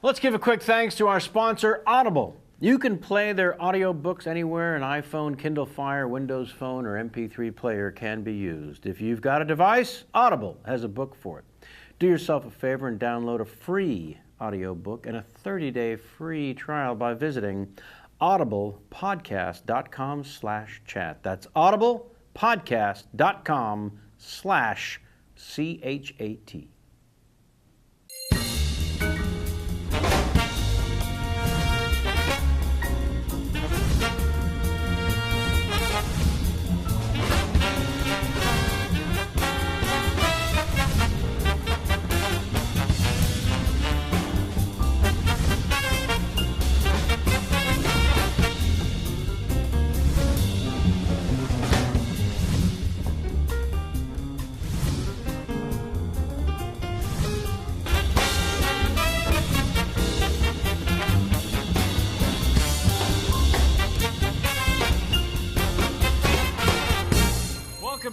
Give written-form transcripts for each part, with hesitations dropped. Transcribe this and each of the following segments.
Let's give a quick thanks to our sponsor, Audible. You can play their audiobooks anywhere an iPhone, Kindle Fire, Windows Phone, or MP3 player can be used. If you've got a device, Audible has a book for it. Do yourself a favor and download a free audiobook and a 30-day free trial by visiting audiblepodcast.com/chat. That's audiblepodcast.com/CHAT.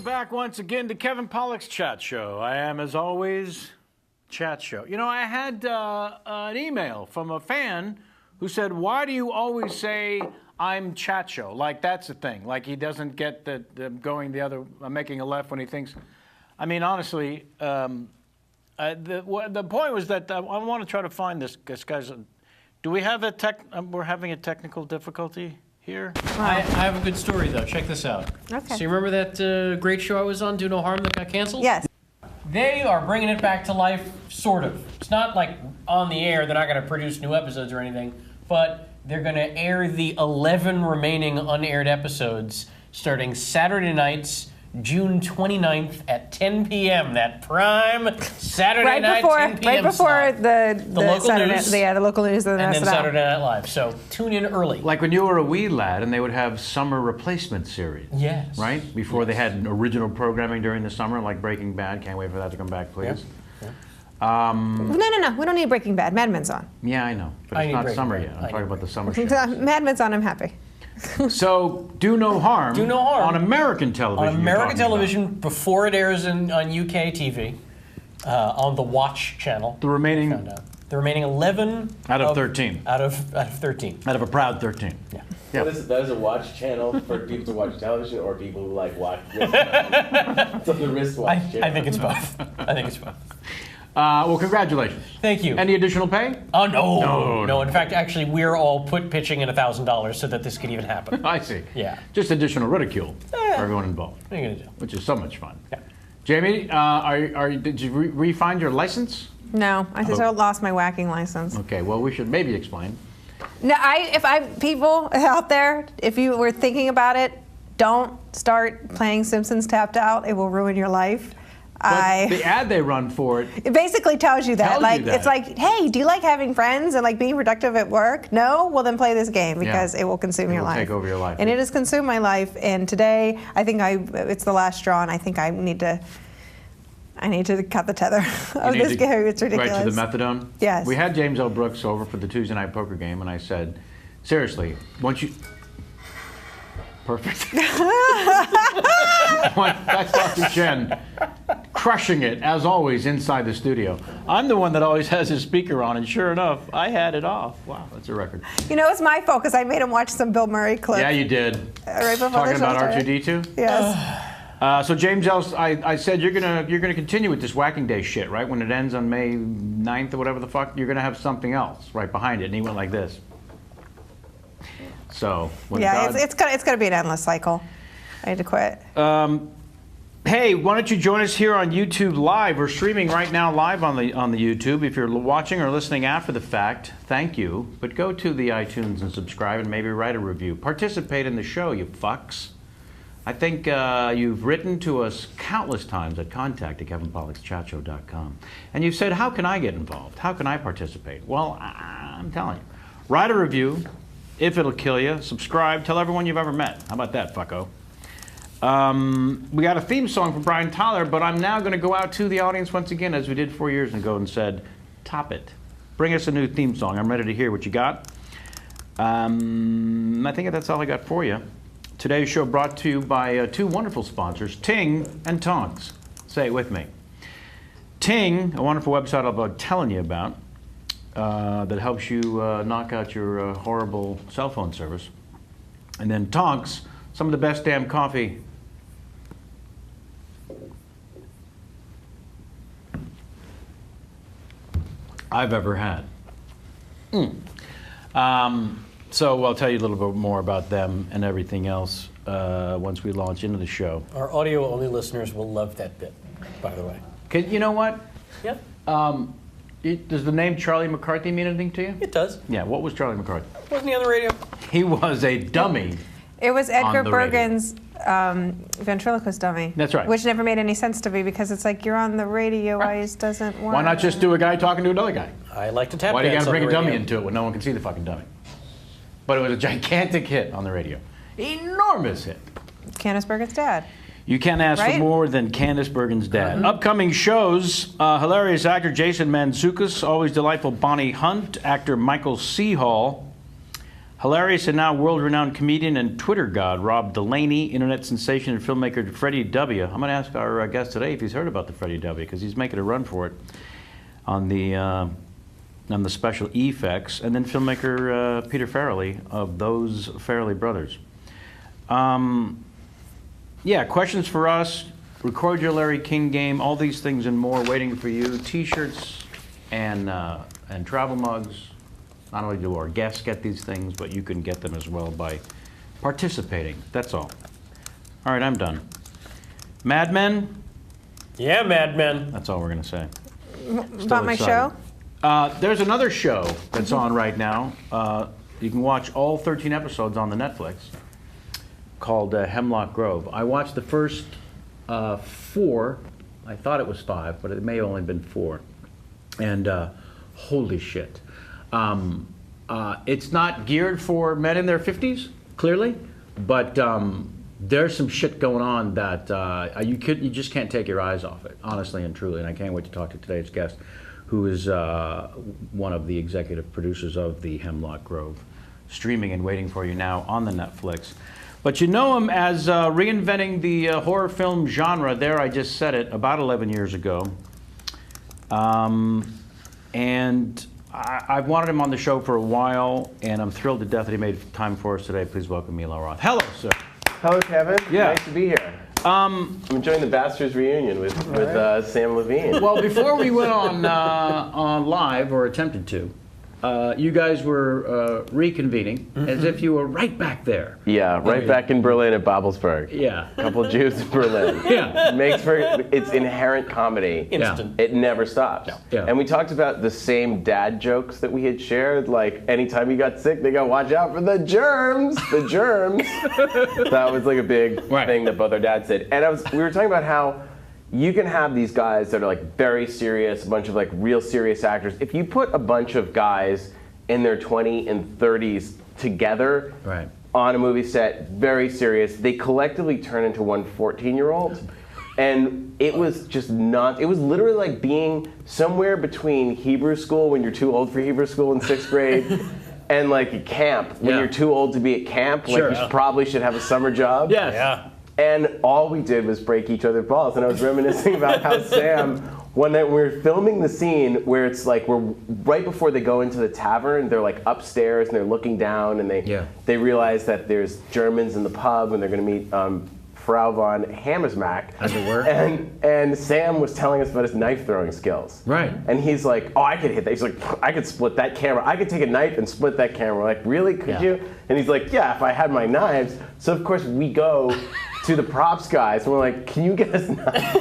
Back once again to Kevin Pollak's Chat Show. I am, as always, Chat Show. You know, I had an email from a fan who said, why do you always say I'm Chat Show? Like, that's the thing. Like, he doesn't get the going the other, making a left when he thinks. I mean, honestly, the point was that I want to try to find this guy's. Do we have we're having a technical difficulty here? I have a good story, though. Check this out. Okay. So you remember that great show I was on, Do No Harm, that got canceled? Yes. They are bringing it back to life, sort of. It's not like on the air. They're not going to produce new episodes or anything, but they're going to air the 11 remaining unaired episodes starting Saturday nights, June 29th at 10 p.m. That prime Saturday night, 10 p.m. Right before the local Saturday, news. the local news and then Saturday Night Live. So tune in early. Like when you were a wee lad and they would have summer replacement series. Yes. Right? Before they had original programming during the summer, like Breaking Bad. Can't wait for that to come back, please. Yeah. No. We don't need Breaking Bad. Mad Men's on. Yeah, I know. But it's not summer yet. I'm talking about the summer shows. Mad Men's on. I'm happy. So, Do No Harm. Do No Harm. On American television. On American television before it airs on UK TV, on the Watch channel. The remaining 11 out of 13. Out of 13. Out of a proud 13. Yeah. Yeah. So that is a watch channel for people to watch television or people who like watch wristwatch. So the wristwatch channel. I think it's both. Well, congratulations. Thank you. Any additional pay? Oh, no. In fact, actually, we're all pitching in $1,000 so that this could even happen. I see. Yeah. Just additional ridicule for everyone involved. What are you going to do? Which is so much fun. Yeah. Jamie, did you re-find your license? No, I just lost my whacking license. Okay, well, we should maybe explain. No, people out there, if you were thinking about it, don't start playing Simpsons Tapped Out. It will ruin your life. But the ad they run for it basically tells you that. It's like, hey, do you like having friends and like being productive at work? No? Well, then play this game because it will consume your life. Take over your life. And it has consumed my life. And today, I think it's the last straw, and I think I need to cut the tether of this game. It's ridiculous. Right to the methadone? Yes. We had James L. Brooks over for the Tuesday night poker game, and I said, seriously, once you... Perfect. That's Dr. Chen crushing it, as always, inside the studio. I'm the one that always has his speaker on, and sure enough, I had it off. Wow, that's a record. You know, it's my fault because I made him watch some Bill Murray clip. Yeah, you did. Right before Talking the show about started. R2-D2? Yes. So James L., I said you're gonna continue with this Whacking Day shit, right? When it ends on May 9th or whatever the fuck, you're gonna have something else right behind it. And he went like this. So it's gonna be an endless cycle. I had to quit. Hey, why don't you join us here on YouTube Live? We're streaming right now live on the YouTube. If you're watching or listening after the fact, thank you. But go to the iTunes and subscribe and maybe write a review. Participate in the show, you fucks. I think you've written to us countless times at contact@kevinpollakschatshow.com. And you've said, how can I get involved? How can I participate? Well, I'm telling you. Write a review. If it'll kill you, subscribe. Tell everyone you've ever met. How about that, fucko? We got a theme song from Brian Tyler, but I'm now going to go out to the audience once again, as we did 4 years ago, and said, top it. Bring us a new theme song. I'm ready to hear what you got. I think that's all I got for you. Today's show brought to you by two wonderful sponsors, Ting and Tongs. Say it with me. Ting, a wonderful website I'll be telling you about, that helps you knock out your horrible cell phone service. And then Tonks, some of the best damn coffee I've ever had. So I'll tell you a little bit more about them and everything else once we launch into the show. Our audio-only listeners will love that bit, by the way. You know what? Yep, Does the name Charlie McCarthy mean anything to you? it does. Yeah, what was Charlie McCarthy? Wasn't he on the radio? He was a dummy. It was Edgar On the radio. Bergen's ventriloquist dummy. That's right. Which never made any sense to me because it's like you're on the radio, why it doesn't work. Why not just do a guy talking to another guy? I like to tap Why do you dance got to on bring a the dummy radio. into it when no one can see the fucking dummy? But it was a gigantic hit on the radio. Enormous hit. Candice Bergen's dad. You can't ask for Right? more than Candice Bergen's dad. Upcoming shows, hilarious actor Jason Mantzoukas, always delightful Bonnie Hunt, actor Michael C. Hall, hilarious and now world-renowned comedian and Twitter god Rob Delaney, internet sensation and filmmaker Freddie W. I'm going to ask our guest today if he's heard about the Freddie W. because he's making a run for it on the special effects, and then filmmaker Peter Farrelly of those Farrelly brothers. Yeah, questions for us, record your Larry King game, all these things and more waiting for you. T-shirts and travel mugs. Not only do our guests get these things, but you can get them as well by participating. That's all. All right, I'm done. Mad Men, Yeah, Mad Men. that's all we're going to say. About my excited. show? There's another show that's on right now. You can watch all 13 episodes on the Netflix called Hemlock Grove. I watched the first 4. I thought it was 5, but it may have only been 4. And holy shit. It's not geared for men in their 50s, clearly, but there's some shit going on that you just can't take your eyes off it, honestly and truly. And I can't wait to talk to today's guest, who is one of the executive producers of the Hemlock Grove, streaming and waiting for you now on the Netflix. But you know him as reinventing the horror film genre. There, I just said it, about 11 years ago. And I've wanted him on the show for a while, and I'm thrilled to death that he made time for us today. Please welcome Eli Roth. Hello, sir. Hello, Kevin. Yeah. Nice to be here. I'm enjoying the Basters reunion with Samm Levine. Well, before we went on live, or attempted to, you guys were reconvening as if you were right back there. Yeah, right back in Berlin at Babelsberg. Yeah. A couple of Jews in Berlin. Yeah. Makes for it's inherent comedy. Instant. It never stops. Yeah. And we talked about the same dad jokes that we had shared. Like, anytime you got sick, they go, watch out for the germs. The germs. That was like a big thing that both our dads said. And we were talking about how you can have these guys that are like very serious, a bunch of like real serious actors. If you put a bunch of guys in their 20s and 30s together on a movie set, very serious, they collectively turn into one 14-year-old. And it was just not, it was literally like being somewhere between Hebrew school when you're too old for Hebrew school in 6th grade and like a camp when you're too old to be at camp. Like you probably should have a summer job. Yes. Yeah. And all we did was break each other's balls. And I was reminiscing about how Samm, one night when we were filming the scene where it's like we're right before they go into the tavern, they're like upstairs and they're looking down and they realize that there's Germans in the pub and they're going to meet Frau von Hammersmack. As it were. And Samm was telling us about his knife throwing skills. Right. And he's like, oh, I could hit that. He's like, I could split that camera. I could take a knife and split that camera. We're like, really? Could you? And he's like, yeah, if I had my knives. So of course we go to the props guys and we're like, can you get us knives?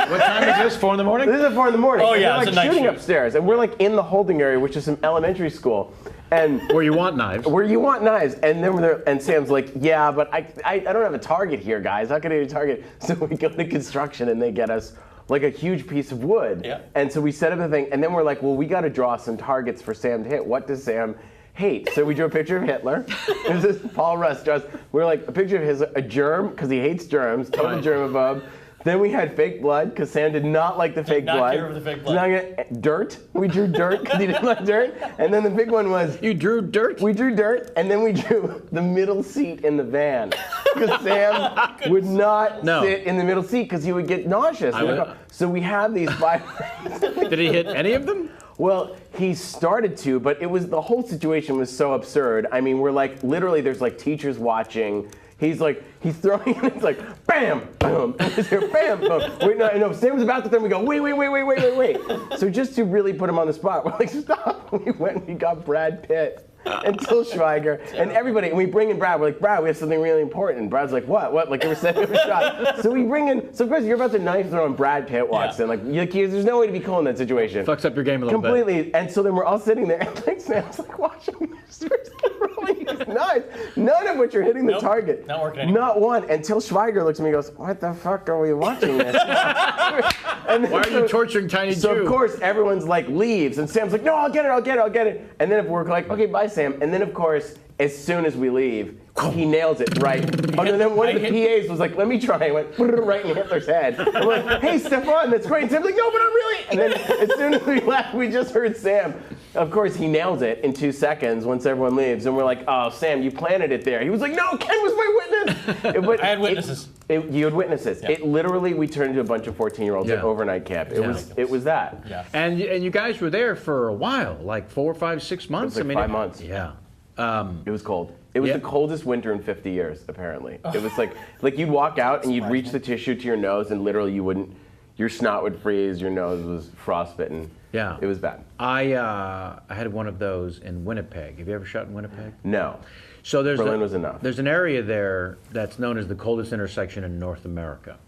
What time is this? 4 in the morning? This is at 4 in the morning. Oh, and yeah, they're it's like a night shooting shoot. upstairs. And we're like in the holding area, which is some elementary school. And Where you want knives. where you want knives. And then and Sam's like, yeah, but I don't have a target here, guys. How can I get a target? So we go to construction and they get us like a huge piece of wood. Yeah. And so we set up the thing. And then we're like, well, we got to draw some targets for Sam to hit. What does Sam hate? So we drew a picture of Hitler. This is Paul Russ draws. We're like, a picture of a germ, because he hates germs, total germaphobe. Then we had fake blood, because Sam did not like the fake not blood. care for the fake blood. Dirt. We drew dirt, because he didn't like dirt. And then the big one was... You drew dirt? We drew dirt, and then we drew the middle seat in the van. Because Sam would not sit in the middle seat, because he would get nauseous. So we have these 5... Did he hit any of them? Well, he started to, but the whole situation was so absurd. I mean, we're like, literally, there's like teachers watching. He's throwing it, it's like, bam, boom, bam, boom. Wait, no, Sam's about to throw, we go, wait. So just to really put him on the spot, we're like, stop. We went and we got Brad Pitt and Till Schweiger and everybody, and we bring in Brad. We're like, Brad, we have something really important. And Brad's like, what? Like, they were setting up a shot. So we bring in, so of course, you're about to knife throw, and Brad Pitt walks in. Like, there's no way to be cool in that situation. Fucks up your game a little bit. Completely. And so then we're all sitting there, and like, Sam's like watching me starts rolling these knives, none of which are hitting the target. Not working anymore. Not one. And Till Schweiger looks at me and goes, what the fuck are we watching this? And Why are you torturing Tiny So Jew? of course everyone's like leaves, and Sam's like, no, I'll get it. And then we're like, okay, bye, Sam. And then of course, as soon as we leave, he nails it right. Oh no, then one of the PAs was like, let me try. I went right in Hitler's head. I'm like, hey, Stefan, that's great. And Sam's like, no, but I'm really. And then as soon as we left, we just heard Sam. Of course, he nails it in 2 seconds once everyone leaves. And we're like, oh, Sam, you planted it there. He was like, no, Ken was my witness. I had witnesses. You had witnesses. Yeah. It literally, we turned into a bunch of 14-year-olds at overnight camp. It was that. Yeah. And you guys were there for a while, like 4, 5, 6 months. It was like 5 months. Yeah. It was cold. It was the coldest winter in 50 years, apparently. It was like you'd walk out and you'd reach the tissue to your nose, and literally your snot would freeze, your nose was frostbitten. Yeah. It was bad. I had one of those in Winnipeg. Have you ever shot in Winnipeg? No. So Berlin was enough. There's an area there that's known as the coldest intersection in North America.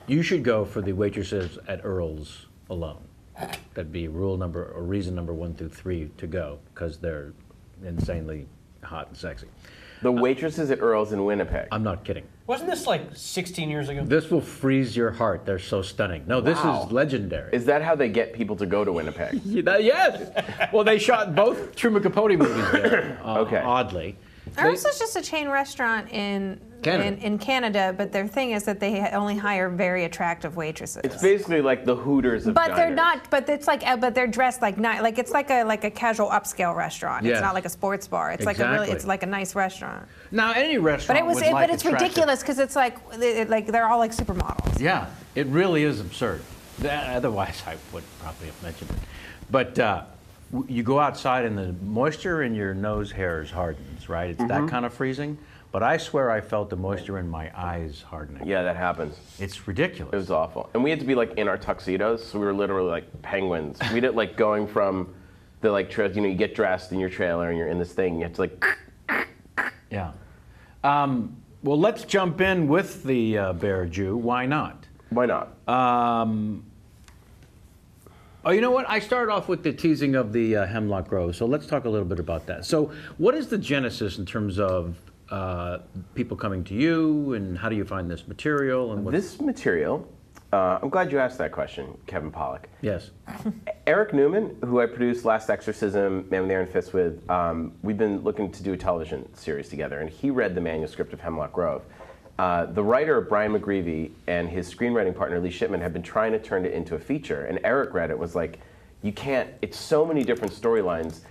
You should go for the waitresses at Earl's alone. That'd be reason number 1 through 3 to go, because they're insanely hot and sexy. The waitresses at Earl's in Winnipeg. I'm not kidding. Wasn't this like 16 years ago? This will freeze your heart. They're so stunning. No, this is legendary. Is that how they get people to go to Winnipeg? Yes. Well, they shot both Truman Capote movies there. Okay. Oddly. Earl's is just a chain restaurant in Canada, but their thing is that they only hire very attractive waitresses. It's basically like the Hooters of But diners. they're not. But it's like. But they're dressed like it's like a casual upscale restaurant. Yes. It's not like a sports bar. It's it's like a nice restaurant. Now, any restaurant But it's ridiculous because it's like they're all like supermodels. Yeah, it really is absurd. Otherwise, I would probably have mentioned it. But you go outside and the moisture in your nose hairs hardens, right? It's that kind of freezing. But I swear I felt the moisture in my eyes hardening. Yeah, that happens. It's ridiculous. It was awful. And we had to be like in our tuxedos, so we were literally like penguins. We did like going from the like, you get dressed in your trailer and you're in this thing, you have to like. Yeah. Well, let's jump in with the Bear Jew. Why not? Why not? Oh, you know what? I started off with the teasing of the Hemlock Grove, so let's talk a little bit about that. So what is the genesis in terms of people coming to you, and how do you find this material? And This material, I'm glad you asked that question, Kevin Pollak. Yes. Eric Newman, who I produced Last Exorcism, Man with the Iron Fist with, we've been looking to do a television series together, and he read the manuscript of Hemlock Grove. The writer, Brian McGreevy, and his screenwriting partner, Lee Shipman, had been trying to turn it into a feature. And Eric read it, was like, you can't, it's so many different storylines.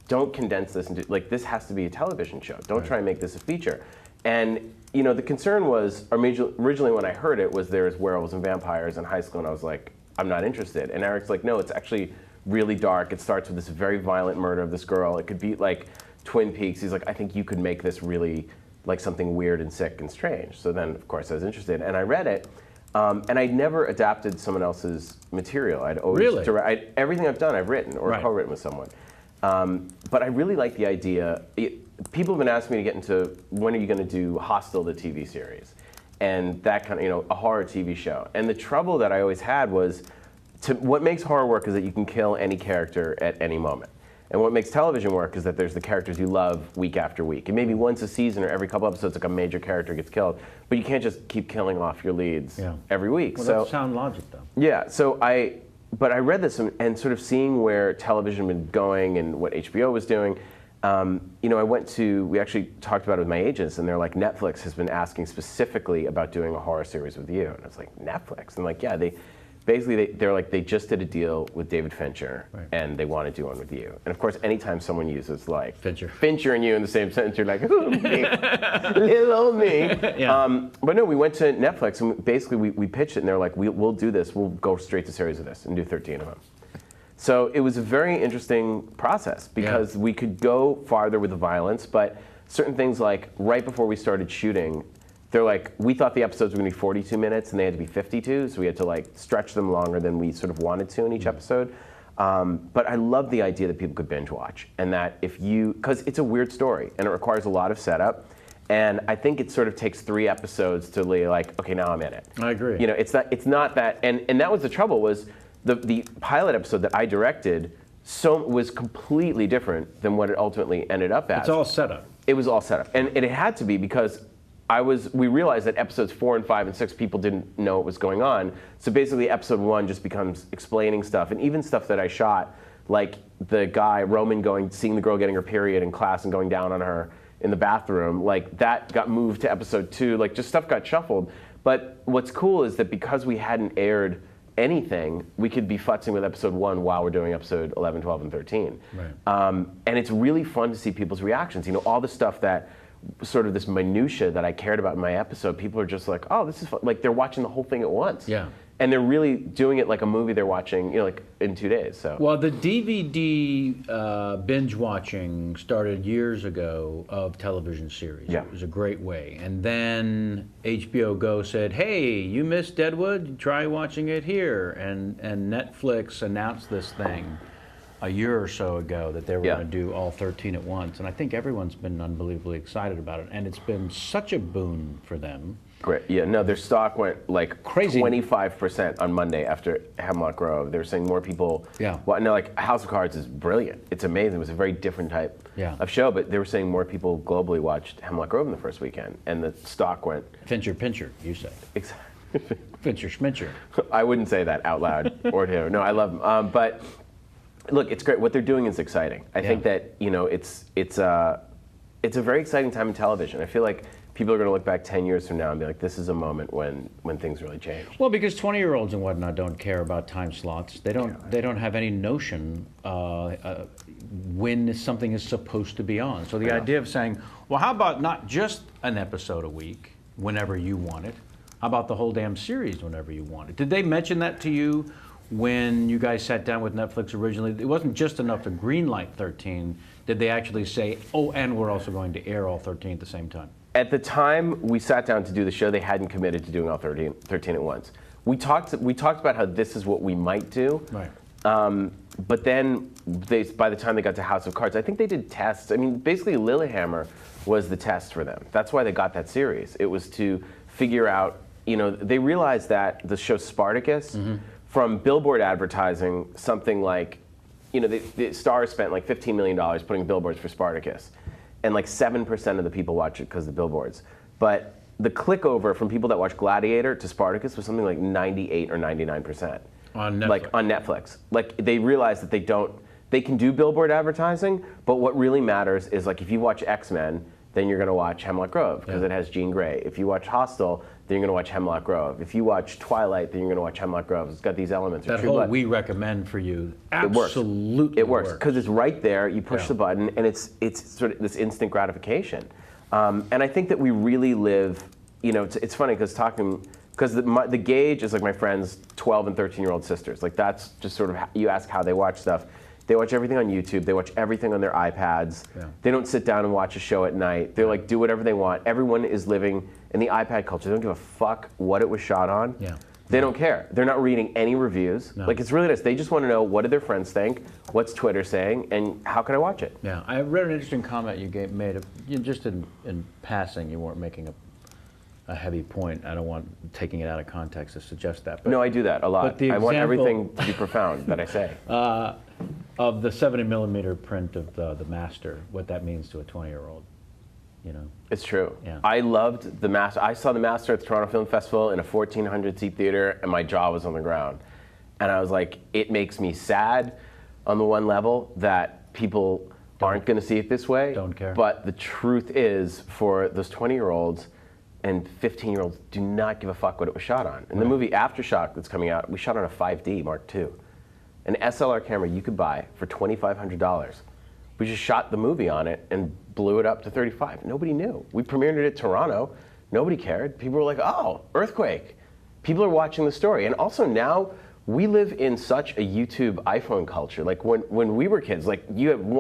Don't condense this into, like, this has to be a television show. Don't try and make this a feature. And, you know, the concern was, originally when I heard it, was there's werewolves and vampires in high school, and I was like, I'm not interested. And Eric's like, no, it's actually really dark. It starts with this very violent murder of this girl. It could be like Twin Peaks. He's like, I think you could make this really like something weird and sick and strange. So then, of course, I was interested, and I read it, and I'd never adapted someone else's material. I'd always everything I've done, I've written or co-written with someone. But I really like the idea. People have been asking me to get into, when are you going to do Hostel, the TV series, and that kind of, you know, a horror TV show. And the trouble that I always had was, what makes horror work is that you can kill any character at any moment. And what makes television work is that there's the characters you love week after week. And maybe once a season or every couple episodes, like a major character gets killed. But you can't just keep killing off your leads every week. Well, that's sound logic, though. Yeah, so but I read this and sort of seeing where television had been going and what HBO was doing, you know, we actually talked about it with my agents, and they're like, Netflix has been asking specifically about doing a horror series with you. And I was like, Netflix? And like, yeah, basically they're like, they just did a deal with David Fincher, Right. and they want to do one with you. And of course, anytime someone uses like Fincher and you in the same sentence, you're like, ooh, me, little old me. Yeah. But no, we went to Netflix, and basically we pitched it, and they're like, we'll do this. We'll go straight to series of this and do 13 of them. So it was a very interesting process because we could go farther with the violence, but certain things like right before we started shooting, they're like, we thought the episodes were going to be 42 minutes and they had to be 52, so we had to like stretch them longer than we sort of wanted to in each episode. But I love the idea that people could binge watch, and that if you, because it's a weird story and it requires a lot of setup, and I think it sort of takes 3 episodes to be like, okay, now I'm in it. I agree. You know, it's not that, and that was the trouble, was the pilot episode that I directed was completely different than what it ultimately ended up as. It's all set up. It was all set up, and it had to be, because we realized that episodes 4 and 5 and 6 people didn't know what was going on. So basically episode 1 just becomes explaining stuff, and even stuff that I shot, like the guy, Roman, seeing the girl getting her period in class and going down on her in the bathroom, like that got moved to episode 2, like just stuff got shuffled. But what's cool is that because we hadn't aired anything, we could be futzing with episode 1 while we're doing episode 11, 12, and 13. Right. And it's really fun to see people's reactions. You know, all the stuff that, sort of this minutia that I cared about in my episode, people are just like, oh, this is fun. Like they're watching the whole thing at once. Yeah. And they're really doing it like a movie they're watching, you know, like in 2 days. So. Well, the DVD binge watching started years ago of television series. Yeah. It was a great way. And then HBO Go said, hey, you missed Deadwood? Try watching it here. And Netflix announced this thing a year or so ago that they were going to do all 13 at once. And I think everyone's been unbelievably excited about it. And it's been such a boon for them. Great. Yeah, no, their stock went like crazy, 25% on Monday after Hemlock Grove. They were saying more people. Yeah. Well, no, like House of Cards is brilliant. It's amazing. It was a very different type of show, but they were saying more people globally watched Hemlock Grove in the first weekend, and the stock went. Fincher, Pincher, you said. Exactly. Fincher, Schmincher. I wouldn't say that out loud or to. No, I love them. But look, it's great. What they're doing is exciting. I think that, you know, it's a very exciting time in television. I feel like people are going to look back 10 years from now and be like, this is a moment when things really change. Well, because 20-year-olds and whatnot don't care about time slots. They don't have any notion when something is supposed to be on. So the idea of saying, well, how about not just an episode a week whenever you want it? How about the whole damn series whenever you want it? Did they mention that to you when you guys sat down with Netflix originally? It wasn't just enough to greenlight 13. Did they actually say, oh, and we're also going to air all 13 at the same time? At the time we sat down to do the show, they hadn't committed to doing all 13 at once. We talked about how this is what we might do. Right. But then by the time they got to House of Cards, I think they did tests. I mean, basically Lilyhammer was the test for them. That's why they got that series. It was to figure out, you know, they realized that the show Spartacus, from billboard advertising, something like, you know, the Starz spent like $15 million putting billboards for Spartacus. And like 7% of the people watch it because of the billboards. But the click over from people that watch Gladiator to Spartacus was something like 98 or 99%. On Netflix. Like on Netflix. Like they realize that they can do billboard advertising, but what really matters is like if you watch X-Men, then you're gonna watch Hemlock Grove because it has Jean Grey. If you watch Hostel, then you're gonna watch Hemlock Grove. If you watch Twilight, then you're gonna watch Hemlock Grove. It's got these elements. That whole we recommend for you, absolutely it works because it's right there. You push the button, and it's sort of this instant gratification. And I think that we really live. You know, it's funny because the gauge is like my friends' 12 and 13-year-old sisters. Like that's just sort of you ask how they watch stuff. They watch everything on YouTube. They watch everything on their iPads. Yeah. They don't sit down and watch a show at night. They're like, do whatever they want. Everyone is living in the iPad culture. They don't give a fuck what it was shot on. Yeah. They don't care. They're not reading any reviews. No. Like, it's really nice. They just want to know, what do their friends think? What's Twitter saying? And how can I watch it? Yeah. I read an interesting comment made. Just in passing, you weren't making a heavy point. I don't want taking it out of context to suggest that. But, no, I do that a lot. I want everything to be profound that I say. Of the 70mm print of the Master, what that means to a 20-year-old, you know? It's true. Yeah. I loved the Master. I saw the Master at the Toronto Film Festival in a 1,400-seat theater, and my jaw was on the ground. And I was like, it makes me sad on the one level that people aren't going to see it this way. Don't care. But the truth is, for those 20-year-olds, and 15-year-olds do not give a fuck what it was shot on. And the movie Aftershock that's coming out, we shot on a 5D Mark II. An SLR camera you could buy for $2,500. We just shot the movie on it and blew it up to 35. Nobody knew. We premiered it at Toronto. Nobody cared. People were like, oh, earthquake. People are watching the story. And also now, we live in such a YouTube iPhone culture. Like when we were kids, like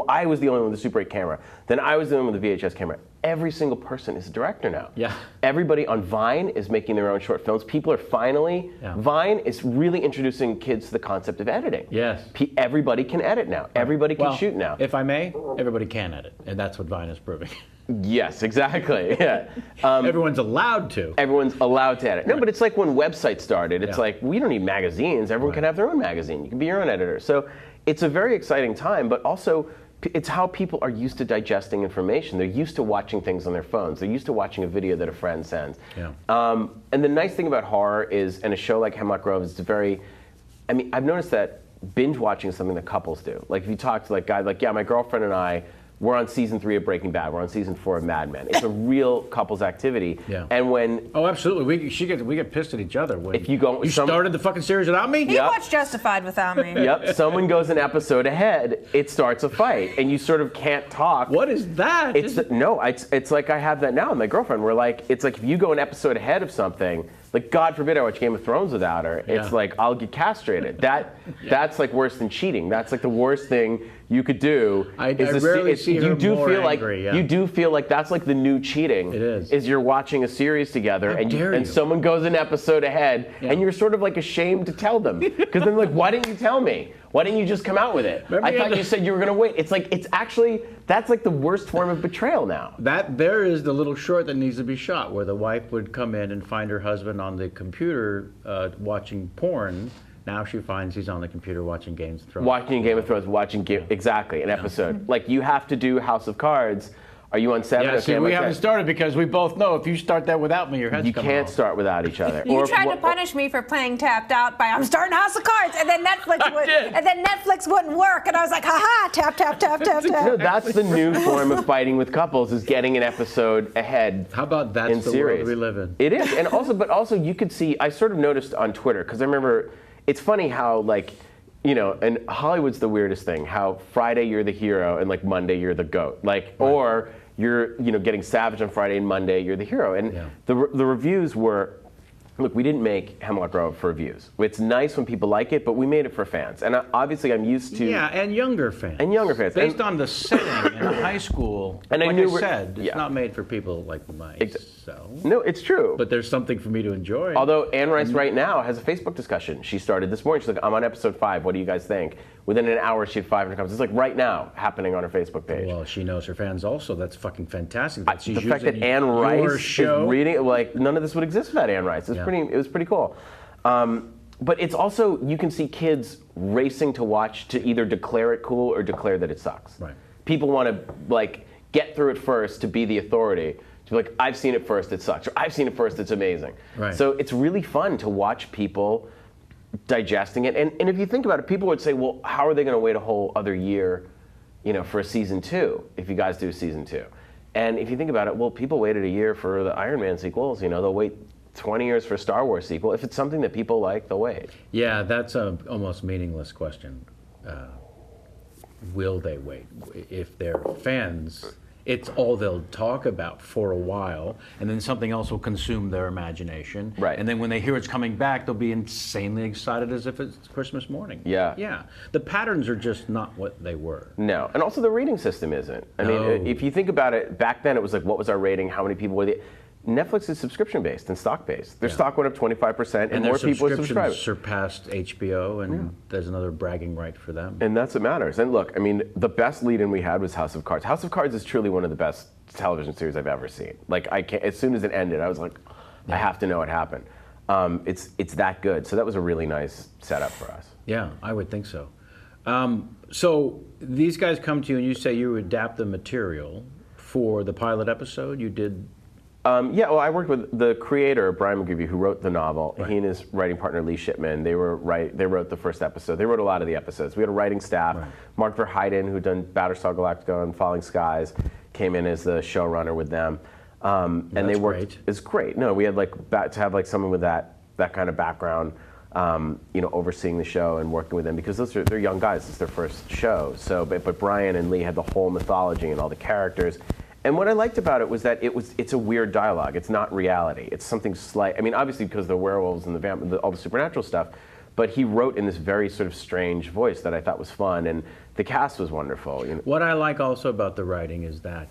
I was the only one with a Super 8 camera. Then I was the one with the VHS camera. Every single person is a director now. Yeah. Everybody on Vine is making their own short films. People are finally, Vine is really introducing kids to the concept of editing. Yes. Everybody can edit now. Everybody can shoot now. If I may, everybody can edit. And that's what Vine is proving. Yes, exactly. Yeah. Everyone's allowed to. Everyone's allowed to edit. No, but it's like when websites started. It's like, we don't need magazines. Everyone can have their own magazine. You can be your own editor. So it's a very exciting time, but also it's how people are used to digesting information. They're used to watching things on their phones. They're used to watching a video that a friend sends. Yeah. And the nice thing about horror is, and a show like Hemlock Grove is I've noticed that binge watching is something that couples do. Like if you talk to guys like, yeah, my girlfriend and I, we're on season 3 of Breaking Bad. We're on season 4 of Mad Men. It's a real couples activity. Yeah. And when absolutely, we get pissed at each other when if you go, started the fucking series without me. He watched Justified without me. Yep. Someone goes an episode ahead, it starts a fight, and you sort of can't talk. What is that? It's like I have that now with my girlfriend. We're like, it's like if you go an episode ahead of something. Like, God forbid I watch Game of Thrones without her. Yeah. It's like, I'll get castrated. That's like worse than cheating. That's like the worst thing you could do. I rarely see her more angry. You do feel like that's like the new cheating. It is. Is you're watching a series together and someone goes an episode ahead and you're sort of like ashamed to tell them. Because then like, why didn't you tell me? Why didn't you just come out with it? I thought you said you were going to wait. It's like, that's like the worst form of betrayal now. There is the little short that needs to be shot where the wife would come in and find her husband on the computer watching porn. Now she finds he's on the computer watching Game of Thrones. Exactly, an episode. Like you have to do House of Cards. Are you on 7? Yeah, see, we haven't started because we both know if you start that without me, your head's coming off. You can't start without each other. You tried to punish me for playing Tapped Out by I'm starting House of Cards, and then Netflix wouldn't work, and I was like, haha, tap, tap, tap, tap, tap. No, that's the new form of fighting with couples is getting an episode ahead. How about that's the world we live in? It is, and also you could see. I sort of noticed on Twitter because I remember it's funny how and Hollywood's the weirdest thing. How Friday you're the hero and like Monday you're the goat, or you're getting savage on Friday and Monday you're the hero. And the reviews were, look, we didn't make Hemlock Grove for reviews. It's nice when people like it, but we made it for fans. And obviously I'm used to... Yeah, and younger fans. Based on the setting in high school, and it's not made for people like myself. No, it's true. But there's something for me to enjoy. Although Anne Rice right now has a Facebook discussion. She started this morning. She's like, I'm on episode 5. What do you guys think? Within an hour, she had 500 comments. It's like right now happening on her Facebook page. Well, she knows her fans also. That's fucking fantastic. The fact that Anne Rice is reading, none of this would exist without Anne Rice. It was pretty cool. But it's also, you can see kids racing to watch to either declare it cool or declare that it sucks. Right. People want to get through it first to be the authority. To be like, I've seen it first, it sucks. Or I've seen it first, it's amazing. Right. So it's really fun to watch people digesting it. And if you think about it, people would say, well, how are they going to wait a whole other year, for a season 2 if you guys do a season 2? And if you think about it, well, people waited a year for the Iron Man sequels. They'll wait 20 years for a Star Wars sequel. If it's something that people like, they'll wait. Yeah, that's an almost meaningless question. Will they wait? If they're fans, it's all they'll talk about for a while, and then something else will consume their imagination. Right. And then when they hear it's coming back, they'll be insanely excited as if it's Christmas morning. Yeah. Yeah. The patterns are just not what they were. No. And also the rating system isn't. I mean, if you think about it, back then it was like, what was our rating? How many people were there? Netflix is subscription-based and stock-based. Their stock went up 25%, and more people are subscribing. Surpassed HBO, and there's another bragging right for them. And that's what matters. And look, I mean, the best lead-in we had was House of Cards. House of Cards is truly one of the best television series I've ever seen. As soon as it ended, I was like, I have to know what happened. It's that good. So that was a really nice setup for us. Yeah, I would think so. So these guys come to you and you say you adapt the material for the pilot episode. You did. I worked with the creator, Brian McGreevy, who wrote the novel. Right. He and his writing partner, Lee Shipman, they wrote the first episode. They wrote a lot of the episodes. We had a writing staff. Right. Mark Verheiden, who'd done Battlestar Galactica and Falling Skies, came in as the showrunner with them. And they worked. Great. It's great. No, we had like to have like someone with that kind of background, overseeing the show and working with them, because they're young guys. It's their first show. So, but Brian and Lee had the whole mythology and all the characters. And what I liked about it was that it's a weird dialogue. It's not reality. It's something slight. I mean, obviously because the werewolves and all the supernatural stuff, but he wrote in this very sort of strange voice that I thought was fun, and the cast was wonderful. What I like also about the writing is that,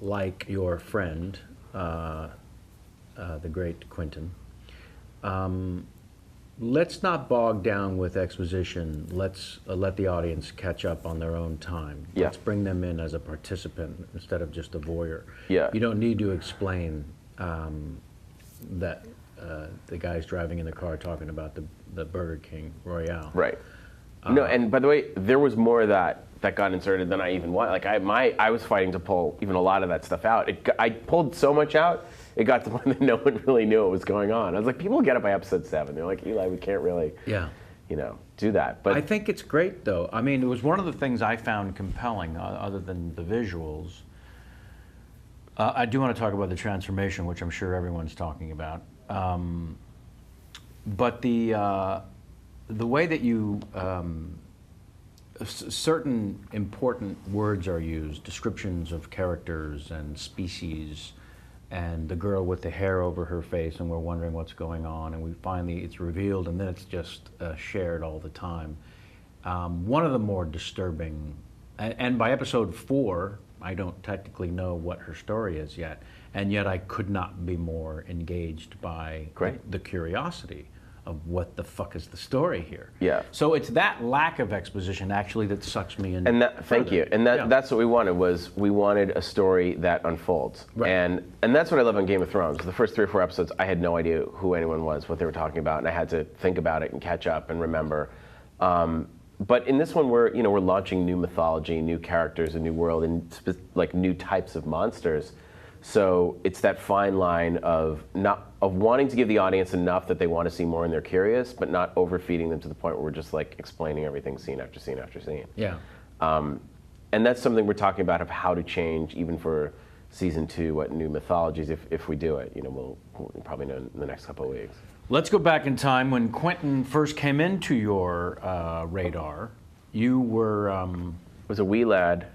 like your friend, the great Quentin, let's not bog down with exposition. Let's let the audience catch up on their own time. Yeah. Let's bring them in as a participant instead of just a voyeur. Yeah. You don't need to explain that the guy's driving in the car talking about the Burger King Royale. Right. No, and by the way, there was more of that got inserted than I even wanted. Like I was fighting to pull even a lot of that stuff out. I pulled so much out. It got to the point that no one really knew what was going on. I was like, people get it by episode 7. They're like, Eli, we can't really, do that. But I think it's great, though. I mean, it was one of the things I found compelling, other than the visuals. I do want to talk about the transformation, which I'm sure everyone's talking about. But the way that you certain important words are used, descriptions of characters and species, and the girl with the hair over her face, and we're wondering what's going on, and we finally, it's revealed, and then it's just shared all the time. One of the more disturbing, and by episode 4, I don't technically know what her story is yet, and yet I could not be more engaged by the curiosity of what the fuck is the story here. Yeah. So it's that lack of exposition actually that sucks me in. And thank you. And that's what we wanted a story that unfolds. Right. And that's what I love on Game of Thrones. The first 3 or 4 episodes, I had no idea who anyone was, what they were talking about, and I had to think about it and catch up and remember. But in this one, we're launching new mythology, new characters, a new world, and like new types of monsters. So it's that fine line of wanting to give the audience enough that they want to see more and they're curious, but not overfeeding them to the point where we're just like explaining everything scene after scene after scene. Yeah. And that's something we're talking about, of how to change even for season 2, what new mythologies, if we do it. We'll probably know in the next couple of weeks. Let's go back in time when Quentin first came into your radar. You were Was a wee lad.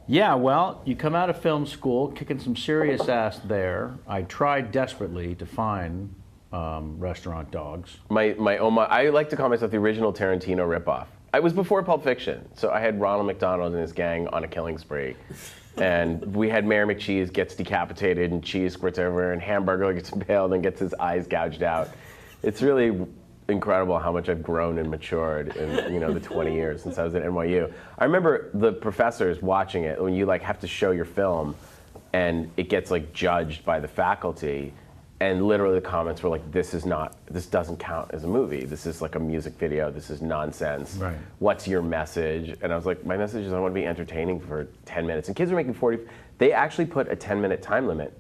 Yeah, well, you come out of film school, kicking some serious ass there. I tried desperately to find restaurant dogs. I like to call myself the original Tarantino ripoff. I was before Pulp Fiction, so I had Ronald McDonald and his gang on a killing spree. And we had Mayor McCheese gets decapitated and cheese squirts everywhere, and Hamburger gets impaled and gets his eyes gouged out. It's really incredible how much I've grown and matured in the 20 years since I was at NYU. I remember the professors watching it when you like have to show your film and it gets like judged by the faculty, and literally the comments were like, this doesn't count as a movie. This is like a music video. This is nonsense. Right. What's your message? And I was like, my message is I want to be entertaining for 10 minutes. And kids are making 40, they actually put a 10-minute time limit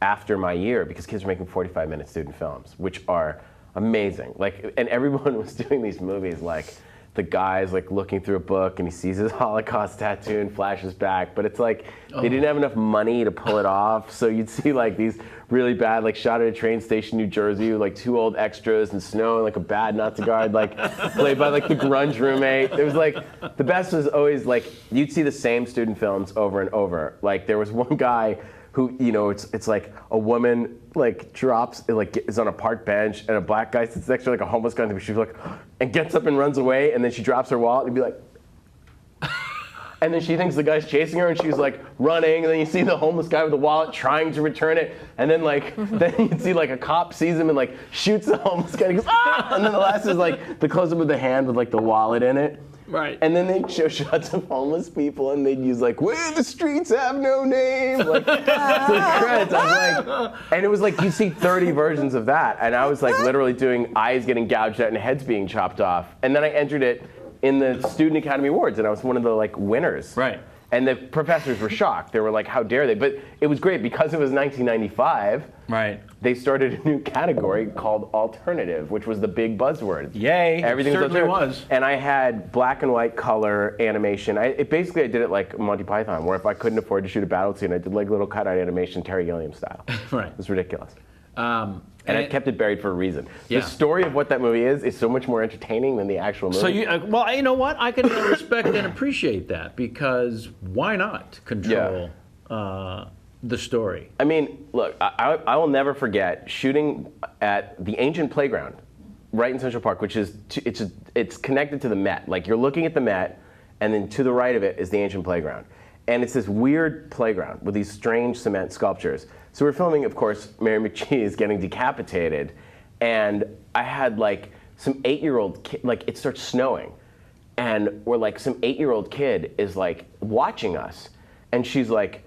after my year because kids are making 45-minute student films, which are amazing. Like, and everyone was doing these movies, like the guy's like looking through a book and he sees his Holocaust tattoo and flashes back, but it's like they didn't have enough money to pull it off, so you'd see like these really bad, like shot at a train station, New Jersey, with like 2 old extras and snow and like a bad Nazi guard, like played by like the grunge roommate. It was like, the best was always like, you'd see the same student films over and over. Like there was one guy who, it's like a woman like drops, like is on a park bench, and a black guy sits next to her like a homeless guy, and she's like, and gets up and runs away, and then she drops her wallet and be like, and then she thinks the guy's chasing her, and she's like running, and then you see the homeless guy with the wallet trying to return it, and then like, then you see like a cop sees him and like shoots the homeless guy, and he goes, ah! And then the last is like the close up of the hand with like the wallet in it. Right. And then they'd show shots of homeless people, and they'd use like, where the streets have no name, like the credits. I was like, and it was like, you see 30 versions of that, and I was like literally doing eyes getting gouged out and heads being chopped off. And then I entered it in the Student Academy Awards, and I was one of the like winners. Right. And the professors were shocked. They were like, how dare they? But it was great because it was 1995. Right. They started a new category called alternative, which was the big buzzword. Yay, Everything it certainly alternative. was. And I had black and white color animation. I did it like Monty Python, where if I couldn't afford to shoot a battle scene, I did like little cutout animation, Terry Gilliam style. Right. It was ridiculous. And I kept it buried for a reason. Yeah. The story of what that movie is so much more entertaining than the actual movie. So well, you know what? I can respect and appreciate that, because why not control the story? I mean, look, I will never forget shooting at the ancient playground, right in Central Park, which is it's connected to the Met. Like you're looking at the Met, and then to the right of it is the ancient playground, and it's this weird playground with these strange cement sculptures. So we're filming, of course, Mary McCheese getting decapitated, and I had like some 8-year-old kid, like it starts snowing, and we're like, some 8-year-old kid is like watching us, and she's like,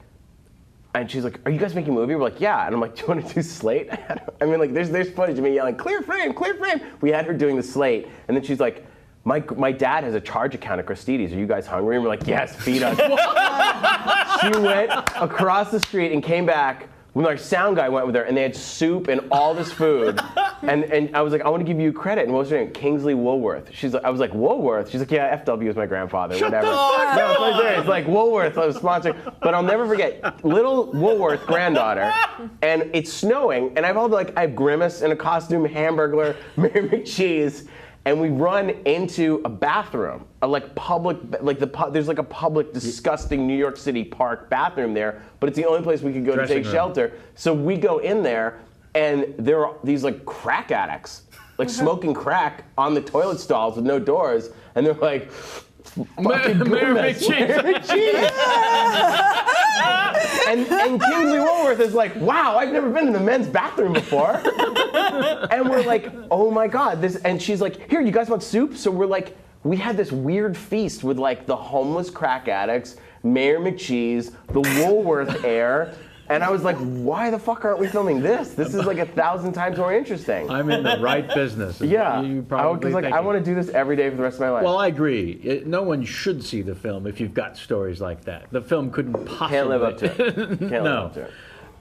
are you guys making a movie? We're like, yeah. And I'm like, do you want to do Slate? I mean, like, there's footage of me yelling, clear frame, clear frame. We had her doing the Slate, and then she's like, my dad has a charge account at Christie's. Are you guys hungry? And we're like, yes, feed us. She went across the street and came back when our sound guy went with her, and they had soup and all this food. And I was like, I want to give you credit. And what was her name? Kingsley Woolworth. I was like, Woolworth? She's like, yeah, FW is my grandfather, whatever. No, it's right there. It's like Woolworth. I was sponsoring. But I'll never forget, little Woolworth granddaughter, and it's snowing, and I have Grimace in a costume, Hamburglar, Mary McCheese, and we run into a bathroom, there's like a public, disgusting New York City park bathroom there, but it's the only place we could go to take shelter. So we go in there, and there are these like crack addicts, like smoking crack on the toilet stalls with no doors, and they're like, Mary McCheese. And Kingsley Woolworth is like, wow, I've never been in the men's bathroom before. And we're like, oh my God. And she's like, here, you guys want soup? So we're like, we had this weird feast with like the homeless crack addicts, Mayor McCheese, the Woolworth heir. And I was like, why the fuck aren't we filming this? This is like 1,000 times more interesting. I'm in the right business. Yeah. I want to do this every day for the rest of my life. Well, I agree. No one should see the film if you've got stories like that. The film couldn't possibly. Can't live up to it. Can't live up to it.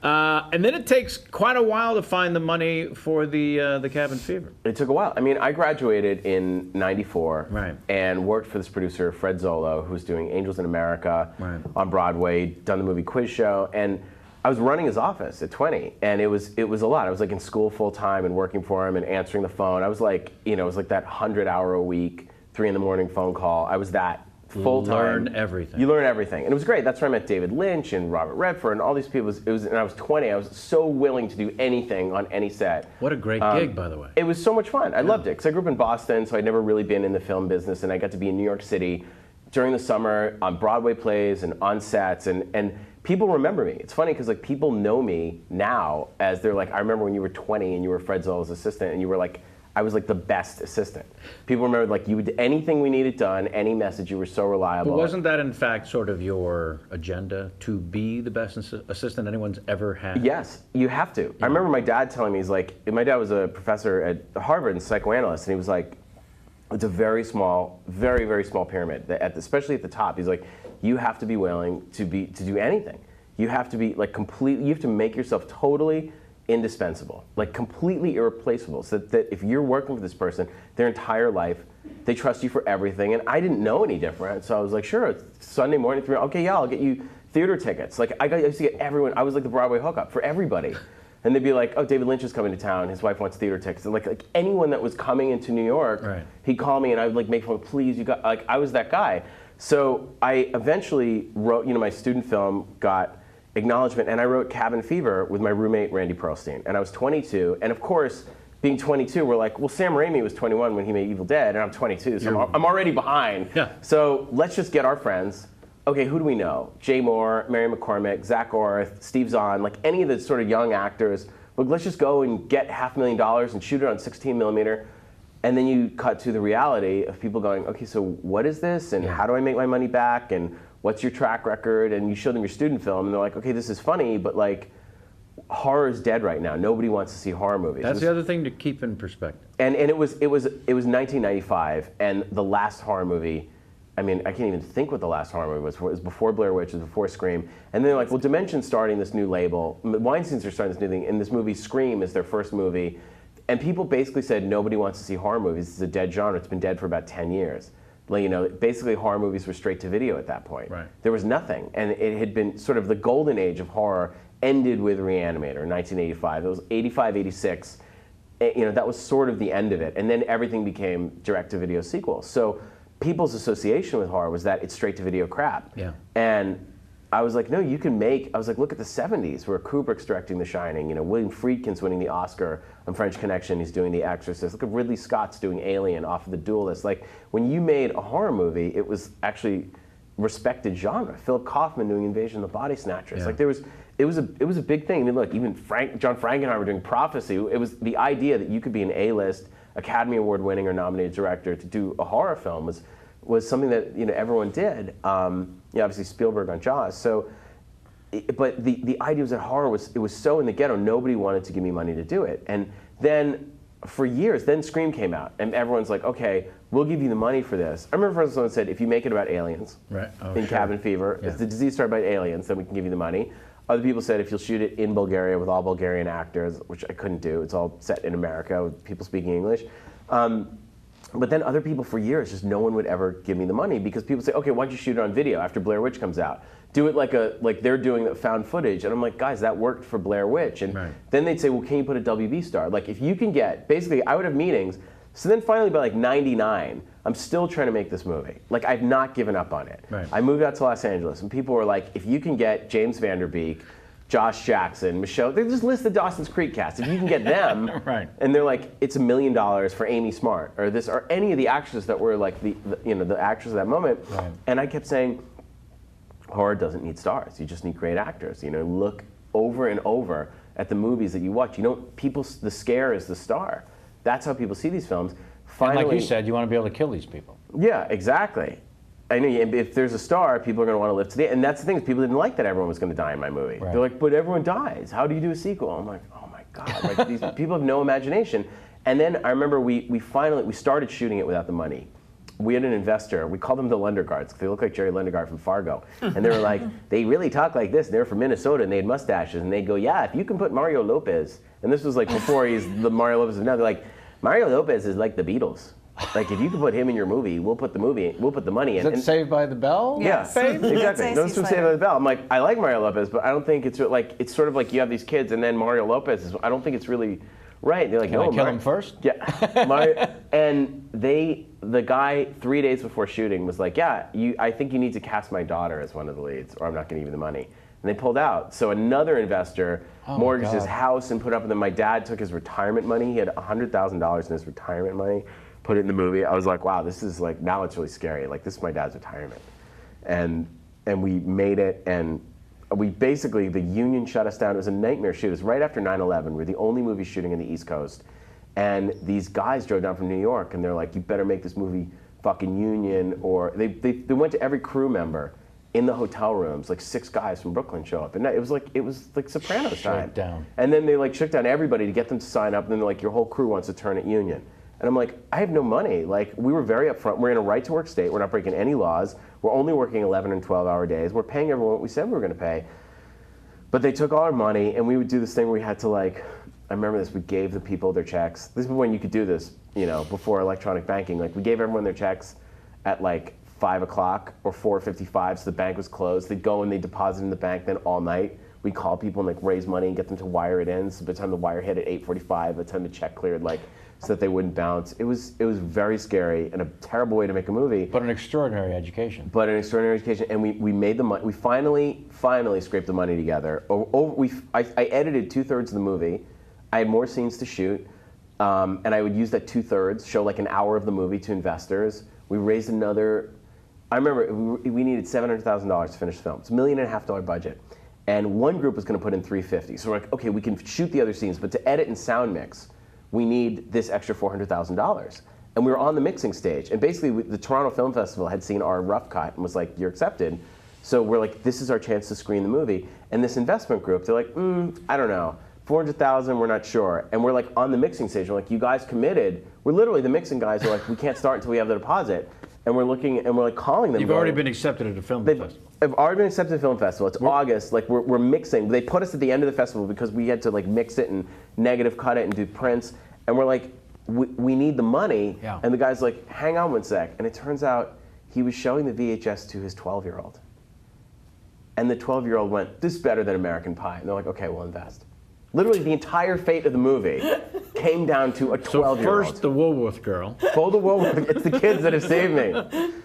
And then it takes quite a while to find the money for the Cabin Fever. It took a while. I mean, I graduated in '94 and worked for this producer, Fred Zollo, who was doing Angels in America on Broadway, done the movie Quiz Show, and I was running his office at 20, and it was a lot. I was like in school full time and working for him and answering the phone. I was like, it was like that 100-hour-a-week, 3 a.m. phone call. I was that full time. Learn everything. You learn everything, and it was great. That's where I met David Lynch and Robert Redford and all these people. And I was 20. I was so willing to do anything on any set. What a great gig, by the way. It was so much fun. I loved it because I grew up in Boston, so I'd never really been in the film business, and I got to be in New York City during the summer on Broadway plays and on sets, and people remember me. It's funny because like people know me now as they're like, I remember when you were 20 and you were Fred Zollo's assistant, and you were like, I was like the best assistant. People remember like you would anything we needed done, any message, you were so reliable. But wasn't that in fact sort of your agenda to be the best assistant anyone's ever had? Yes, you have to. I remember my dad telling me, he's like, my dad was a professor at Harvard and psychoanalyst, and he was like, it's a very small, very, very small pyramid, especially at the top. He's like, you have to be willing to do anything. You have to be like completely, you have to make yourself totally indispensable, like completely irreplaceable, so that if you're working with this person their entire life, they trust you for everything. And I didn't know any different, so I was like, sure, it's Sunday morning, okay, yeah, I'll get you theater tickets. Like I used to get everyone, I was like the Broadway hookup for everybody. And they'd be like, oh, David Lynch is coming to town, his wife wants theater tickets. And like anyone that was coming into New York, he'd call me and I would like make fun, please, you got, like I was that guy. So I eventually wrote, my student film got acknowledgement, and I wrote Cabin Fever with my roommate Randy Perlstein, and I was 22, and of course, being 22, we're like, well, Sam Raimi was 21 when he made Evil Dead, and I'm 22, so I'm already behind. Yeah. So let's just get our friends. Okay, who do we know? Jay Moore, Mary McCormick, Zach Orth, Steve Zahn, like any of the sort of young actors. Look, let's just go and get $500,000 and shoot it on 16 millimeter. And then you cut to the reality of people going, okay, so what is this? And how do I make my money back? And what's your track record? And you show them your student film, and they're like, okay, this is funny, but like, horror is dead right now. Nobody wants to see horror movies. That's the other thing to keep in perspective. And it was 1995, and the last horror movie, I mean, I can't even think what the last horror movie was. It was before Blair Witch, it was before Scream. And they're like, well, Dimension's starting this new label. Weinstein's are starting this new thing. And this movie, Scream, is their first movie. And people basically said, nobody wants to see horror movies. It's a dead genre. It's been dead for about 10 years. Like, you know, basically horror movies were straight to video at that point. Right. There was nothing. And it had been sort of the golden age of horror ended with Reanimator in 1985. It was 85, 86. You know, that was sort of the end of it. And then everything became direct-to-video sequels. So people's association with horror was that it's straight-to-video crap. Yeah. And I was like, no, you can make, I was like, look at the 70s where Kubrick's directing The Shining. You know, William Friedkin's winning the Oscar on French Connection. He's doing The Exorcist. Look at Ridley Scott's doing Alien off of The Duelist. Like, when you made a horror movie, it was actually respected genre. Philip Kaufman doing Invasion of the Body Snatchers. Yeah. Like, it was a big thing. I mean, look, even John Frankenheimer doing Prophecy. It was the idea that you could be an A-list, Academy Award winning or nominated director to do a horror film was something that, you know, everyone did. You know, obviously Spielberg on Jaws. So, but the idea was that horror was so in the ghetto. Nobody wanted to give me money to do it. And then for years, then Scream came out, and everyone's like, okay, we'll give you the money for this. I remember first someone said, if you make it about aliens, Right. Oh, in sure. Cabin Fever, Yeah. if the disease started by aliens, then we can give you the money. Other people said if you'll shoot it in Bulgaria with all Bulgarian actors, which I couldn't do. It's all set in America with people speaking English. But then other people for years, just no one would ever give me the money because people say, okay, why don't you shoot it on video after Blair Witch comes out? Do it like they're doing the found footage. And I'm like, guys, that worked for Blair Witch. And Right. then they'd say, well, can you put a WB star? Like if you can get, basically I would have meetings. So then finally by like 99, I'm still trying to make this movie. Like I've not given up on it. Right. I moved out to Los Angeles and people were like, if you can get James Van Der Beek, Josh Jackson, Michelle, they just list the Dawson's Creek cast. If you can get them, Right. and they're like, it's $1 million for Amy Smart, or this, or any of the actresses that were like the you know, the actors of that moment. Right. And I kept saying, horror doesn't need stars. You just need great actors. You know, look over and over at the movies that you watch. You don't, the scare is the star. That's how people see these films. And Finally, like you said, you want to be able to kill these people. yeah, exactly. I know if there's a star, people are going to want to live to the end. And that's the thing, is people didn't like that everyone was going to die in my movie. Right. They're like, but everyone dies. How do you do a sequel? I'm like, oh my God. Like, these people have no imagination. And then I remember we started shooting it without the money. We had an investor. We called them the Lundergaards. They look like Jerry Lundegaard from Fargo. And they were like, they really talk like this. And they were from Minnesota, and they had mustaches. And they'd go, yeah, if you can put Mario Lopez. And this was like before he's the Mario Lopez of now. They're like, Mario Lopez is like the Beatles. Like if you can put him in your movie, we'll put the money in. Is that Saved by the Bell? Yeah, Yes. exactly. Those from Stacey Saved by the Bell. I'm like, I like Mario Lopez, but I don't think it's like, it's sort of like you have these kids and then Mario Lopez is, I don't think it's really right. They're like, Can no, I kill him first? Yeah. And the guy 3 days before shooting was like, yeah, I think you need to cast my daughter as one of the leads or I'm not going to give you the money. And they pulled out. So another investor mortgaged his house and put up, and then my dad took his retirement money. He had $100,000 in his retirement money, put it in the movie. I was like, wow, this is like, now it's really scary. Like, this is my dad's retirement. And we made it, and we basically, the union shut us down. It was a nightmare shoot. It was right after 9/11. We were the only movie shooting in the East Coast. And these guys drove down from New York, and they're like, you better make this movie fucking union, or they went to every crew member in the hotel rooms, like 6 guys from Brooklyn show up. And it was like Sopranos time. down. And then they like shook down everybody to get them to sign up, and then they're like, your whole crew wants to turn it union. And I'm like, I have no money. Like, we were very upfront. We're in a right to work state. We're not breaking any laws. We're only working 11 and 12-hour days. We're paying everyone what we said we were going to pay. But they took all our money, and we would do this thing where we had to, like, I remember this, we gave the people their checks. This is when you could do this, you know, before electronic banking. Like, we gave everyone their checks at like 5 o'clock or 4:55, so the bank was closed. They'd go and they'd deposit in the bank, then all night we'd call people and like raise money and get them to wire it in. So by the time the wire hit at 8:45, by the time the check cleared, like, so that they wouldn't bounce. It was very scary and a terrible way to make a movie. But an extraordinary education. But an extraordinary education, and we made the money. We finally scraped the money together. I edited 2/3 of the movie. I had more scenes to shoot, and I would use that 2/3, show like an hour of the movie to investors. We raised another. I remember we needed $700,000 to finish the film. It's $1.5 million budget, and one group was going to put in $350,000. So we're like, okay, we can shoot the other scenes, but to edit and sound mix, we need this extra $400,000. And we were on the mixing stage, and basically the Toronto Film Festival had seen our rough cut and was like, you're accepted. So we're like, this is our chance to screen the movie. And this investment group, they're like, I don't know, $400,000, we're not sure. And we're like on the mixing stage, we're like, you guys committed. We're literally, the mixing guys are like, we can't start until we have the deposit. and we're looking, and we're like calling them. You've already been accepted at a film festival. I've already been accepted at a film festival. It's August. Like we're mixing. They put us at the end of the festival because we had to like mix it and negative cut it and do prints. And we're like, we need the money. Yeah. And the guy's like, hang on one sec. And it turns out he was showing the VHS to his 12-year-old. And the 12-year-old went, this is better than American Pie. And they're like, okay, we'll invest. Literally, the entire fate of the movie came down to a 12-year-old. So first, the Woolworth girl. Pull the Woolworth. It's the kids that have saved me.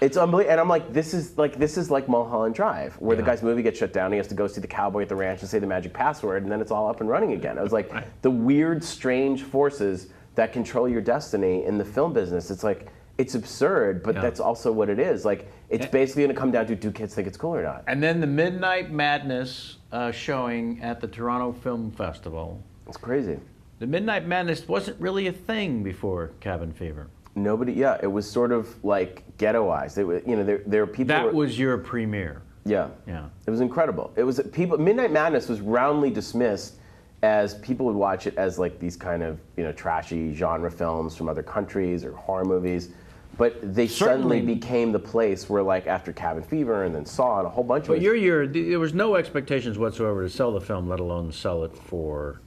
It's unbelievable. And I'm like, this is like Mulholland Drive, where the guy's movie gets shut down. He has to go see the cowboy at the ranch and say the magic password, and then it's all up and running again. I was like, the weird, strange forces that control your destiny in the film business. It's like, it's absurd, but that's also what it is. Like, it's basically going to come down to, do kids think it's cool or not? And then the Midnight Madness showing at the Toronto Film Festival. It's crazy. The Midnight Madness wasn't really a thing before Cabin Fever. Nobody, it was sort of like ghettoized. It was, there were people. That was your premiere. Yeah. Yeah. It was incredible. It was Midnight Madness was roundly dismissed as people would watch it as like these kind of trashy genre films from other countries or horror movies. But they suddenly became the place where, like, after Cabin Fever and then Saw and a whole bunch of. But your year, there was no expectations whatsoever to sell the film, let alone sell it for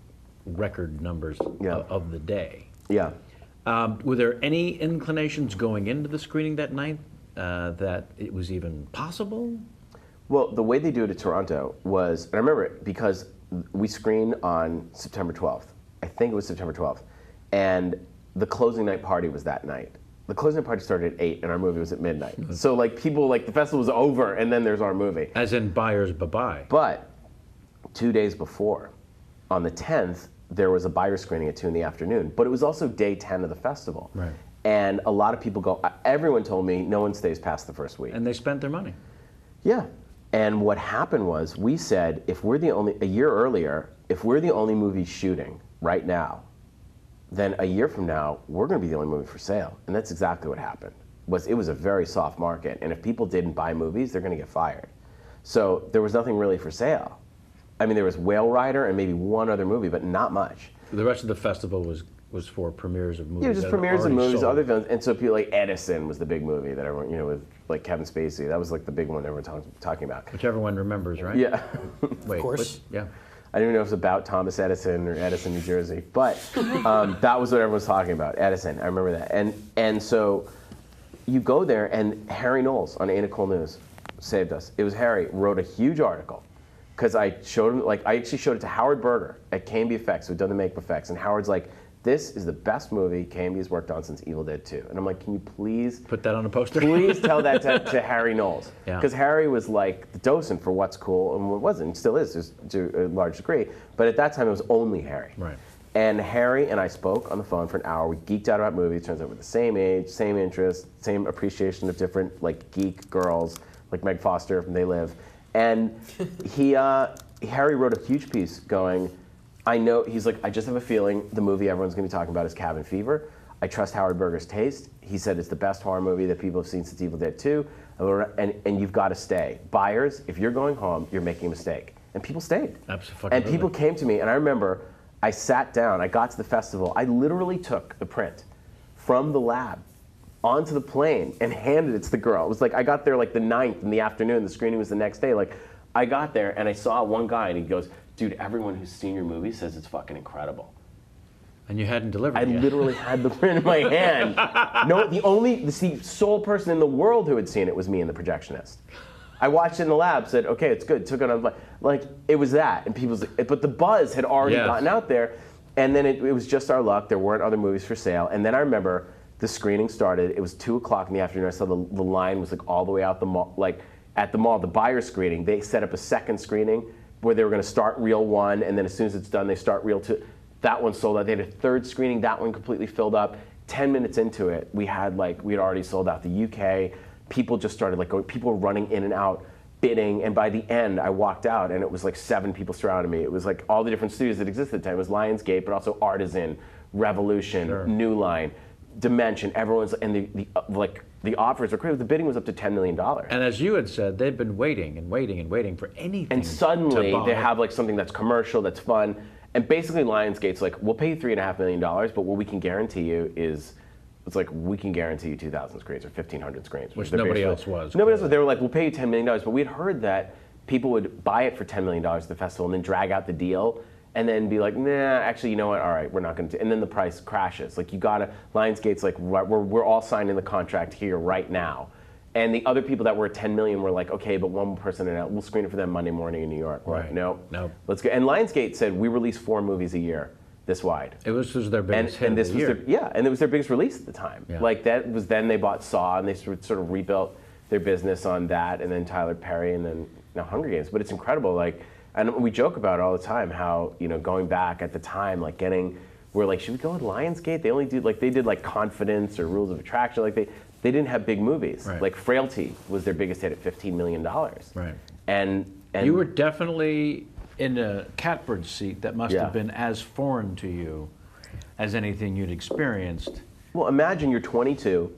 record numbers of the day. Yeah. Were there any inclinations going into the screening that night that it was even possible? Well, the way they do it at Toronto was, and I remember it because we screened on September 12th. I think it was September 12th, and the closing night party was that night. The closing party started at 8, and our movie was at midnight. So, like, people, like, the festival was over, and then there's our movie. As in buyers bye-bye. But 2 days before, on the 10th, there was a buyer screening at 2 in the afternoon. But it was also day 10 of the festival. Right. And a lot of people go, everyone told me no one stays past the first week. And they spent their money. Yeah. And what happened was, we said, a year earlier, if we're the only movie shooting right now, then a year from now, we're going to be the only movie for sale. And that's exactly what happened. It was a very soft market. And if people didn't buy movies, they're going to get fired. So there was nothing really for sale. I mean, there was Whale Rider and maybe one other movie, but not much. The rest of the festival was for premieres of movies. Yeah, just premieres of movies, sold. other films. And so people like Edison was the big movie that everyone, with like Kevin Spacey. That was like the big one everyone talking about. Which everyone remembers, right? Yeah. Wait, of course. yeah. I don't even know if it's about Thomas Edison or Edison, New Jersey, but that was what everyone was talking about, Edison. I remember that. And so you go there, and Harry Knowles on A. Nicole News saved us. It was Harry, wrote a huge article, because I showed him, I actually showed it to Howard Berger at KMB Effects, who had done the makeup effects, and Howard's like, this is the best movie KMB's worked on since Evil Dead 2. And I'm like, can you please put that on a poster? Please tell that to Harry Knowles. Yeah. Because Harry was like the docent for what's cool and what wasn't. Still is to a large degree. But at that time, it was only Harry. Right. And Harry and I spoke on the phone for an hour. We geeked out about movies. Turns out we're the same age, same interests, same appreciation of different like geek girls, like Meg Foster from They Live. And Harry wrote a huge piece going, I know, he's like, I just have a feeling the movie everyone's going to be talking about is Cabin Fever. I trust Howard Berger's taste. He said it's the best horror movie that people have seen since Evil Dead 2. And you've got to stay. Buyers, if you're going home, you're making a mistake. And people stayed. Absolutely. And people came to me, and I remember I sat down, I got to the festival, I literally took the print from the lab onto the plane and handed it to the girl. It was like, I got there like the 9th in the afternoon, the screening was the next day. Like, I got there and I saw one guy and he goes, dude, everyone who's seen your movie says it's fucking incredible. And you hadn't delivered I yet. literally had the print in my hand. No, the sole person in the world who had seen it was me and the projectionist. I watched it in the lab, said, okay, it's good, took it on, like, it was that. And people's, but the buzz had already gotten out there. And then it was just our luck. There weren't other movies for sale. And then I remember the screening started. It was 2 o'clock in the afternoon. I saw the line was like all the way out the mall, like at the mall, the buyer screening. They set up a second screening where they were going to start reel 1, and then as soon as it's done, they start reel 2. That one sold out. They had a third screening. That one completely filled up. 10 minutes into it, we had already sold out the UK. People just started going. People were running in and out, bidding. And by the end, I walked out, and it was like 7 people surrounded me. It was like all the different studios that existed at the time. It was Lionsgate, but also Artisan, Revolution, New Line, Dimension. Everyone's and the offers were crazy. The bidding was up to $10 million. And as you had said, they've been waiting and waiting and waiting for anything. And suddenly they have like something that's commercial, that's fun. And basically Lionsgate's like, we'll pay you $3.5 million, but what we can guarantee you is it's like, we can guarantee you 2,000 screens or 1,500 screens. Which the nobody biggest else was. Nobody else was. They were like, we'll pay you $10 million. But we'd heard that people would buy it for $10 million at the festival and then drag out the deal and then be like, nah, actually, you know what? All right, we're not going to. And then the price crashes. Like, you got to, Lionsgate's like, we're all signing the contract here right now. And the other people that were at 10 million were like, okay, but one person, we'll screen it for them Monday morning in New York. We're like, no. Let's go. And Lionsgate said, we release 4 movies a year this wide. It was their biggest hit and this of the was year. and it was their biggest release at the time. Yeah. Like, that was then they bought Saw, and they sort of rebuilt their business on that, and then Tyler Perry, and then now Hunger Games. But it's incredible. Like, and we joke about it all the time, how, you know, going back at the time, like we're like, should we go with Lionsgate? They only do, like, they did like Confidence or Rules of Attraction. Like, they didn't have big movies. Right. Like Frailty was their biggest hit at $15 million. Right. And you were definitely in a catbird seat that must Yeah. have been as foreign to you as anything you'd experienced. Well, imagine you're 22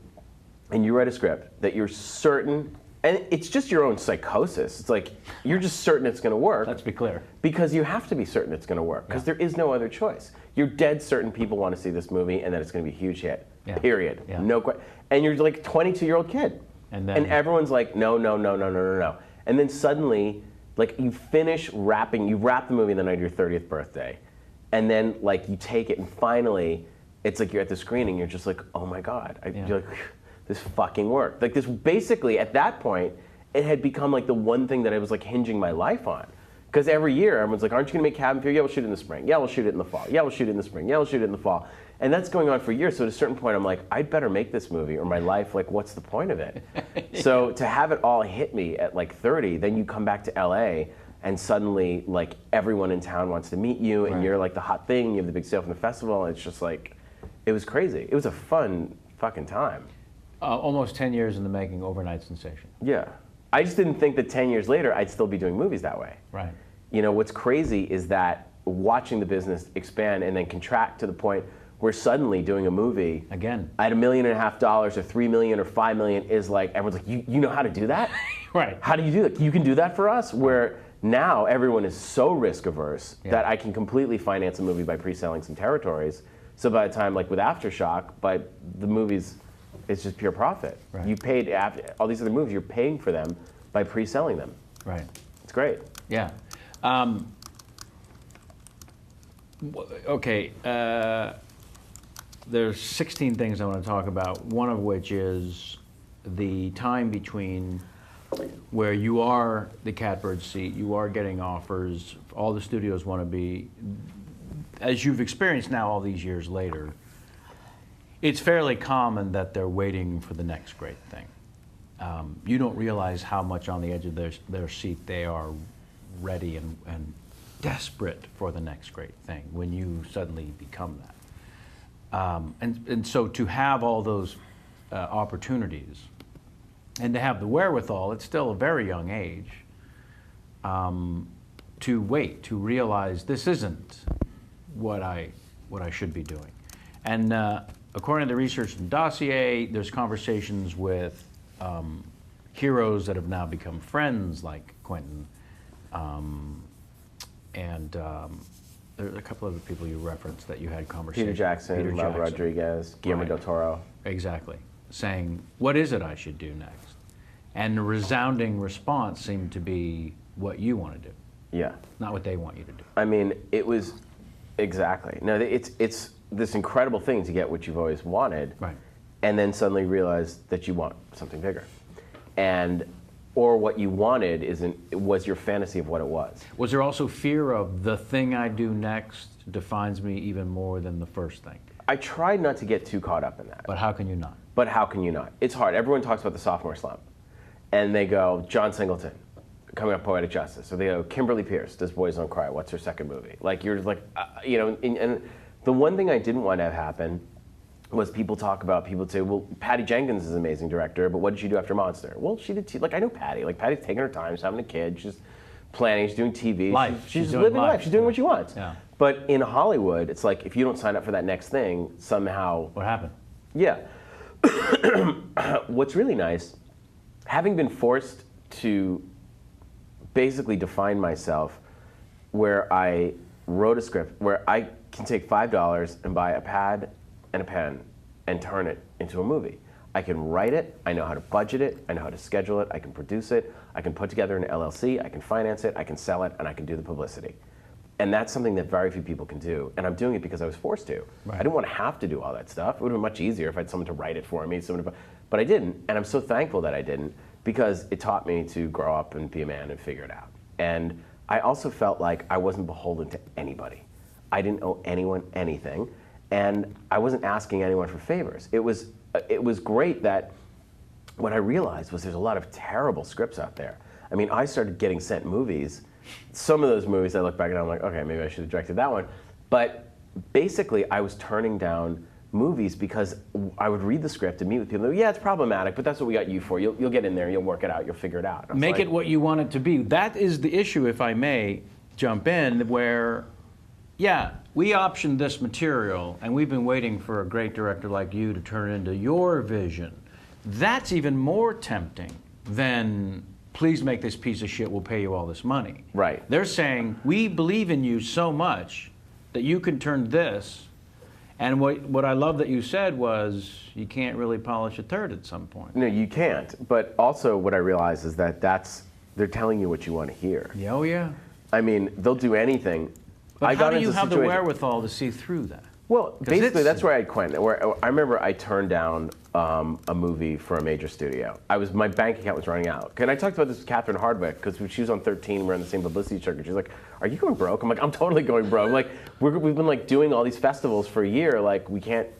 and you write a script that you're certain, and it's just your own psychosis. It's like, you're just certain it's going to work. Let's be clear. Because you have to be certain it's going to work, because there is no other choice. You're dead certain people want to see this movie and that it's going to be a huge hit. Yeah. Period. Yeah. No question. And you're like a 22-year-old kid. And then everyone's like, no. And then suddenly, like, you wrap the movie the night of your 30th birthday. And then, like, you take it and finally, it's like you're at the screening, you're just like, oh my God. You're like, this fucking worked. Like, this basically, at that point, it had become like the one thing that I was like hinging my life on. Because every year, everyone's like, aren't you gonna make Cabin Fever? Yeah, we'll shoot it in the spring. Yeah, we'll shoot it in the fall. Yeah, we'll shoot it in the spring. Yeah, we'll shoot it in the fall. And that's going on for years. So at a certain point, I'm like, I'd better make this movie or my life, like, what's the point of it? So to have it all hit me at like 30, then you come back to LA and suddenly, like, everyone in town wants to meet you and you're like the hot thing, you have the big sale from the festival, and it's just like, it was crazy. It was a fun fucking time. Almost 10 years in the making, overnight sensation. Yeah. I just didn't think that 10 years later, I'd still be doing movies that way. Right. You know, what's crazy is that watching the business expand and then contract to the point where suddenly doing a movie Again. at $1.5 million or $3 million or $5 million is like, everyone's like, you know how to do that? Right. How do you do that? You can do that for us? Where now everyone is so risk averse that I can completely finance a movie by pre-selling some territories. So by the time, like with Aftershock, but the movies, it's just pure profit. Right. You paid, all these other movies, you're paying for them by pre-selling them. Right. It's great. Yeah. Okay. There's 16 things I want to talk about, one of which is the time between where you are the catbird seat, you are getting offers, all the studios want to be, as you've experienced now all these years later, it's fairly common that they're waiting for the next great thing. You don't realize how much on the edge of their seat they are ready and desperate for the next great thing when you suddenly become that. And so to have all those opportunities and to have the wherewithal, it's still a very young age, to wait, to realize this isn't what I should be doing. And according to the research and dossier, there's conversations with heroes that have now become friends, like Quentin, and there's a couple other people you referenced that you had conversations. Peter Jackson, Robert Rodriguez, Guillermo del Toro. Exactly. Saying, what is it I should do next? And the resounding response seemed to be what you want to do. Yeah. Not what they want you to do. I mean, it was, exactly. No, it's this incredible thing to get what you've always wanted. Right. And then suddenly realize that you want something bigger. Or what you wanted was your fantasy of what it was. Was there also fear of the thing I do next defines me even more than the first thing? I tried not to get too caught up in that. But how can you not? But how can you not? It's hard. Everyone talks about the sophomore slump. And they go, John Singleton, coming up Poetic Justice. Or they go, Kimberly Pierce, does Boys Don't Cry? What's her second movie? Like, you're like, you know, and the one thing I didn't want to have happen was people say, well, Patty Jenkins is an amazing director, but what did she do after Monster? Well, she did, like, I know Patty. Like, Patty's taking her time, she's having a kid, she's planning, she's doing TV. Life. She's living life, she's doing what she wants. Yeah. But in Hollywood, it's like, if you don't sign up for that next thing, somehow... What happened? Yeah. What's really nice, having been forced to basically define myself where I wrote a script, where I can take $5 and buy a pad and a pen and turn it into a movie. I can write it, I know how to budget it, I know how to schedule it, I can produce it, I can put together an LLC, I can finance it, I can sell it, and I can do the publicity. And that's something that very few people can do. And I'm doing it because I was forced to. Right. I didn't want to have to do all that stuff. It would have been much easier if I had someone to write it for me, but I didn't. And I'm so thankful that I didn't, because it taught me to grow up and be a man and figure it out. And I also felt like I wasn't beholden to anybody. I didn't owe anyone anything, and I wasn't asking anyone for favors. It was great that what I realized was there's a lot of terrible scripts out there. I mean, I started getting sent movies. Some of those movies, I look back and I'm like, okay, maybe I should have directed that one. But basically, I was turning down movies because I would read the script and meet with people. Yeah, it's problematic, but that's what we got you for. You'll get in there, you'll work it out, you'll figure it out. Make it what you want it to be. That is the issue, if I may jump in, where, yeah, we optioned this material, and we've been waiting for a great director like you to turn it into your vision. That's even more tempting than, please make this piece of shit, we'll pay you all this money. Right. They're saying, we believe in you so much that you can turn this. And what I love that you said was, you can't really polish a turd at some point. No, you can't. But also what I realize is that they're telling you what you want to hear. Yeah, oh yeah. I mean, they'll do anything. But how do you have the wherewithal to see through that? Well, basically, that's where I had Quentin. Where I remember I turned down a movie for a major studio. My bank account was running out. And I talked about this with Catherine Hardwick, because she was on 13, we're in the same publicity circuit. She's like, are you going broke? I'm like, I'm totally going broke. Like, we've been like doing all these festivals for a year. Like,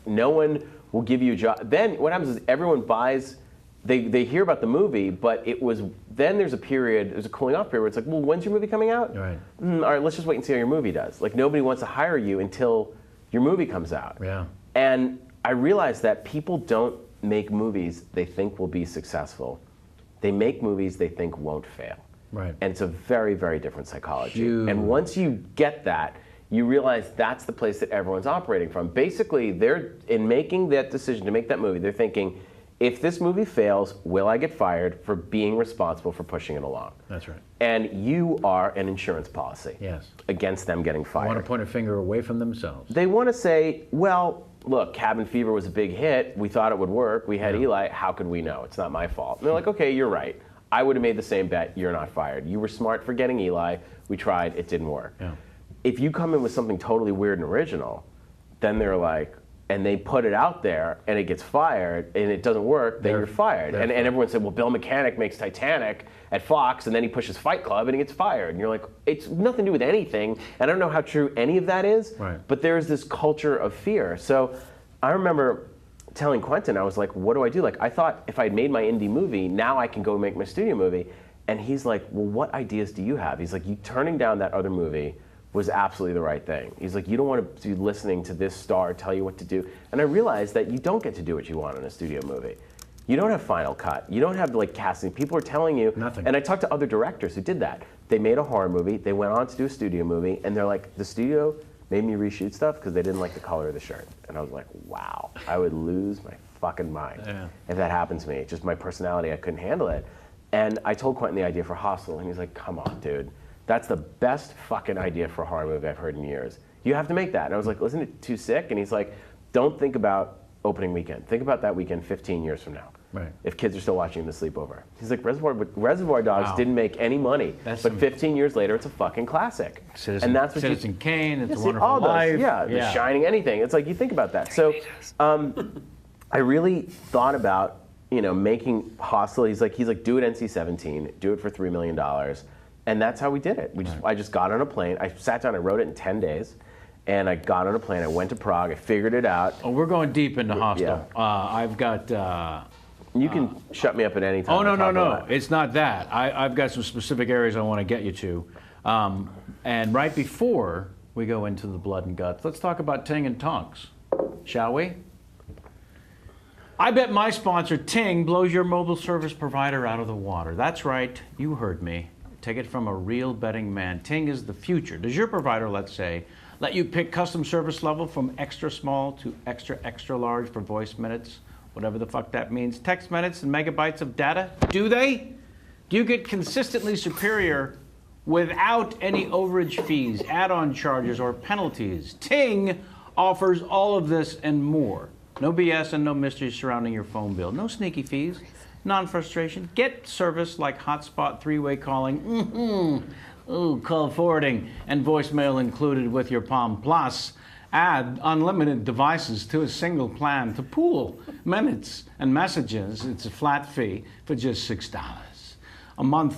no one will give you a job. Then what happens is everyone buys, they hear about the movie, but then there's a cooling off period where it's like, well, when's your movie coming out? Right. All right, let's just wait and see how your movie does. Like, nobody wants to hire you until your movie comes out. Yeah. And I realized that people don't make movies they think will be successful. They make movies they think won't fail. Right. And it's a very, very different psychology. Huge. And once you get that, you realize that's the place that everyone's operating from. Basically, they're in making that decision to make that movie, they're thinking, if this movie fails, will I get fired for being responsible for pushing it along? That's right. And you are an insurance policy. Yes. Against them getting fired. They want to point a finger away from themselves. They want to say, well, look, Cabin Fever was a big hit. We thought it would work. We had Eli. How could we know? It's not my fault. And they're like, okay, you're right. I would have made the same bet. You're not fired. You were smart for getting Eli. We tried. It didn't work. Yeah. If you come in with something totally weird and original, then they're like, and they put it out there and it gets fired and it doesn't work, then you're fired. And everyone said, well, Bill Mechanic makes Titanic at Fox and then he pushes Fight Club and he gets fired. And you're like, it's nothing to do with anything. And I don't know how true any of that is, but there's this culture of fear. So I remember telling Quentin, I was like, what do I do? Like, I thought if I'd made my indie movie, now I can go make my studio movie. And he's like, well, what ideas do you have? He's like, you turning down that other movie was absolutely the right thing. He's like, you don't want to be listening to this star tell you what to do. And I realized that you don't get to do what you want in a studio movie. You don't have Final Cut. You don't have like casting. People are telling you. Nothing. And I talked to other directors who did that. They made a horror movie. They went on to do a studio movie. And they're like, the studio made me reshoot stuff because they didn't like the color of the shirt. And I was like, wow, I would lose my fucking mind if that happened to me. Just my personality, I couldn't handle it. And I told Quentin the idea for Hostel. And he's like, come on, dude. That's the best fucking idea for a horror movie I've heard in years. You have to make that. And I was like, isn't it too sick? And he's like, don't think about opening weekend. Think about that weekend 15 years from now. Right. If kids are still watching the sleepover. He's like, Reservoir Dogs didn't make any money, but 15 years later, it's a fucking classic. And that's what Citizen Kane, It's a Wonderful all Life. Those, The Shining, anything. It's like, you think about that. So I really thought about, making Hostel. He's like, do it NC-17, do it for $3 million. And that's how we did it. I just got on a plane. I sat down, I wrote it in 10 days. And I got on a plane, I went to Prague, I figured it out. Oh, we're going deep into Hostel. Yeah. I've got... you can shut me up at any time. Oh, no. It's not that. I've got some specific areas I want to get you to. And right before we go into the blood and guts, let's talk about Ting and Tonks, shall we? I bet my sponsor, Ting, blows your mobile service provider out of the water. That's right. You heard me. Take it from a real betting man. Ting is the future. Does your provider, let's say, let you pick custom service level from extra small to extra large for voice minutes, whatever the fuck that means, text minutes and megabytes of data? Do they? Do you get consistently superior without any overage fees, add-on charges, or penalties? Ting offers all of this and more. No BS and no mystery surrounding your phone bill. No sneaky fees. Non-frustration. Get service like hotspot three-way calling. Call forwarding and voicemail included with your Palm Plus. Add unlimited devices to a single plan to pool minutes and messages. It's a flat fee for just $6 a month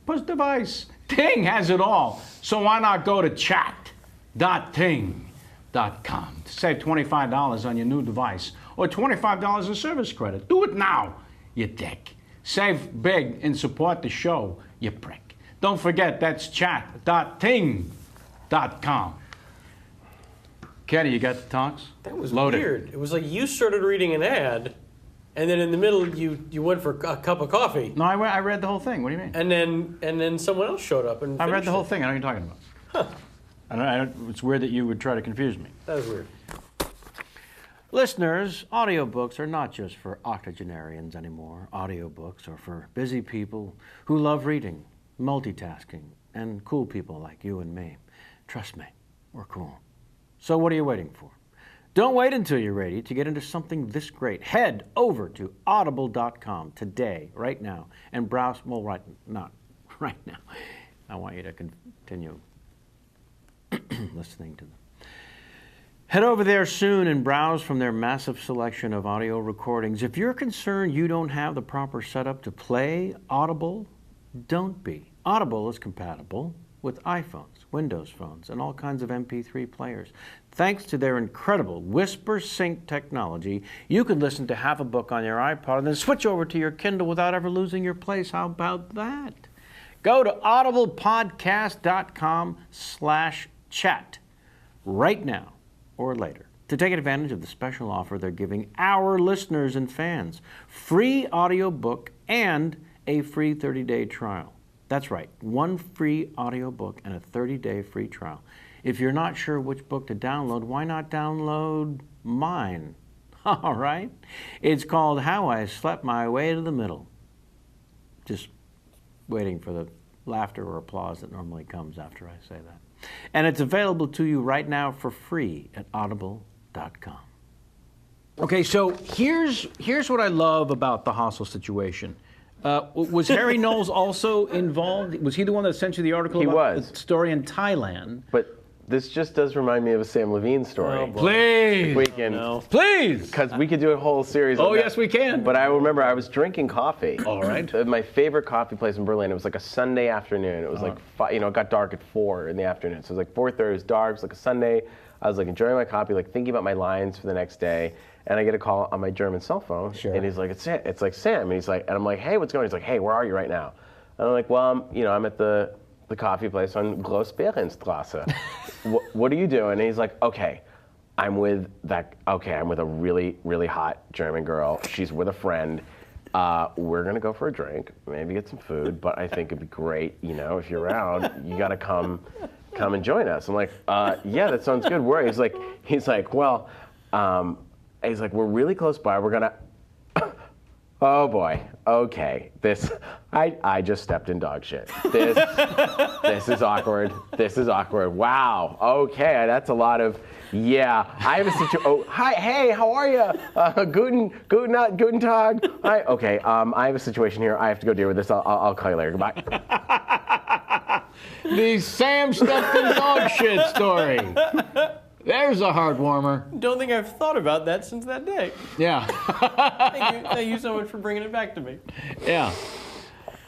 per device. Ting has it all. So why not go to chat.ting.com to save $25 on your new device or $25 in service credit. Do it now, you dick. Save big and support the show, you prick. Don't forget, that's chat.ting.com. Kenny, you got the talks? That was Loaded. weird. It was like you started reading an ad, and then in the middle you went for a cup of coffee. No, I read the whole thing. What do you mean? And then someone else showed up and I read the whole finished thing. I know what you're talking about. Huh. It's weird that you would try to confuse me. it. That was weird. Listeners, audiobooks are not just for octogenarians anymore. Audiobooks are for busy people who love reading, multitasking, and cool people like you and me. Trust me, we're cool. So what are you waiting for? Don't wait until you're ready to get into something this great. Head over to audible.com today, right now, and browse, not right now. I want you to continue listening to them. Head over there soon and browse from their massive selection of audio recordings. If you're concerned you don't have the proper setup to play Audible, don't be. Audible is compatible with iPhones, Windows phones, and all kinds of MP3 players. Thanks to their incredible Whisper Sync technology, you can listen to half a book on your iPod and then switch over to your Kindle without ever losing your place. How about that? Go to audiblepodcast.com/chat right now or later to take advantage of the special offer they're giving our listeners and fans. Free audiobook and a free 30-day trial. That's right, one free audiobook and a 30-day free trial. If you're not sure which book to download, why not download mine? All right? It's called How I Slept My Way to the Middle. Just waiting for the laughter or applause that normally comes after I say that. And it's available to you right now for free at audible.com. Okay, so here's what I love about the Hostel situation. Was Harry Knowles also involved? Was he the one that sent you the article about the story in Thailand? But this just does remind me of a Sam Levine story. Oh, please! We can, please! Because we could do a whole series Oh, on that. yes, we can. But I remember I was drinking coffee. All right. At my favorite coffee place in Berlin. It was like a Sunday afternoon. It was like, it got dark at 4 in the afternoon. So it was like 4:30, it was dark, it was like a Sunday. I was like enjoying my coffee, like thinking about my lines for the next day. And I get a call on my German cell phone. Sure. And he's like, it's like Sam. And he's like, and I'm like, hey, what's going on? He's like, hey, where are you right now? And I'm like, well, I'm at the coffee place on Grossbeerenstraße. What are you doing? And he's like, okay, I'm with a really, really hot German girl. She's with a friend. We're gonna go for a drink, maybe get some food, but I think it'd be great, if you're around, you gotta come and join us. I'm like, yeah, that sounds good. Where? He's like, well, he's like, we're really close by. We're gonna. Oh boy. Okay. I just stepped in dog shit. This is awkward. This is awkward. Wow. Okay. That's a lot of. Yeah. I have a situation. Oh, hi. Hey. How are you? Guten Tag. Hi. Okay. I have a situation here. I have to go deal with this. I'll call you later. Goodbye. The Sam stepped in dog shit story. There's a heart warmer. Don't think I've thought about that since that day. Yeah. Thank you so much for bringing it back to me. Yeah.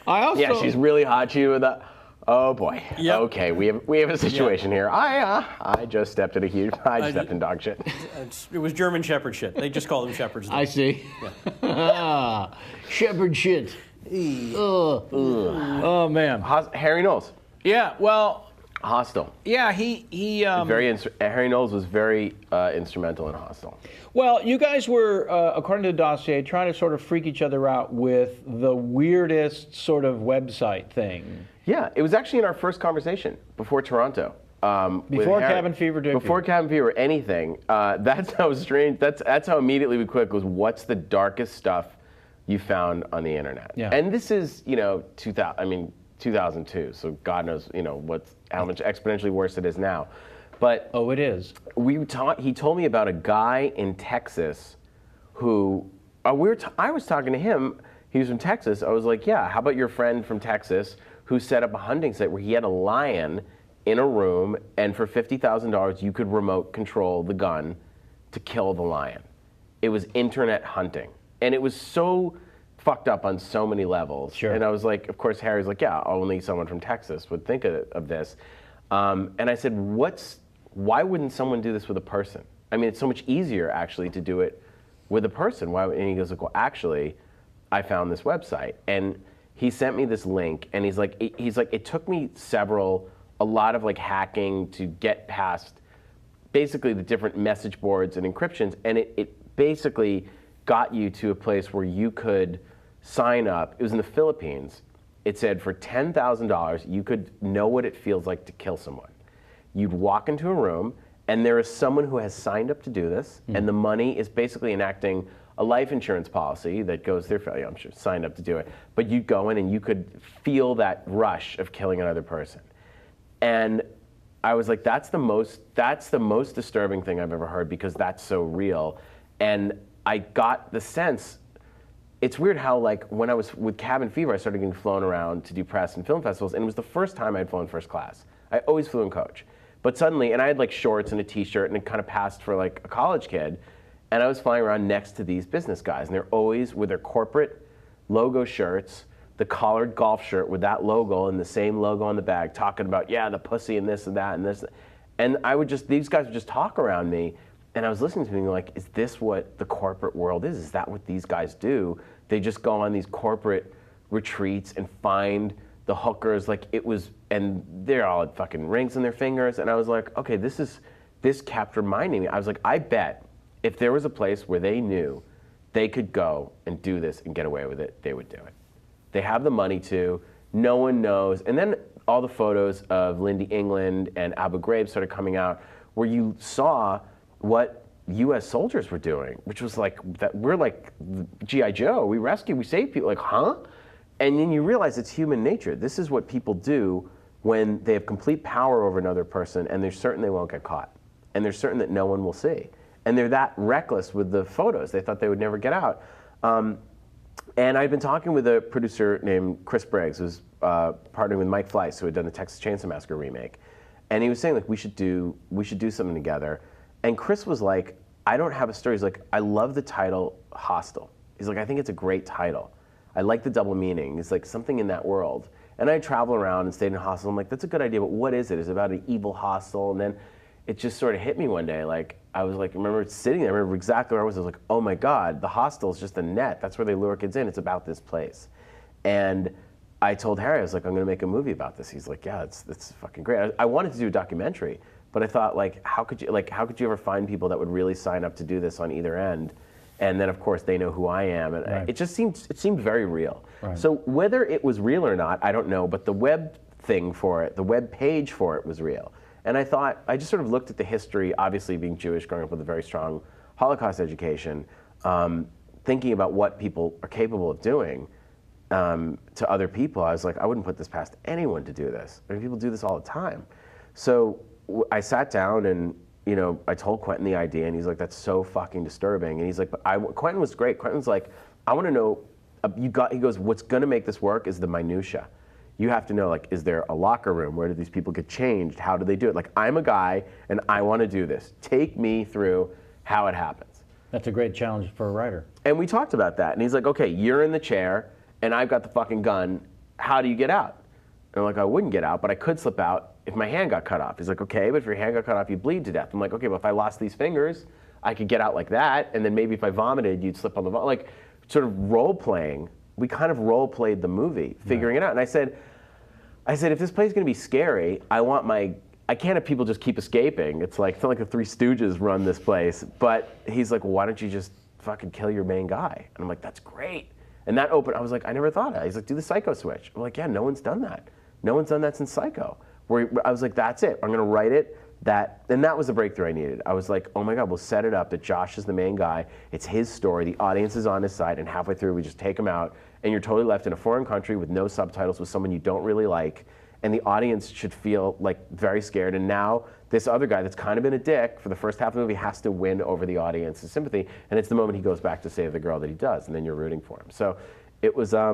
I also. Yeah, she's really hot. She with a. Oh boy. Yep. Okay, we have a situation here. I just stepped in stepped in dog shit. It was German Shepherd shit. They just call them shepherds. I see. Yeah. Shepherd shit. Oh man. Harry Knowles. Yeah. Well. Hostel. Yeah. He. Harry Knowles was very instrumental in Hostel. Well, you guys were, according to the dossier, trying to sort of freak each other out with the weirdest sort of website thing. Yeah, it was actually in our first conversation before Toronto. Before Cabin Fever, before Cabin Fever, anything. That's how strange. That's how immediately we clicked. Was what's the darkest stuff you found on the internet? Yeah. And this is 2002. So God knows how much exponentially worse it is now. But oh, it is. He told me about a guy in Texas who I was talking to him. He was from Texas. I was like, yeah, how about your friend from Texas who set up a hunting site where he had a lion in a room, and for $50,000 you could remote control the gun to kill the lion. It was internet hunting. And it was so fucked up on so many levels. Sure. And I was like, of course, Harry's like, yeah, only someone from Texas would think of this. And I said, why wouldn't someone do this with a person? I mean, it's so much easier actually to do it with a person. Why? And he goes like, well, actually, I found this website. And he sent me this link, and he's like, it took me a lot of like hacking to get past basically the different message boards and encryptions, and it basically got you to a place where you could sign up. It was in the Philippines. It said for $10,000, you could know what it feels like to kill someone. You'd walk into a room, and there is someone who has signed up to do this, and the money is basically enacting a life insurance policy that goes there. I'm sure signed up to do it, but you'd go in and you could feel that rush of killing another person. And I was like, that's the most disturbing thing I've ever heard, because that's so real. And I got the sense, it's weird how like when I was with Cabin Fever, I started getting flown around to do press and film festivals, and it was the first time I'd flown first class. I always flew in coach. But suddenly, and I had like shorts and a t-shirt, and it kind of passed for like a college kid, and I was flying around next to these business guys, and they're always with their corporate logo shirts, the collared golf shirt with that logo and the same logo on the bag, talking about, yeah, the pussy and this and that and this. And these guys would just talk around me, and I was listening to them like, is this what the corporate world is? Is that what these guys do? They just go on these corporate retreats and find the hookers, like it was, and they're all had fucking rings in their fingers. And I was like, okay, this kept reminding me. I was like, I bet if there was a place where they knew they could go and do this and get away with it, they would do it. They have the money to, no one knows. And then all the photos of Lindy England and Abu Ghraib started coming out, where you saw what US soldiers were doing, which was like, that we're like G.I. Joe, we rescue, we save people, like, huh? And then you realize it's human nature. This is what people do when they have complete power over another person, and they're certain they won't get caught. And they're certain that no one will see. And they're that reckless with the photos. They thought they would never get out. And I'd been talking with a producer named Chris Briggs, who's partnering with Mike Fleiss, who had done the Texas Chainsaw Massacre remake. And he was saying, like, we should do something together. And Chris was like, I don't have a story. He's like, I love the title Hostel. He's like, I think it's a great title. I like the double meaning. It's like something in that world. And I travel around and stayed in a hostel. I'm like, that's a good idea, but what is it? Is it about an evil hostel? And then it just sort of hit me one day. Like, I was like, I remember sitting there, I remember exactly where I was. I was like, oh my God, the hostel is just a net. That's where they lure kids in. It's about this place. And I told Harry, I was like, I'm going to make a movie about this. He's like, yeah, it's fucking great. I wanted to do a documentary, but I thought, like, how could you ever find people that would really sign up to do this on either end? And then, of course, they know who I am, and right. It seemed very real. Right. So whether it was real or not, I don't know. But the web thing for it, the web page for it, was real. And I thought, I just sort of looked at the history, obviously being Jewish, growing up with a very strong Holocaust education, thinking about what people are capable of doing to other people. I was like, I wouldn't put this past anyone to do this. I mean, people do this all the time. So I sat down and, you know, I told Quentin the idea, and he's like, that's so fucking disturbing. And he's like, but Quentin was great. Quentin's like, I want to know, he goes, what's going to make this work is the minutia. You have to know, like, is there a locker room? Where do these people get changed? How do they do it? Like, I'm a guy, and I want to do this. Take me through how it happens. That's a great challenge for a writer. And we talked about that. And he's like, okay, you're in the chair, and I've got the fucking gun. How do you get out? And I'm like, I wouldn't get out, but I could slip out if my hand got cut off. He's like, okay, but if your hand got cut off, you bleed to death. I'm like, okay, but if I lost these fingers, I could get out like that, and then maybe if I vomited, you'd slip on the like, sort of role-playing. We kind of role-played the movie, figuring it out. And I said, if this play's gonna be scary, I can't have people just keep escaping. It's not like the Three Stooges run this place. But he's like, well, why don't you just fucking kill your main guy? And I'm like, that's great. And that opened, I was like, I never thought of that. He's like, do the Psycho switch. I'm like, yeah, no one's done that. No one's done that since Psycho. Where I was like, that's it. I'm gonna write it. And that was the breakthrough I needed. I was like, oh my God, we'll set it up that Josh is the main guy. It's his story. The audience is on his side. And halfway through, we just take him out. And you're totally left in a foreign country with no subtitles with someone you don't really like. and the audience should feel like very scared. And now this other guy that's kind of been a dick for the first half of the movie has to win over the audience's sympathy, and it's the moment he goes back to save the girl that he does, and then you're rooting for him. So it was, I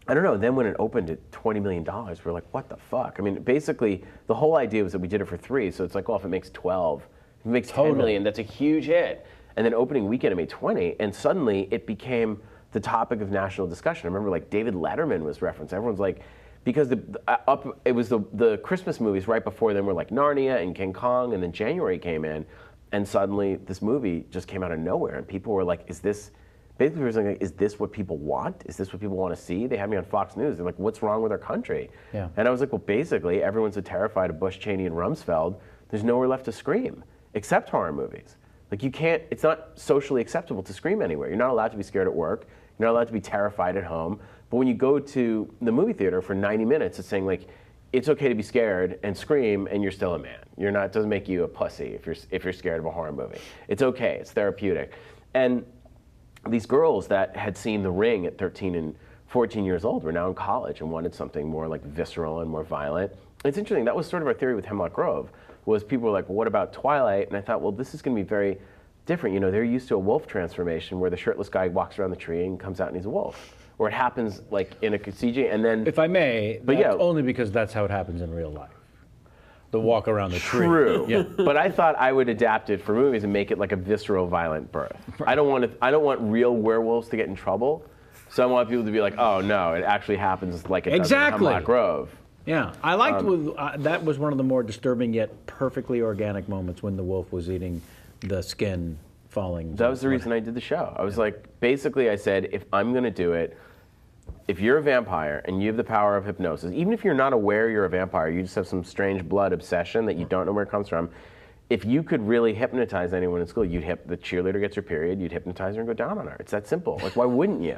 don't know, then when it opened at $20 million, we're like, what the fuck? I mean, basically, the whole idea was that we did it for 3, so it's like, well, if it makes 12, if it makes 10 million, that's a huge hit. And then opening weekend it made 20, and suddenly it became the topic of national discussion. I remember like David Letterman was referenced. Everyone's like, because it was the Christmas movies right before them were like Narnia and King Kong, and then January came in, and suddenly this movie just came out of nowhere, and people were like, is this, basically we were saying, like, is this what people want? Is this what people want to see? They had me on Fox News. They're like, what's wrong with our country? Yeah. And I was like, well, basically everyone's so terrified of Bush, Cheney, and Rumsfeld, there's nowhere left to scream, except horror movies. Like you can't, it's not socially acceptable to scream anywhere. You're not allowed to be scared at work. You're not allowed to be terrified at home. But when you go to the movie theater for 90 minutes, it's saying like, it's okay to be scared and scream, and you're still a man. You're not, it doesn't make you a pussy if you're scared of a horror movie. It's okay, it's therapeutic. And these girls that had seen The Ring at 13 and 14 years old were now in college and wanted something more like visceral and more violent. It's interesting, that was sort of our theory with Hemlock Grove, was people were like, well, what about Twilight? And I thought, well, this is gonna be very different. You know, they're used to a wolf transformation where the shirtless guy walks around the tree and comes out and he's a wolf. Or it happens like in a CG, and then... If I may, but that's only because that's how it happens in real life. The walk around the tree. True. Yeah. But I thought I would adapt it for movies and make it like a visceral, violent birth. I don't want real werewolves to get in trouble. So I want people to be like, oh no, it actually happens like it does in Hemlock Grove. Yeah, I liked that was one of the more disturbing yet perfectly organic moments when the wolf was eating the skin falling. That was the reason I did the show. I was like, basically I said, if I'm gonna do it, if you're a vampire and you have the power of hypnosis, even if you're not aware you're a vampire, you just have some strange blood obsession that you don't know where it comes from, if you could really hypnotize anyone in school, the cheerleader gets her period, you'd hypnotize her and go down on her. It's that simple. Like, why wouldn't you?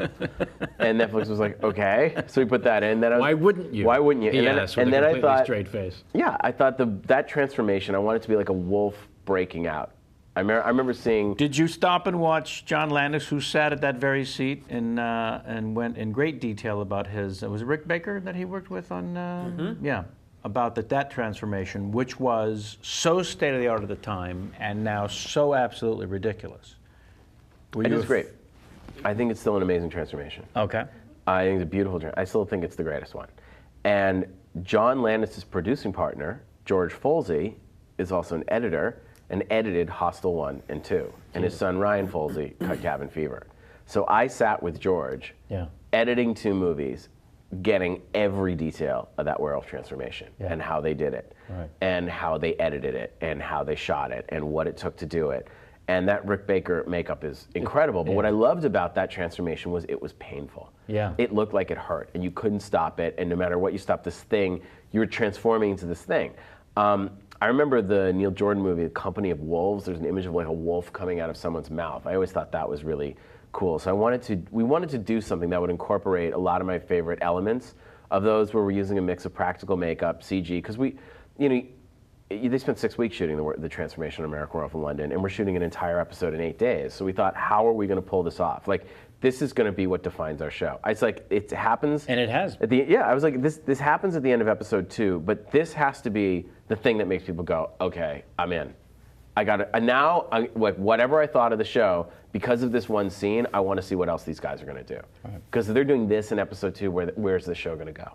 And Netflix was like, okay. So we put that in. Then why wouldn't you? Why wouldn't you? He asked with a completely straight face. Yeah, I thought that transformation, I wanted it to be like a wolf breaking out. I remember seeing... Did you stop and watch John Landis, who sat at that very seat and went in great detail about his... Was it Rick Baker that he worked with on... Yeah, about that transformation, which was so state-of-the-art at the time and now so absolutely ridiculous. It is great. I think it's still an amazing transformation. Okay. I think it's a beautiful... I still think it's the greatest one. And John Landis' producing partner, George Folsey, is also an editor, and edited Hostel 1 and 2. And his son Ryan Folsey cut Cabin Fever. So I sat with George, editing 2 movies, getting every detail of that werewolf transformation and how they did it, and how they edited it, and how they shot it, and what it took to do it. And that Rick Baker makeup is incredible. But what I loved about that transformation was it was painful. Yeah. It looked like it hurt, and you couldn't stop it. And no matter what you stopped this thing, you were transforming into this thing. I remember the Neil Jordan movie, Company of Wolves. There's an image of like a wolf coming out of someone's mouth. I always thought that was really cool. So we wanted to do something that would incorporate a lot of my favorite elements of those, where we're using a mix of practical makeup, CG, because they spent 6 weeks shooting the transformation of American Werewolf in London, and we're shooting an entire episode in 8 days. So we thought, how are we going to pull this off? Like, this is going to be what defines our show. It's like, it happens. And it has. I was like, this happens at the end of episode 2, but this has to be the thing that makes people go, okay, I'm in. I got it. And now, whatever I thought of the show, because of this one scene, I want to see what else these guys are going to do. Because if they're doing this in episode 2, where's the show going to go?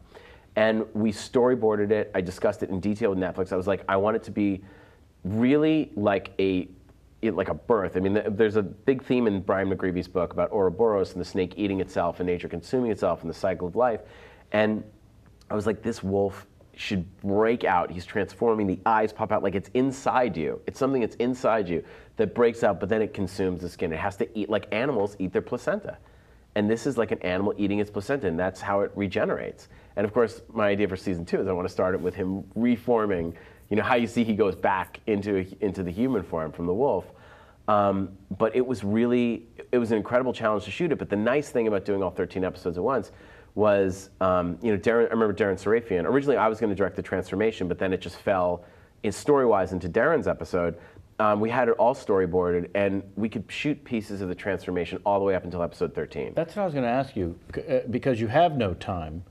And we storyboarded it. I discussed it in detail with Netflix. I was like, I want it to be really like a birth. I mean, there's a big theme in Brian McGreevy's book about Ouroboros and the snake eating itself and nature consuming itself and the cycle of life. And I was like, this wolf should break out. He's transforming. The eyes pop out like it's inside you. It's something that's inside you that breaks out, but then it consumes the skin. It has to eat like animals eat their placenta. And this is like an animal eating its placenta, and that's how it regenerates. And of course, my idea for season 2 is I want to start it with him reforming. You know how you see he goes back into the human form from the wolf. But it was an incredible challenge to shoot it. But the nice thing about doing all 13 episodes at once was, Darren. I remember Darren Sarafian. Originally, I was going to direct the transformation, but then it just fell, story-wise, into Darren's episode. We had it all storyboarded, and we could shoot pieces of the transformation all the way up until episode 13. That's what I was going to ask you, because you have no time,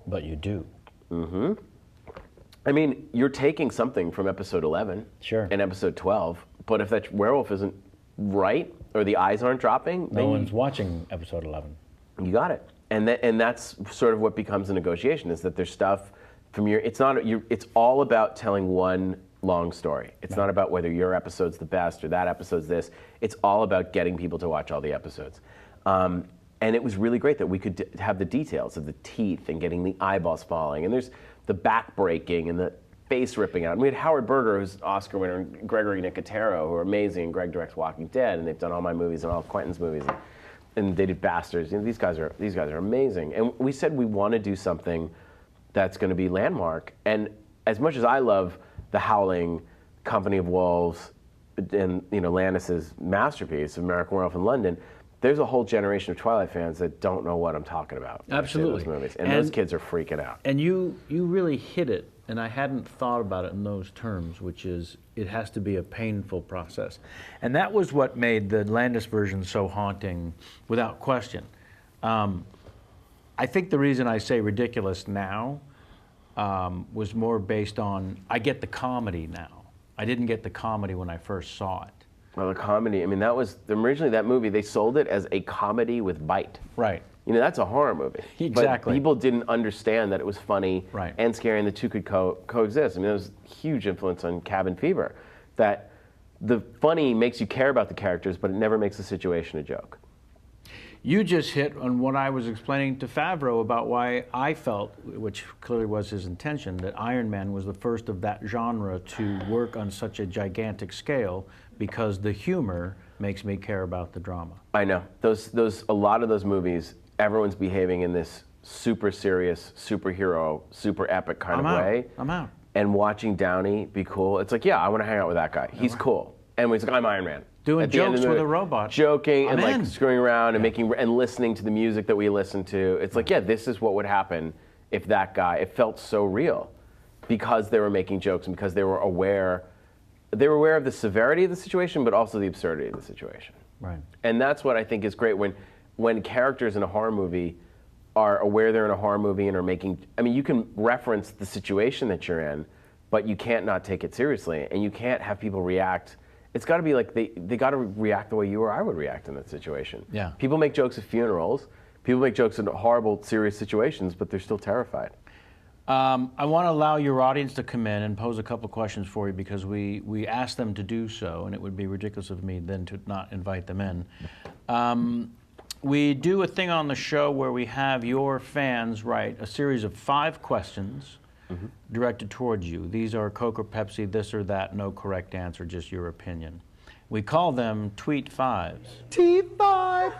but you do. I mean, you're taking something from episode 11 Sure. and episode 12, but if that werewolf isn't right or the eyes aren't dropping, No one's watching episode 11. you got it. And that's sort of what becomes a negotiation, is that there's stuff from it's all about telling one long story. It's not about whether your episode's the best or that episode's this. It's all about getting people to watch all the episodes. And it was really great that we could have the details of the teeth and getting the eyeballs falling, and there's the back breaking and the face ripping out. And we had Howard Berger, who's Oscar winner, and Gregory Nicotero, who are amazing. Greg directs Walking Dead, and they've done all my movies and all Quentin's movies, and they did Bastards. You know, these guys are amazing. And we said we want to do something that's going to be landmark. And as much as I love The Howling, Company of Wolves, and Landis's masterpiece, American Werewolf in London, there's a whole generation of Twilight fans that don't know what I'm talking about. when I say Absolutely. those movies. And those kids are freaking out. And you really hit it, and I hadn't thought about it in those terms, which is it has to be a painful process. And that was what made the Landis version so haunting, without question. I think the reason I say ridiculous now was more based on, I get the comedy now. I didn't get the comedy when I first saw it. Well, the comedy, I mean, that was originally that movie, they sold it as a comedy with bite. Right. That's a horror movie. Exactly. But people didn't understand that it was funny and scary, and the two could coexist. I mean, there was a huge influence on Cabin Fever, that the funny makes you care about the characters, but it never makes the situation a joke. You just hit on what I was explaining to Favreau about why I felt, which clearly was his intention, that Iron Man was the first of that genre to work on such a gigantic scale, because the humor makes me care about the drama. I know. A lot of those movies, everyone's behaving in this super serious, superhero, super epic kind of way. I'm out. And watching Downey be cool, it's like, yeah, I want to hang out with that guy. He's cool. And he's like, I'm Iron Man. Doing jokes with a robot. Joking and I'm in. screwing around and and listening to the music that we listen to. It's like, yeah, this is what would happen if that guy, it felt so real, because they were making jokes and because they were aware of the severity of the situation, but also the absurdity of the situation. Right. And that's what I think is great when characters in a horror movie are aware they're in a horror movie and are making, I mean, you can reference the situation that you're in, but you can't not take it seriously, and you can't have people react. It's got to be like they got to react the way you or I would react in that situation. Yeah. People make jokes at funerals. People make jokes in horrible, serious situations, but they're still terrified. I want to allow your audience to come in and pose a couple questions for you, because we asked them to do so, and it would be ridiculous of me then to not invite them in. We do a thing on the show where we have your fans write a series of 5 questions directed towards you. These are Coke or Pepsi, this or that, no correct answer, just your opinion. We call them Tweet 5s. T5,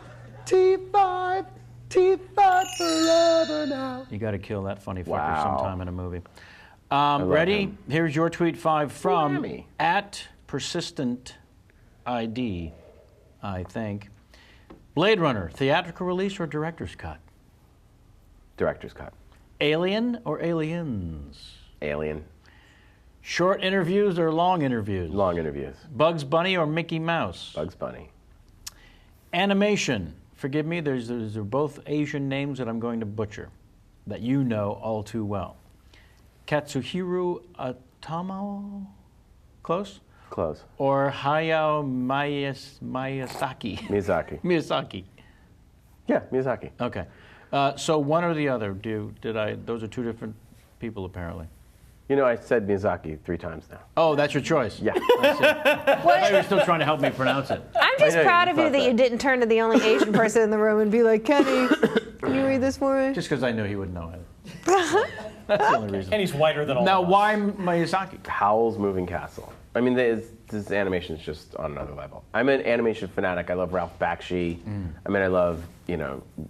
T5, T5 forever now. You got to kill that funny fucker Wow. sometime in a movie. Ready? Him. Here's your Tweet 5 from Miami. @PersistentID, I think. Blade Runner, theatrical release or director's cut? Director's cut. Alien or Aliens? Alien. Short interviews or long interviews? Long interviews. Bugs Bunny or Mickey Mouse? Bugs Bunny. Animation. Forgive me, they're both Asian names that I'm going to butcher, that you know all too well. Katsuhiro Otomo? Close? Close. Or Hayao Miyazaki? Miyazaki. Miyazaki. Yeah, Miyazaki. Okay. So one or the other, those are 2 different people apparently. I said Miyazaki 3 times now. Oh, that's your choice. Yeah. I thought you were still trying to help me pronounce it. I'm just I know, proud you of you thought that you that. didn't turn to the only Asian person in the room and be like, Kenny, can you read this for me? Just because I knew he wouldn't know it. That's the only reason. And he's whiter than all Now, of us. why Miyazaki? Howl's Moving Castle. I mean, this animation is just on another level. I'm an animation fanatic. I love Ralph Bakshi. I mean, I love,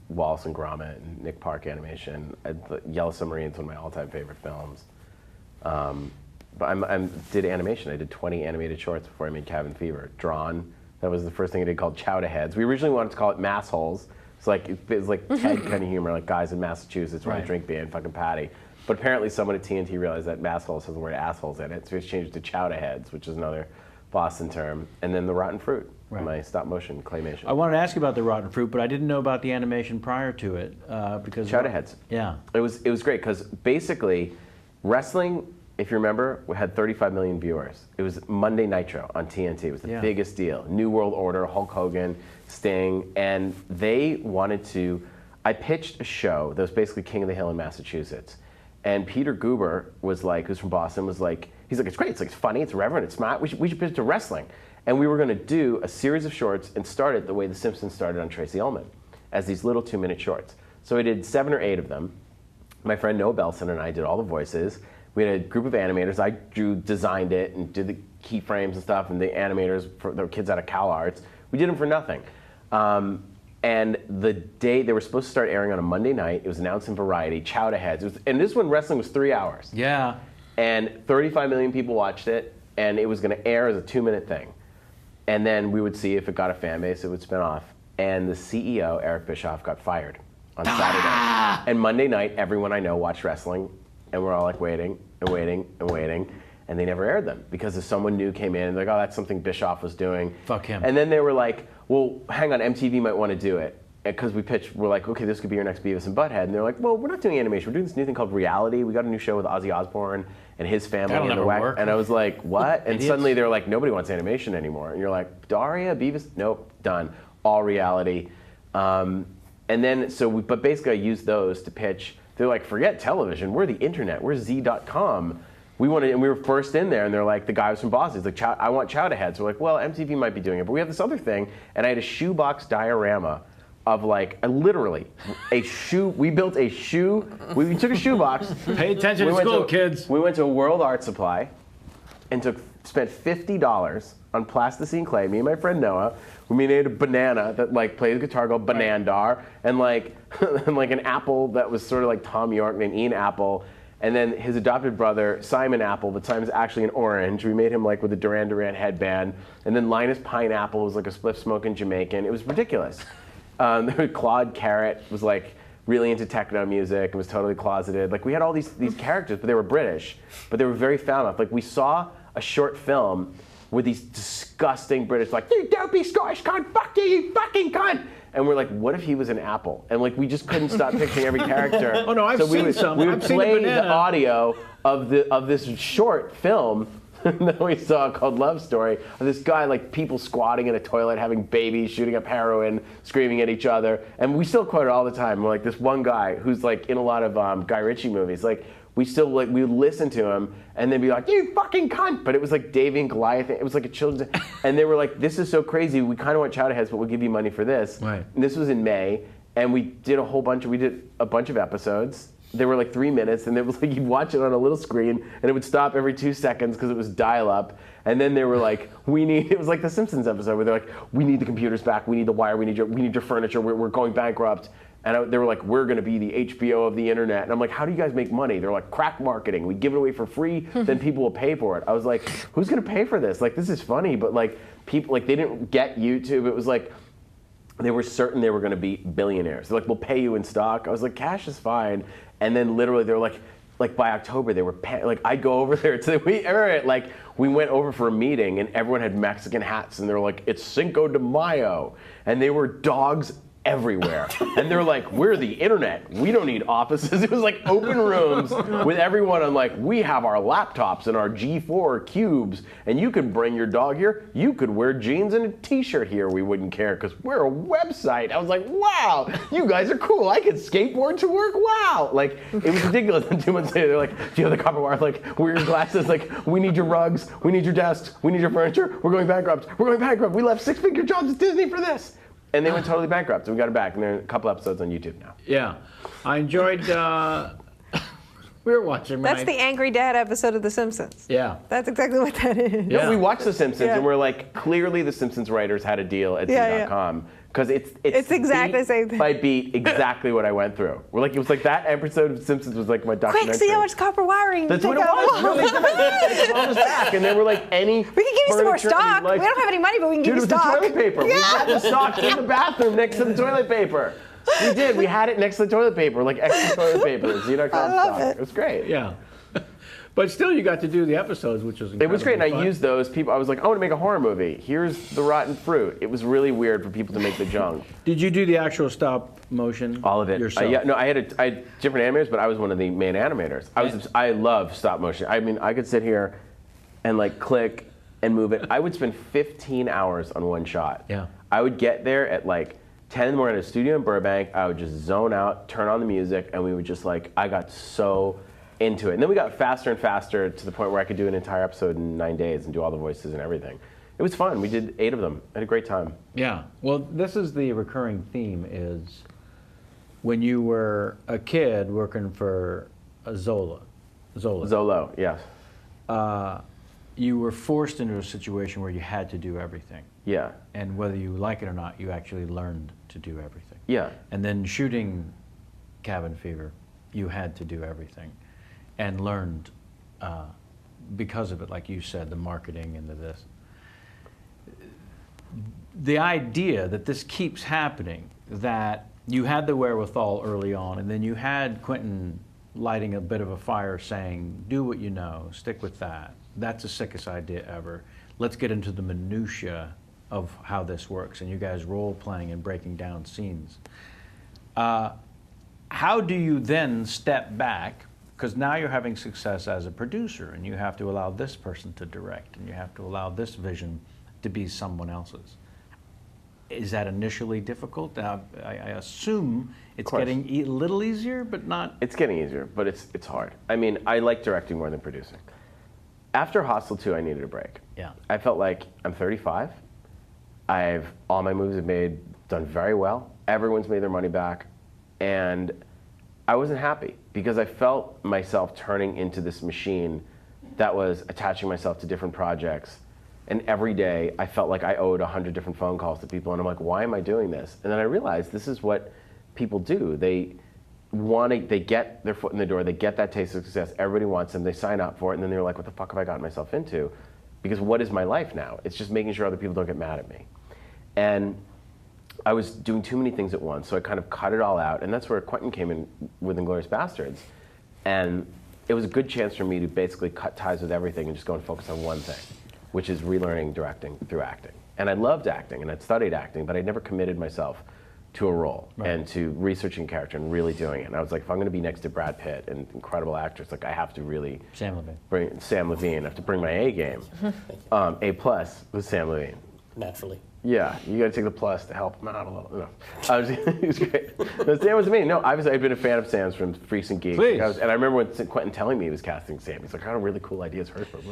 Wallace and Gromit and Nick Park animation. Yellow Submarine's one of my all-time favorite films. But I did animation. I did 20 animated shorts before I made Cabin Fever. Drawn. That was the first thing I did, called Chowder Heads. We originally wanted to call it Massholes. It's like, it was like Ted kind of humor, like guys in Massachusetts running a drink beer and fucking Patty. But apparently someone at TNT realized that Massholes has the word assholes in it, so it's changed to Chowder Heads, which is another Boston term. And then The Rotten Fruit. my stop motion claymation. I wanted to ask you about the rotten fruit, but I didn't know about the animation prior to it because Chowder heads. Yeah. It was great because basically wrestling, if you remember, we had 35 million viewers. It was Monday Nitro on TNT. It was the biggest deal. New World Order, Hulk Hogan, Sting, and they wanted to. I pitched a show that was basically King of the Hill in Massachusetts, and Peter Guber was like, who's from Boston, was like, he's like, it's great. It's like it's funny. It's irreverent. It's smart. We should pitch it to wrestling. And we were going to do a series of shorts and start it the way The Simpsons started on Tracy Ullman, as these little 2-minute shorts. So I did 7 or 8 of them. My friend Noah Belson and I did all the voices. We had a group of animators. I designed it and did the keyframes and stuff, and the animators, for the kids out of Cal Arts, we did them for nothing. And the day they were supposed to start airing on a Monday night, it was announced in Variety, Chowder Heads. And this one, wrestling was 3 hours. Yeah. And 35 million people watched it, and it was going to air as a 2-minute thing. And then we would see if it got a fan base, it would spin off. And the CEO, Eric Bischoff, got fired on Saturday. And Monday night, everyone I know watched wrestling, and we're all like waiting and waiting and waiting. And they never aired them because if someone new came in, they're like, oh, that's something Bischoff was doing. Fuck him. And then they were like, well, hang on, MTV might want to do it. Because we pitched, we're like, okay, this could be your next Beavis and Butthead. And they're like, well, we're not doing animation. We're doing this new thing called reality. We got a new show with Ozzy Osbourne and his family. That'll never work. And I was like, what? And suddenly they're like, nobody wants animation anymore. And you're like, Daria, Beavis? Nope, done. All reality. And then, but basically I used those to pitch. They're like, forget television. We're the internet. We're Z.com. And we were first in there, and they're like, the guy was from Boston. He's like, I want Chowder Heads. So we're like, well, MTV might be doing it, but we have this other thing. And I had a shoebox diorama of like, literally, a shoe. We built a shoe. We took a shoebox. Pay attention to school, kids. We went to a World Art Supply and spent $50 on plasticine clay. Me and my friend Noah. We made a banana that like played the guitar called Banandar, and like and like an apple that was sort of like Tom York named Ian Apple. And then his adopted brother, Simon Apple, but Simon's actually an orange. We made him like with a Duran Duran headband. And then Linus Pineapple was like a spliff-smoking Jamaican. It was ridiculous. Claude Carrot was like really into techno music and was totally closeted. Like we had all these characters, but they were British, but they were very foul-mouthed. Like we saw a short film with these disgusting British, like, you dopey Scottish cunt, fuck you, you fucking cunt. And we're like, what if he was an apple? And like, we just couldn't stop picturing every character. Oh no, I've seen some. We would I've seen play the the audio of this short film that we saw called Love Story of this guy, like people squatting in a toilet, having babies, shooting up heroin, screaming at each other. And we still quote it all the time. We're like this one guy who's like in a lot of Guy Ritchie movies. Like we would listen to him and then be like, you fucking cunt. But it was like Davy and Goliath. It was like a children's. And they were like, this is so crazy. We kind of want Chowder Heads, but we'll give you money for this. Right. And this was in May. And we did a bunch of episodes. They were like 3 minutes, and it was like you'd watch it on a little screen, and it would stop every 2 seconds because it was dial-up. And then they were like, it was like the Simpsons episode where they're like, we need the computers back, we need the wire, we need your furniture, we're going bankrupt. And they were like, we're going to be the HBO of the internet. And I'm like, how do you guys make money? They're like, crack marketing. We give it away for free, then people will pay for it. I was like, who's going to pay for this? Like, this is funny, but like people, like they didn't get YouTube. It was like, they were certain they were going to be billionaires. They're like, we'll pay you in stock. I was like, cash is fine. And then literally they were like by October they were like, I'd go over there we went over for a meeting and everyone had Mexican hats and they were like, it's Cinco de Mayo, and they were dogs everywhere. And they're like, we're the internet. We don't need offices. It was like open rooms with everyone on like, we have our laptops and our G4 cubes, and you can bring your dog here. You could wear jeans and a t-shirt here. We wouldn't care because we're a website. I was like, wow, you guys are cool. I could skateboard to work. Wow. Like, it was ridiculous. And 2 months later, they're like, do you have the copper wire? Like, wear your glasses. Like, we need your rugs. We need your desks. We need your furniture. We're going bankrupt. We're going bankrupt. We left 6-figure jobs at Disney for this. And they went totally bankrupt, so we got it back. And there are a couple episodes on YouTube now. Yeah. I enjoyed, we were watching. That's the Angry Dad episode of The Simpsons. Yeah. That's exactly what that is. Yeah. No, we watched The Simpsons, Yeah. and we're like, clearly the Simpsons writers had a deal at Z.com. Because it's exactly the same thing. By beat, exactly what I went through. We're like, it was like that episode of Simpsons was like my documentary. Quick, see how much copper wiring That's you what take it was. out. No, they brought us back, and they were like, We can give you some more stock. We don't have any money, but we can give you Dude, it was stock. the toilet paper. We had the stock in the bathroom next to the toilet paper. We did. We had it next to the toilet paper, like extra toilet paper. Z.com I love stock. it. It was great. Yeah. But still, you got to do the episodes, which was It was great, and I fun. used those people. I was like, I want to make a horror movie. Here's the rotten fruit. It was really weird for people to make the junk. Did you do the actual stop motion? All of it. yourself? Yeah, no, I had different animators, but I was one of the main animators. I love stop motion. I mean, I could sit here and like click and move it. I would spend 15 hours on one shot. Yeah. I would get there at like 10 in the morning at a studio in Burbank. I would just zone out, turn on the music, and we would just like, I got so into it. And then we got faster and faster to the point where I could do an entire episode in 9 days and do all the voices and everything. It was fun. We did 8 of them. I had a great time. Yeah. Well, this is the recurring theme is when you were a kid working for Zola, Zolo, yes. you were forced into a situation where you had to do everything. Yeah. And whether you like it or not, you actually learned to do everything. Yeah. And then shooting Cabin Fever, you had to do everything and learned because of it, like you said, the marketing and this. The idea that this keeps happening, that you had the wherewithal early on, and then you had Quentin lighting a bit of a fire saying, do what you know, stick with that. That's the sickest idea ever. Let's get into the minutia of how this works, and you guys role-playing and breaking down scenes. How do you then step back? Because now you're having success as a producer, and you have to allow this person to direct, and you have to allow this vision to be someone else's. Is that initially difficult? I assume it's getting a little easier, but not. It's getting easier, but it's hard. I mean, I like directing more than producing. After Hostel 2, I needed a break. Yeah. I felt like I'm 35. All my movies have done very well. Everyone's made their money back, and I wasn't happy because I felt myself turning into this machine that was attaching myself to different projects. And every day I felt like I owed 100 different phone calls to people, and I'm like, why am I doing this? And then I realized this is what people do. They get their foot in the door, they get that taste of success, everybody wants them, they sign up for it, and then they're like, what the fuck have I gotten myself into? Because what is my life now? It's just making sure other people don't get mad at me. And I was doing too many things at once, so I kind of cut it all out, and that's where Quentin came in with Inglourious Bastards. And it was a good chance for me to basically cut ties with everything and just go and focus on one thing, which is relearning directing through acting. And I loved acting, and I'd studied acting, but I'd never committed myself to a role and to researching character and really doing it. And I was like, if I'm gonna be next to Brad Pitt, an incredible actress, like I have to really Sam Levine, I have to bring my A game. A plus with Sam Levine. Naturally. Yeah, you got to take the plus to help him out a little. No, he was great. But Sam was me. No, I've been a fan of Sam's from Freaks and Geeks. Please. And I remember when Quentin telling me he was casting Sam. He's like, I got a really cool ideas for him. He's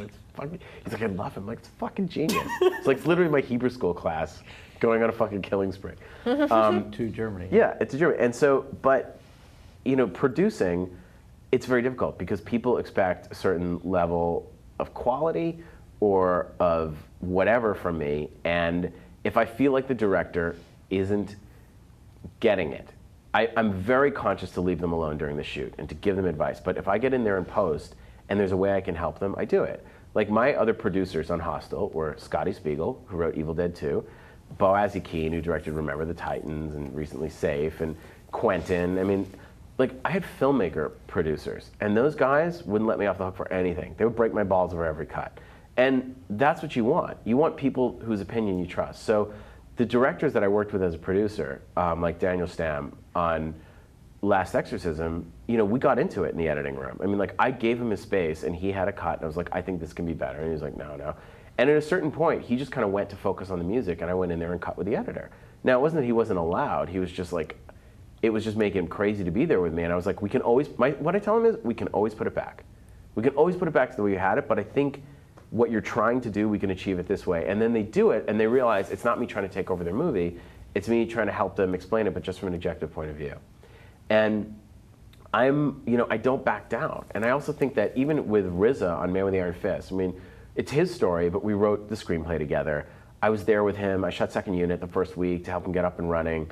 like, I love him. I'm like, it's fucking genius. It's like it's literally my Hebrew school class going on a fucking killing spree. To Germany. Yeah, it's a Germany. And so, but producing, it's very difficult because people expect a certain level of quality or of whatever from me, and if I feel like the director isn't getting it, I'm very conscious to leave them alone during the shoot and to give them advice. But if I get in there in post and there's a way I can help them, I do it. Like my other producers on Hostel were Scotty Spiegel, who wrote Evil Dead 2, Boaz Keane, who directed Remember the Titans and recently Safe, and Quentin. I mean, like I had filmmaker producers, and those guys wouldn't let me off the hook for anything. They would break my balls over every cut. And that's what you want. You want people whose opinion you trust. So the directors that I worked with as a producer, like Daniel Samm on Last Exorcism, we got into it in the editing room. I mean, like I gave him his space and he had a cut and I was like, I think this can be better. And he was like, no. And at a certain point, he just kind of went to focus on the music and I went in there and cut with the editor. Now, it wasn't that he wasn't allowed. He was just like, it was just making him crazy to be there with me. And I was like, what I tell him is, we can always put it back. We can always put it back to the way you had it, but I think what you're trying to do, we can achieve it this way. And then they do it, and they realize it's not me trying to take over their movie, it's me trying to help them explain it, but just from an objective point of view. And I don't back down. And I also think that even with RZA on Man with the Iron Fist, I mean, it's his story, but we wrote the screenplay together. I was there with him. I shot second unit the first week to help him get up and running.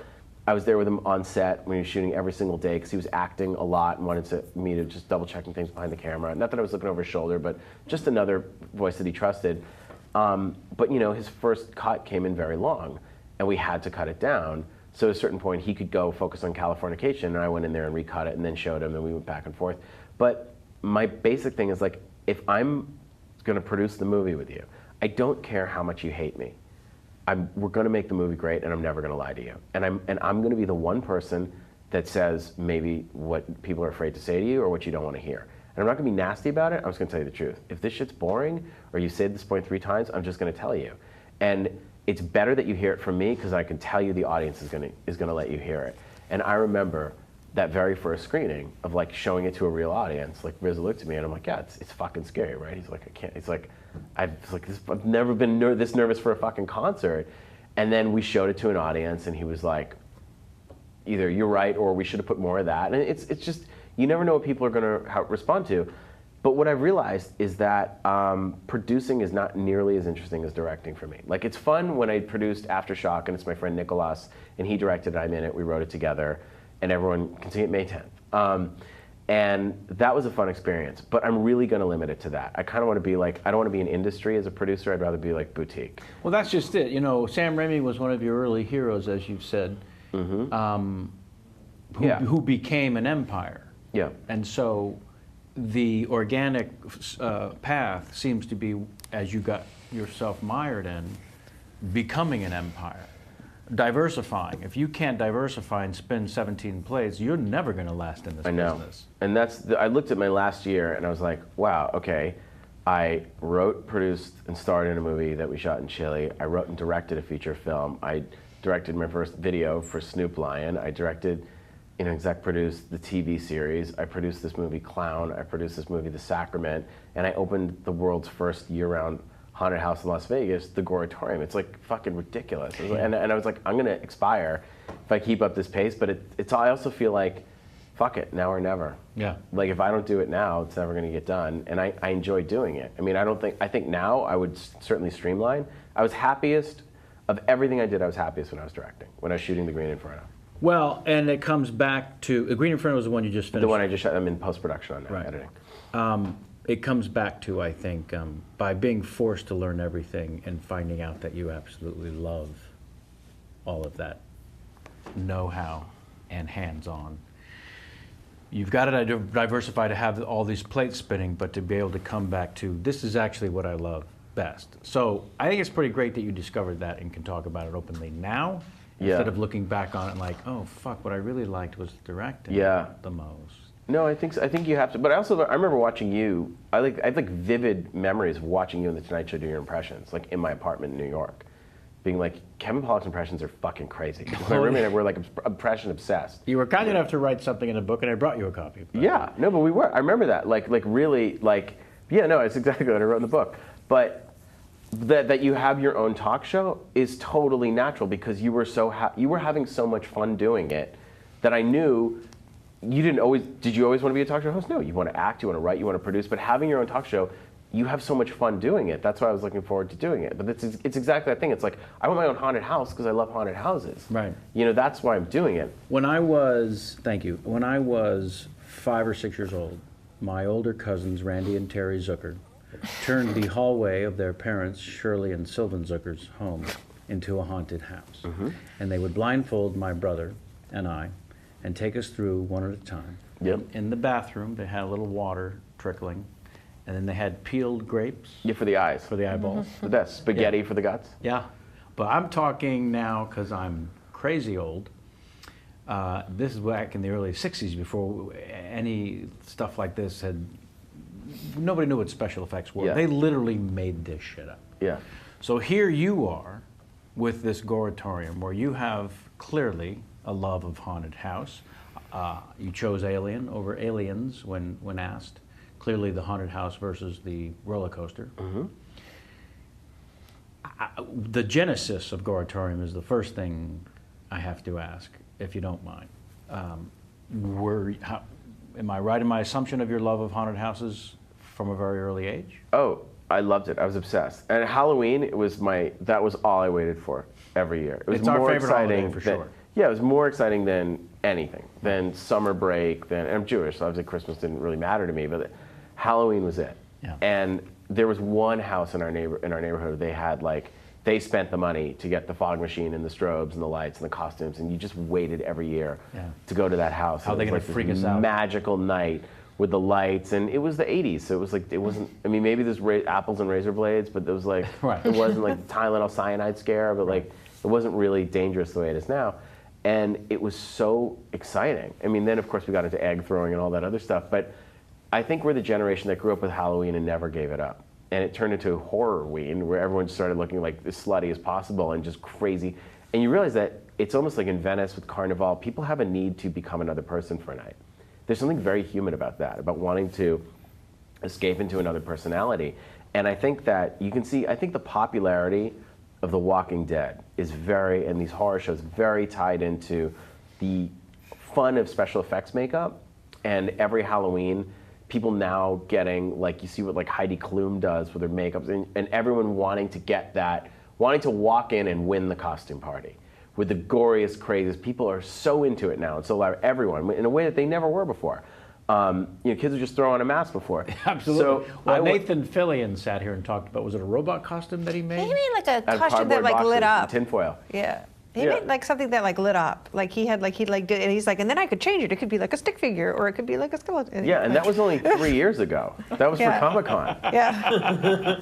I was there with him on set when he was shooting every single day because he was acting a lot and wanted me to just double checking things behind the camera. Not that I was looking over his shoulder, but just another voice that he trusted. But his first cut came in very long and we had to cut it down. So at a certain point he could go focus on Californication and I went in there and recut it and then showed him and we went back and forth. But my basic thing is like, if I'm going to produce the movie with you, I don't care how much you hate me. We're going to make the movie great, and I'm never going to lie to you. And I'm going to be the one person that says maybe what people are afraid to say to you or what you don't want to hear. And I'm not going to be nasty about it. I'm just going to tell you the truth. If this shit's boring or you said this point 3 times, I'm just going to tell you. And it's better that you hear it from me because I can tell you the audience is going to let you hear it. And I remember that very first screening of like showing it to a real audience. Like Riz looked at me and I'm like, yeah, it's fucking scary, right? He's like, I can't. He's like, I've never been this nervous for a fucking concert. And then we showed it to an audience, and he was like, either you're right or we should have put more of that. And it's just, you never know what people are going to respond to. But what I've realized is that producing is not nearly as interesting as directing for me. Like, it's fun when I produced Aftershock, and it's my friend Nicolas, and he directed it, I'm in it, we wrote it together, and everyone can see it May 10th. And that was a fun experience, but I'm really going to limit it to that. I kind of want to be like, I don't want to be in industry as a producer, I'd rather be like boutique. Well, that's just it. You know, Sam Raimi was one of your early heroes, as you've said, who became an empire. Yeah. And so the organic path seems to be, as you got yourself mired in, becoming an empire. Diversifying. If you can't diversify and spin 17 plays, you're never going to last in this business. And I looked at my last year and I was like, wow, okay. I wrote, produced, and starred in a movie that we shot in Chile. I wrote and directed a feature film. I directed my first video for Snoop Lion. I directed, exec produced the TV series. I produced this movie Clown. I produced this movie The Sacrament. And I opened the world's first year-round haunted house in Las Vegas, the Goretorium. It's like fucking ridiculous. And I was like, I'm gonna expire if I keep up this pace, but I also feel like, fuck it, now or never. Yeah. Like, if I don't do it now, it's never gonna get done. And I enjoy doing it. I mean, I think now I would certainly streamline. I was happiest, of everything I did, I was happiest when I was directing, when I was shooting The Green Inferno. Well, and it comes back to, The Green Inferno was the one you just finished. The one I just shot, I'm in post-production on now, Right. editing. It comes back to, I think, by being forced to learn everything and finding out that you absolutely love all of that know-how and hands-on. You've got to diversify to have all these plates spinning, but to be able to come back to, this is actually what I love best. So I think it's pretty great that you discovered that and can talk about it openly now, instead of looking back on it like, oh, fuck, what I really liked was directing the most. No, I think you have to. But I remember watching you. I have like vivid memories of watching you in the Tonight Show do your impressions, like in my apartment in New York, being like, Kevin Pollak's impressions are fucking crazy. My roommate and I were like impression obsessed. You were kind enough to write something in a book, and I brought you a copy. Yeah, no, but we were. I remember that. Like really, like, yeah, no, it's exactly what I wrote in the book. But that you have your own talk show is totally natural because you were having so much fun doing it that I knew. Did you always want to be a talk show host? No, you want to act, you want to write, you want to produce, but having your own talk show, you have so much fun doing it. That's why I was looking forward to doing it. But it's exactly that thing. It's like, I want my own haunted house because I love haunted houses. Right. That's why I'm doing it. When I was 5 or 6 years old, my older cousins, Randy and Terry Zucker, turned the hallway of their parents, Shirley and Sylvan Zucker's home, into a haunted house. Mm-hmm. And they would blindfold my brother and I and take us through one at a time. Yep. In the bathroom, they had a little water trickling, and then they had peeled grapes. Yeah, for the eyes. For the eyeballs. The best. Spaghetti for the guts. Yeah. But I'm talking now, because I'm crazy old, this is back in the early 60s, before any stuff like this nobody knew what special effects were. Yeah. They literally made this shit up. Yeah. So here you are with this Goretorium, where you have clearly a love of haunted house. You chose Alien over Aliens when asked. Clearly the haunted house versus the roller coaster. Mm-hmm. The genesis of Goretorium is the first thing I have to ask, if you don't mind. Am I right in my assumption of your love of haunted houses from a very early age? Oh, I loved it. I was obsessed. And Halloween, that was all I waited for every year. It was It's more our favorite exciting holiday, for sure. Yeah, it was more exciting than anything, than summer break, and I'm Jewish, so obviously Christmas didn't really matter to me, but Halloween was it. Yeah. And there was one house in our neighborhood, they spent the money to get the fog machine and the strobes and the lights and the costumes, and you just waited every year to go to that house. How are they going to freak us out? Magical night with the lights, and it was the 80s, so it was like, it wasn't, I mean, maybe there's apples and razor blades, but it was like, Right. it wasn't like the Tylenol cyanide scare, but like, it wasn't really dangerous the way it is now. And it was so exciting. I mean, then of course we got into egg throwing and all that other stuff, but I think we're the generation that grew up with Halloween and never gave it up. And it turned into Horrorween, where everyone started looking like as slutty as possible and just crazy. And you realize that it's almost like in Venice with Carnival, people have a need to become another person for a night. There's something very human about that, about wanting to escape into another personality. And I think that you can see, I think the popularity of The Walking Dead is very, and these horror shows, very tied into the fun of special effects makeup. And every Halloween, people now getting, like, you see what like Heidi Klum does with her makeup, and everyone wanting to get that, wanting to walk in and win the costume party with the goriest, craziest. People are so into it now, and so are everyone, in a way that they never were before. Kids would just throw on a mask before. Absolutely. So well, Nathan Fillion sat here and talked about, was it a robot costume that he made? He made like a out of costume that cardboard like lit boxes up. and tinfoil. Yeah. He Yeah. made like something that like lit up. Like he'd do, and he's like, and then I could change it. It could be like a stick figure, or it could be like a skeleton. Yeah, and that was only 3 years ago. That was Yeah. for Comic-Con. Yeah.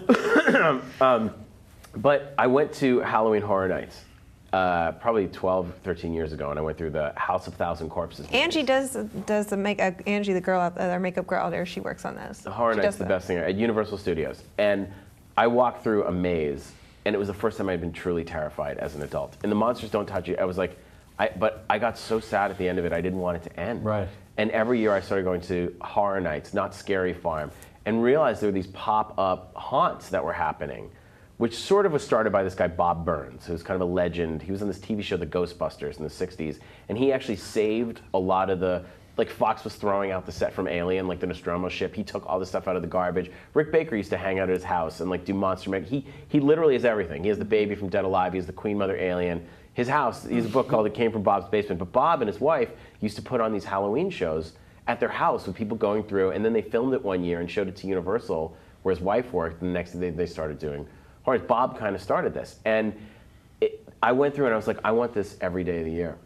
But I went to Halloween Horror Nights probably 12, 13 years ago, and I went through the House of Thousand Corpses. Angie does the makeup. Angie, the girl out there, our makeup girl out there, she works on this. The Horror She Nights does the that. best thing at Universal Studios. And I walked through a maze, and it was the first time I'd been truly terrified as an adult. And the monsters don't touch you. I was like, but I got so sad at the end of it, I didn't want it to end. Right. And every year I started going to Horror Nights, not Scary Farm, and realized there were these pop-up haunts that were happening, which sort of was started by this guy, Bob Burns, who's kind of a legend. He was on this TV show, The Ghostbusters, in the 60s, and he actually saved a lot of the, like Fox was throwing out the set from Alien, like the Nostromo ship. He took all the stuff out of the garbage. Rick Baker used to hang out at his house and like do monster make. He literally is everything. He has the baby from Dead Alive. He has the Queen Mother Alien. His house, he has a book called It Came From Bob's Basement. But Bob and his wife used to put on these Halloween shows at their house with people going through, and then they filmed it one year and showed it to Universal, where his wife worked, and the next day they started doing horror. Bob kind of started this. And I went through and I was like, I want this every day of the year.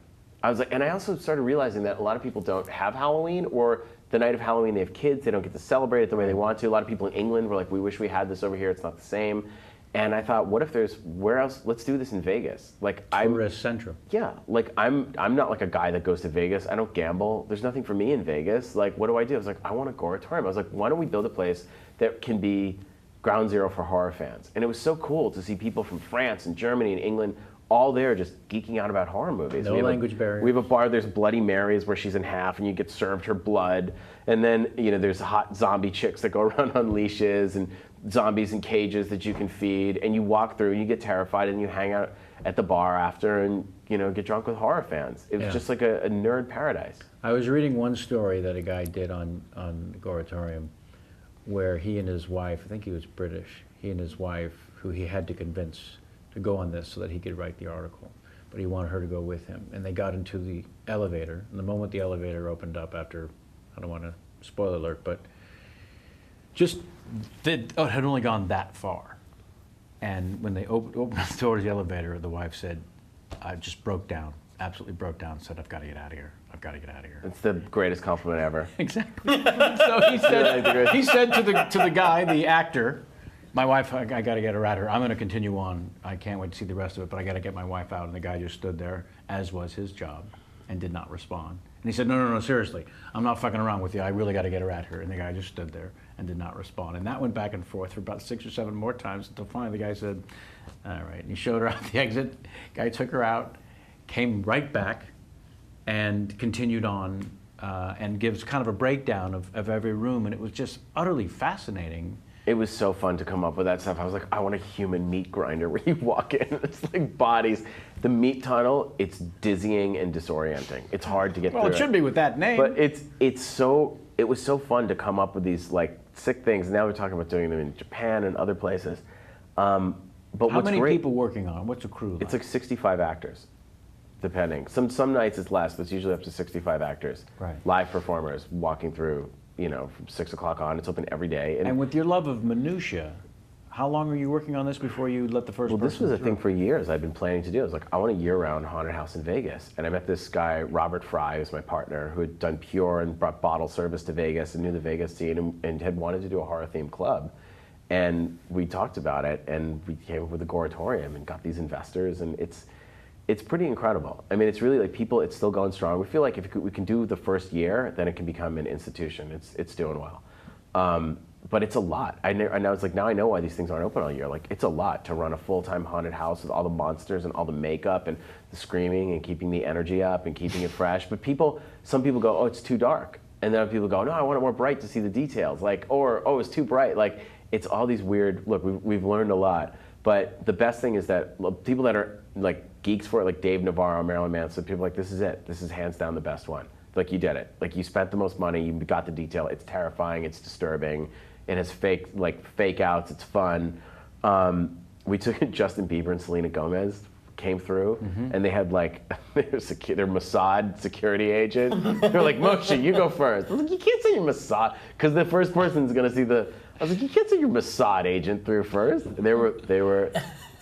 I was like, and I also started realizing that a lot of people don't have Halloween, or the night of Halloween they have kids, they don't get to celebrate it the way they want to. A lot of people in England were like, we wish we had this over here, it's not the same. And I thought, what if there's, where else, let's do this in Vegas. Like Tourist Central. Yeah, like I'm not like a guy that goes to Vegas. I don't gamble. There's nothing for me in Vegas. Like, what do? I was like, I want a Goretorium. I was like, why don't we build a place that can be ground zero for horror fans? And it was so cool to see people from France and Germany and England all there just geeking out about horror movies. No language barrier. We have a bar, there's Bloody Marys where she's in half and you get served her blood. And then, there's hot zombie chicks that go around on leashes and zombies in cages that you can feed. And you walk through and you get terrified and you hang out at the bar after and, get drunk with horror fans. It was just like a nerd paradise. I was reading one story that a guy did on Goretorium, where he and his wife, I think he was British, he and his wife, who he had to convince to go on this so that he could write the article, but he wanted her to go with him. And they got into the elevator, and the moment the elevator opened up after, I don't want to spoiler alert, but it had only gone that far. And when they opened the door to the elevator, the wife said, I just broke down, absolutely broke down, said, I've got to get out of here. I've got to get out of here. It's the greatest compliment ever. Exactly. So he said to the guy, the actor, my wife, I got to get her out of here. I'm going to continue on. I can't wait to see the rest of it, but I got to get my wife out. And the guy just stood there, as was his job, and did not respond. And he said, no, seriously. I'm not fucking around with you. I really got to get her out of here. And the guy just stood there and did not respond. And that went back and forth for about 6 or 7 more times until finally the guy said, all right. And he showed her out the exit. Guy took her out, came right back, and continued on and gives kind of a breakdown of every room. And it was just utterly fascinating. It was so fun to come up with that stuff. I was like, I want a human meat grinder where you walk in and it's like bodies. The meat tunnel, it's dizzying and disorienting. It's hard to get through. Well, it should be with that name. But it was so fun to come up with these like sick things. Now we're talking about doing them in Japan and other places. But how many people working on? What's a crew like? It's like 65 actors, depending. Some nights it's less, but it's usually up to 65 actors. Right. Live performers walking through, from 6 o'clock on. It's open every day. And with your love of minutia, How long were you working on this before you let the first Well, person this was a through? thing for years I've been planning to do. I was like, I want a year-round haunted house in Vegas. And I met this guy, Robert Fry, who's my partner, who had done Pure and brought bottle service to Vegas and knew the Vegas scene and had wanted to do a horror-themed club. And we talked about it, and we came up with the Goretorium and got these investors, and it's pretty incredible. I mean, it's really like people, it's still going strong. We feel like if we can do the first year, then it can become an institution. It's doing well. But it's a lot. I know it's like, now I know why these things aren't open all year. Like, it's a lot to run a full-time haunted house with all the monsters and all the makeup and the screaming and keeping the energy up and keeping it fresh. But some people go, oh, it's too dark. And then other people go, no, I want it more bright to see the details. Like, or, oh, it's too bright. Like, it's all these weird, look, we've learned a lot. But the best thing is that people that are like geeks for it, like Dave Navarro, Marilyn Manson, people are like, this is it. This is hands down the best one. Like, you did it. Like, you spent the most money, you got the detail. It's terrifying, it's disturbing. It has fake outs. It's fun. We took Justin Bieber and Selena Gomez came through, and they had like their Mossad security agent. They were like, Moshe, you go first. I was like, you can't send your Mossad, because the first person's gonna see the. I was like, you can't send your Mossad agent through first. They were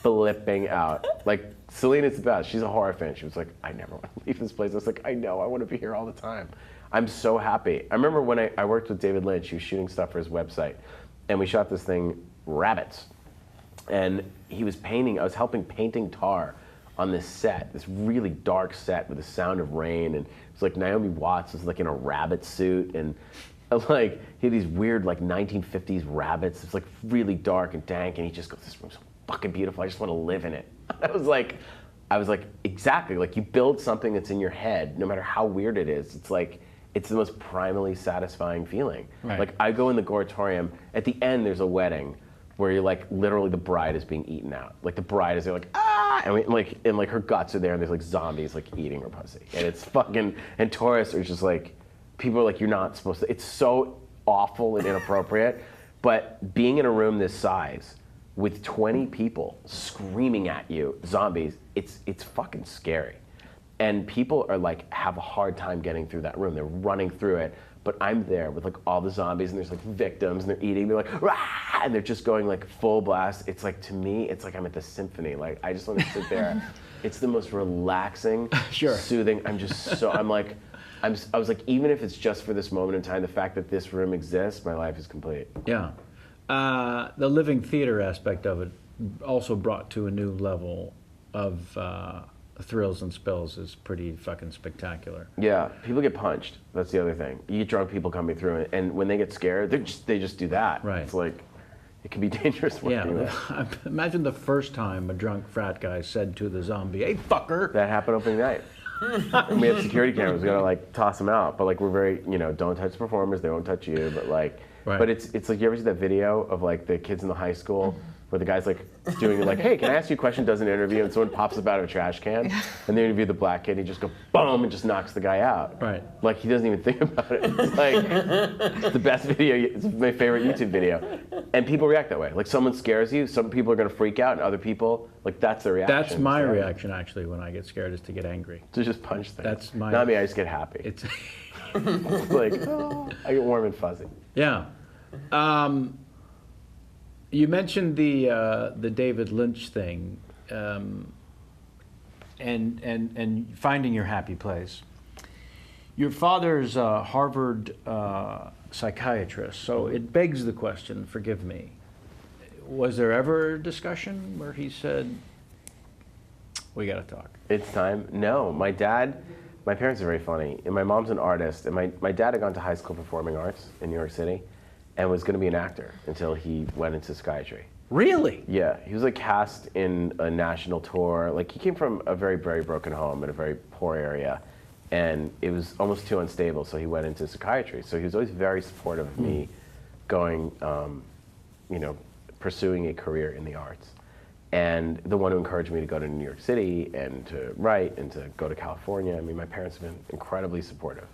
flipping out. Like, Selena's the best. She's a horror fan. She was like, I never want to leave this place. I was like, I know. I want to be here all the time. I'm so happy. I remember when I worked with David Lynch, he was shooting stuff for his website, and we shot this thing, Rabbits. And he was painting, I was helping painting tar on this set, this really dark set with the sound of rain, and it was like Naomi Watts was like in a rabbit suit, and like he had these weird like 1950s rabbits. It's like really dark and dank, and he just goes, this room's so fucking beautiful, I just want to live in it. I was like, exactly, like you build something that's in your head, no matter how weird it is, it's like, it's the most primally satisfying feeling. Right. Like, I go in the Goretorium, at the end there's a wedding where you're like, literally the bride is being eaten out. Like, the bride is there like, ah! And her guts are there, and there's like zombies like eating her pussy. And it's fucking, and tourists are just like, people are like, you're not supposed to, it's so awful and inappropriate. But being in a room this size with 20 people screaming at you, zombies, it's fucking scary. And people are like, have a hard time getting through that room. They're running through it, but I'm there with like all the zombies, and there's like victims, and they're eating, they're like, rah! And they're just going like full blast. It's like, to me, it's like I'm at the symphony. Like, I just want to sit there. It's the most relaxing, soothing. I was like, even if it's just for this moment in time, the fact that this room exists, my life is complete. Yeah. The living theater aspect of it also brought to a new level of thrills and spills is pretty fucking spectacular. Yeah, people get punched. That's the other thing. You get drunk people coming through, and when they get scared, they just do that. Right. It's like, it can be dangerous working with. Imagine the first time a drunk frat guy said to the zombie, "Hey, fucker." That happened opening night. And we had security cameras. We gotta like toss them out, but like we're very, don't touch the performers. They won't touch you, but like. Right. But it's like, you ever see that video of like the kids in the high school where the guy's like doing like, hey, can I ask you a question? Does an interview, and someone pops up out of a trash can, and they interview the black kid, and he just goes boom and just knocks the guy out. Right. Like, he doesn't even think about it. It's like, it's the best video. It's my favorite YouTube video, and people react that way. Like, someone scares you, some people are gonna freak out, and other people, like, that's their reaction. That's my reaction actually when I get scared, is to get angry. To just punch things. That's my. Not me. I just get happy. It's. It's like, oh, I get warm and fuzzy. Yeah. You mentioned the David Lynch thing, and finding your happy place. Your father's a Harvard psychiatrist, so it begs the question. Forgive me. Was there ever a discussion where he said, "We got to talk"? It's time. No, my parents are very funny, and my mom's an artist, and my dad had gone to high school performing arts in New York City, and was going to be an actor until he went into psychiatry. Really? Yeah, he was like cast in a national tour. Like, he came from a very, very broken home in a very poor area, and it was almost too unstable, so he went into psychiatry. So he was always very supportive of me going, pursuing a career in the arts. And the one who encouraged me to go to New York City and to write and to go to California. I mean, my parents have been incredibly supportive,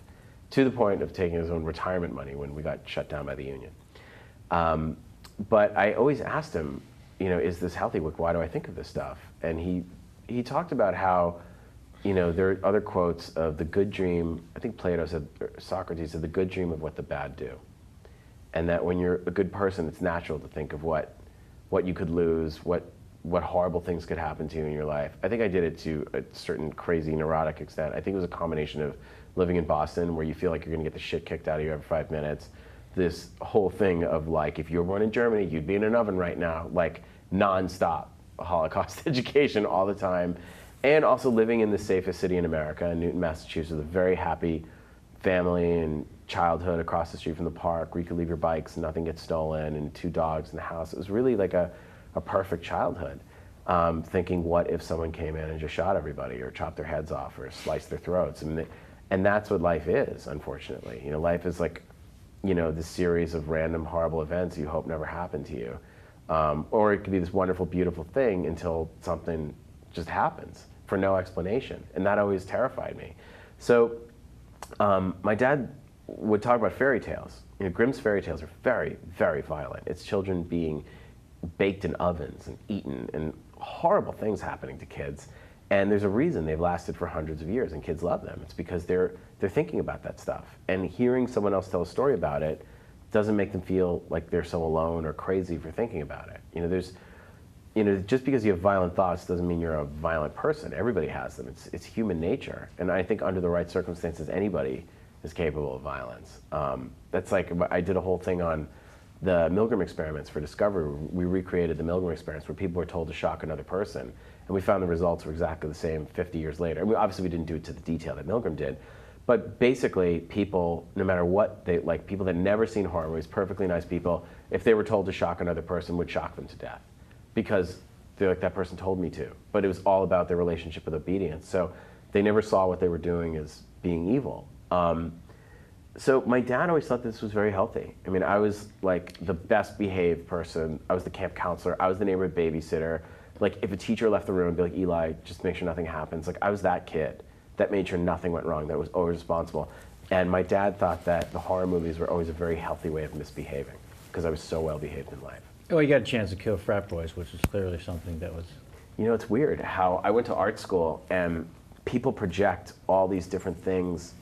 to the point of taking his own retirement money when we got shut down by the union. But I always asked him, is this healthy? Why do I think of this stuff? And he talked about how, there are other quotes of the good dream. I think Plato said, or Socrates said, the good dream of what the bad do. And that when you're a good person, it's natural to think of what what you could lose, what horrible things could happen to you in your life. I think I did it to a certain crazy neurotic extent. I think it was a combination of living in Boston, where you feel like you're gonna get the shit kicked out of you every 5 minutes. This whole thing of like, if you were born in Germany, you'd be in an oven right now, like nonstop Holocaust education all the time. And also living in the safest city in America, in Newton, Massachusetts, with a very happy family and childhood across the street from the park, where you could leave your bikes and nothing gets stolen, and 2 dogs in the house. It was really like a perfect childhood. Thinking, what if someone came in and just shot everybody, or chopped their heads off, or sliced their throats? And that's what life is, unfortunately. You know, life is like, you know, this series of random horrible events you hope never happen to you. Or it could be this wonderful, beautiful thing until something just happens for no explanation. And that always terrified me. So my dad would talk about fairy tales. You know, Grimm's fairy tales are very, very violent. It's children being baked in ovens and eaten, and horrible things happening to kids. And there's a reason they've lasted for hundreds of years, and kids love them. It's because they're thinking about that stuff. And hearing someone else tell a story about it doesn't make them feel like they're so alone or crazy for thinking about it. You know, just because you have violent thoughts doesn't mean you're a violent person. Everybody has them. It's human nature. And I think under the right circumstances, anybody is capable of violence. That's like, I did a whole thing on the Milgram experiments for Discovery. We recreated the Milgram experiments where people were told to shock another person. And we found the results were exactly the same 50 years later. I mean, obviously we didn't do it to the detail that Milgram did. But basically, people, no matter what they, like people that never seen horror movies, perfectly nice people, if they were told to shock another person, would shock them to death. Because they're like, that person told me to. But it was all about their relationship with obedience. So they never saw what they were doing as being evil. So my dad always thought this was very healthy. I mean, I was like the best behaved person. I was the camp counselor. I was the neighborhood babysitter. Like if a teacher left the room, I'd be like, Eli, just make sure nothing happens. Like I was that kid that made sure nothing went wrong, that was always responsible. And my dad thought that the horror movies were always a very healthy way of misbehaving, because I was so well behaved in life. Well, you got a chance to kill frat boys, which is clearly something that was... You know, it's weird how I went to art school and people project all these different things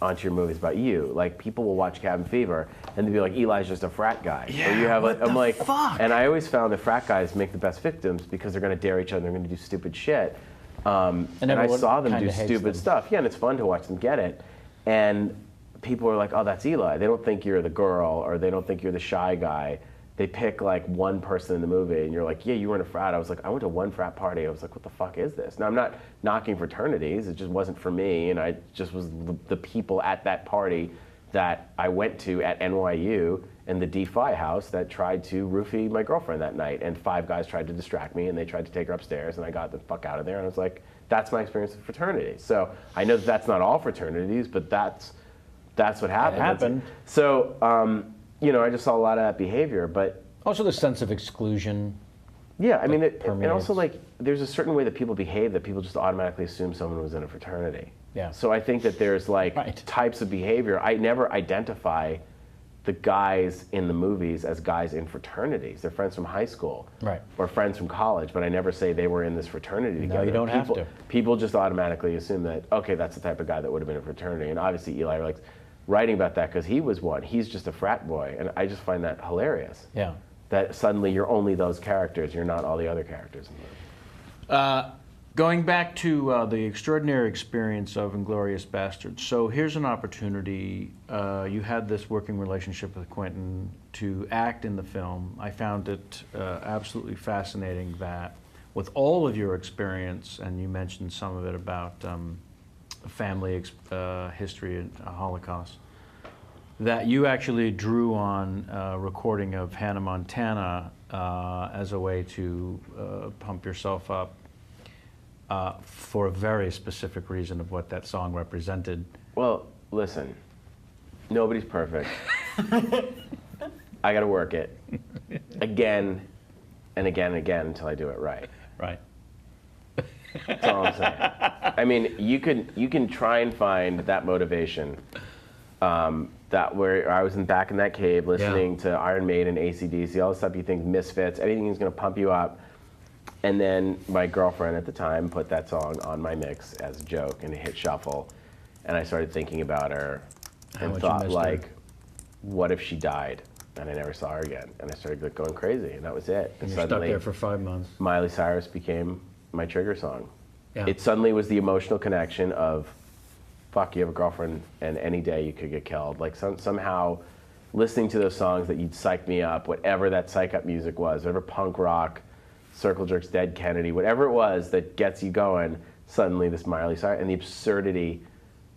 onto your movies about you. Like people will watch Cabin Fever and they'll be like, Eli's just a frat guy. Yeah, or you have what I'm the like, fuck? And I always found that frat guys make the best victims because they're going to dare each other, they're going to do stupid shit. And I saw them do stupid stuff. Yeah, and it's fun to watch them get it. And people are like, oh, that's Eli. They don't think you're the girl, or they don't think you're the shy guy. They pick like one person in the movie, and you're like, yeah, you were in a frat. I was like, I went to one frat party. I was like, what the fuck is this? Now, I'm not knocking fraternities. It just wasn't for me, and I just was the people at that party that I went to at NYU in the D-Phi house that tried to roofie my girlfriend that night. And 5 guys tried to distract me, and they tried to take her upstairs, and I got the fuck out of there. And I was like, that's my experience with fraternity. So I know that's not all fraternities, but that's what happened. It happened. So, you know, I just saw a lot of that behavior, but... Also the sense of exclusion. Yeah, I mean, and also like, there's a certain way that people behave that people just automatically assume someone was in a fraternity. Yeah. So I think that there's like types of behavior. I never identify the guys in the movies as guys in fraternities. They're friends from high school. Right. Or friends from college, but I never say they were in this fraternity together. No, you don't have to. People just automatically assume that, okay, that's the type of guy that would have been in a fraternity. And obviously Eli likes writing about that because he was one. He's just a frat boy. And I just find that hilarious. Yeah. That suddenly you're only those characters, you're not all the other characters in the movie. Going back to the extraordinary experience of Inglourious Basterds, so here's an opportunity. You had this working relationship with Quentin to act in the film. I found it absolutely fascinating that with all of your experience, and you mentioned some of it about family history and Holocaust, that you actually drew on recording of Hannah Montana as a way to pump yourself up for a very specific reason of what that song represented. Well, listen, nobody's perfect. I gotta work it again and again and again until I do it right. Right. That's all I'm saying. I mean, you can try and find that motivation. That where I was back in that cave listening to Iron Maiden, AC/DC, all the stuff you think Misfits, anything is going to pump you up. And then my girlfriend at the time put that song on my mix as a joke and it hit shuffle. And I started thinking about her and thought like, what if she died? And I never saw her again. And I started like, going crazy, and that was it. And You're stuck there for 5 months. Miley Cyrus became my trigger song. Yeah. It suddenly was the emotional connection of, fuck, you have a girlfriend, and any day you could get killed. Like somehow listening to those songs that you'd psych me up, whatever that psych up music was, whatever punk rock, Circle Jerks, Dead Kennedy, whatever it was that gets you going, suddenly this Miley Cyrus, and the absurdity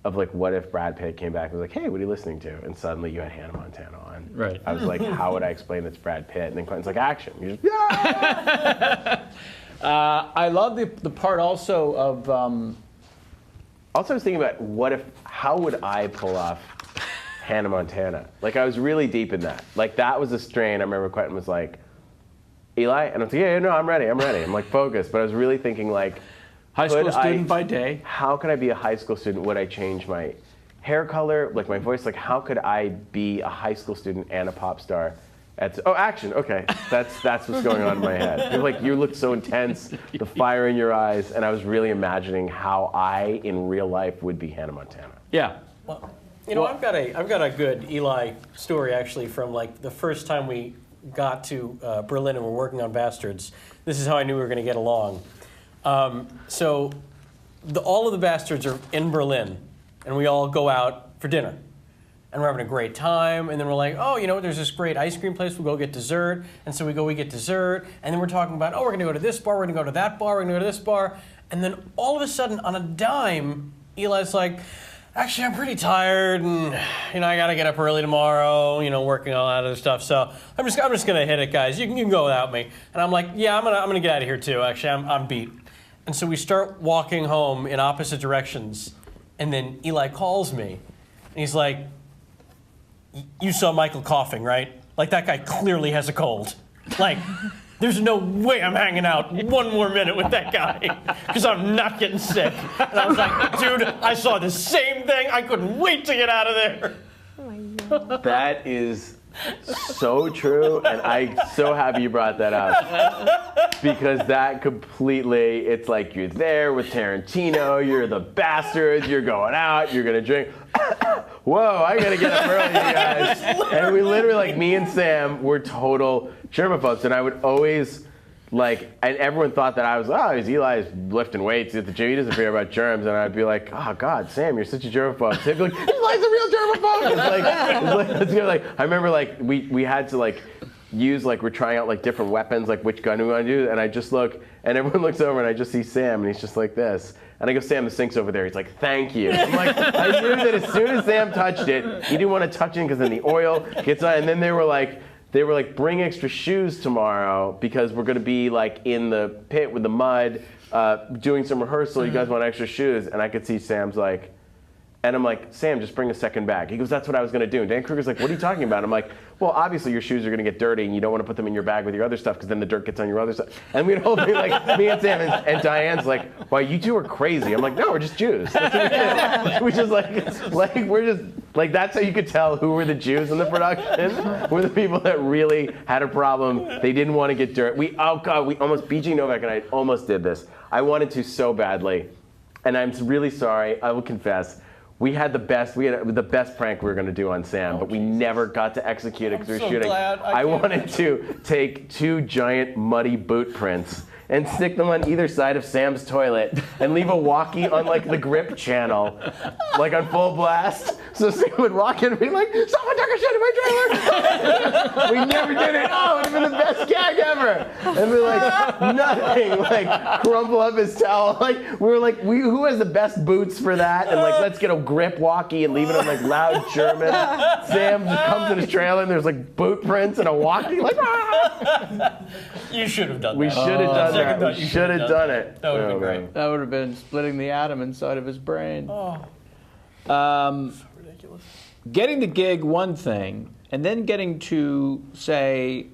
of like, what if Brad Pitt came back and was like, hey, what are you listening to? And suddenly you had Hannah Montana on. Right. I was like, how would I explain it's Brad Pitt? And then Quentin's like, action. You're just, yeah! I love the part also of. Also, I was thinking about how would I pull off Hannah Montana? Like, I was really deep in that. Like, that was a strain. I remember Quentin was like, Eli? And I was like, yeah, no, I'm ready. I'm like focused. But I was really thinking like, High school student by day. How could I be a high school student? Would I change my hair color, like my voice? Like, how could I be a high school student and a pop star? Action. Okay, that's what's going on in my head. You're like, you look so intense, the fire in your eyes, and I was really imagining how I, in real life, would be Hannah Montana. Yeah. Well, I've got a good Eli story actually from like the first time we got to Berlin and we're working on Bastards. This is how I knew we were going to get along. So all of the Bastards are in Berlin, and we all go out for dinner. And we're having a great time, and then we're like, oh, there's this great ice cream place, we'll go get dessert. And so we get dessert, and then we're talking about, we're gonna go to this bar, we're gonna go to that bar, we're gonna go to this bar. And then all of a sudden, on a dime, Eli's like, actually, I'm pretty tired, and I gotta get up early tomorrow, working on all that other stuff. So I'm just gonna hit it, guys. You can go without me. And I'm like, yeah, I'm gonna get out of here too. Actually, I'm beat. And so we start walking home in opposite directions, and then Eli calls me, and he's like, you saw Michael coughing, right? Like, that guy clearly has a cold. Like, there's no way I'm hanging out one more minute with that guy, because I'm not getting sick. And I was like, dude, I saw the same thing. I couldn't wait to get out of there. Oh my God. That is so true, and I'm so happy you brought that up, because that completely, it's like you're there with Tarantino, you're the Bastards, you're going out, you're gonna drink. Whoa, I gotta get up early, you guys. And we literally, like, me and Sam were total germaphobes, and I would always, like, and everyone thought that I was, Eli's lifting weights at the gym, he doesn't care about germs, and I'd be like, oh God, Sam, you're such a germaphobe. He'd be like, Eli's a real germaphobe. I remember, like, we had to, like, use, like, we're trying out, like, different weapons, like, which gun we want to do, and I just look, and everyone looks over, and I just see Sam, and he's just like this. And I go, Sam, the sink's over there. He's like, thank you. I'm like, I knew that as soon as Sam touched it, he didn't want to touch it because then the oil gets on. And then they were like, bring extra shoes tomorrow because we're going to be like in the pit with the mud, doing some rehearsal. You guys want extra shoes? And I could see Sam's like, and I'm like, Sam, just bring a second bag. He goes, that's what I was going to do. And Dan Kruger's like, what are you talking about? I'm like, well, obviously your shoes are going to get dirty and you don't want to put them in your bag with your other stuff because then the dirt gets on your other stuff. And we'd all be like, me and Sam and Diane's like, well, you two are crazy. I'm like, no, we're just Jews. That's what we did. We're just like, we're just, like, that's how you could tell who were the Jews in the production. Were the people that really had a problem. They didn't want to get dirt. We almost, BG Novak and I almost did this. I wanted to so badly. And I'm really sorry, I will confess. We had the best prank we were going to do on Sam, but we never got to execute it because we were shooting. I wanted to take 2 giant muddy boot prints and stick them on either side of Sam's toilet and leave a walkie on like the grip channel, like on full blast. So Sam would walk in and be like, someone took a shit in my trailer. We never did it. Oh, it would have been the best gag ever. And we're like, nothing. Like, crumple up his towel. Like, we were like, who has the best boots for that? And like, let's get a grip walkie and leave it on like loud German. Sam just comes in his trailer and there's like boot prints and a walkie. Like, ah! You should have done that. We should have done that. We should have done it. That would have been great. That would have been splitting the atom inside of his brain. Oh. So ridiculous. Getting the gig, one thing, and then getting to say,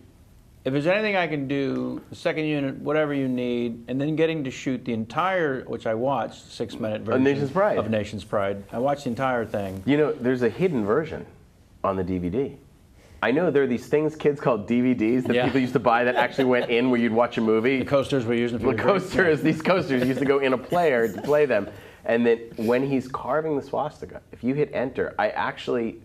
if there's anything I can do, the second unit, whatever you need, and then getting to shoot the entire, which I watched, 6-minute version Nation's Pride. of Nation's Pride. I watched the entire thing. You know, there's a hidden version on the DVD. I know there are these things kids call DVDs that people used to buy that actually went in where you'd watch a movie. The coasters we're using for these coasters used to go in a player to play them. And then when he's carving the swastika, if you hit enter, I actually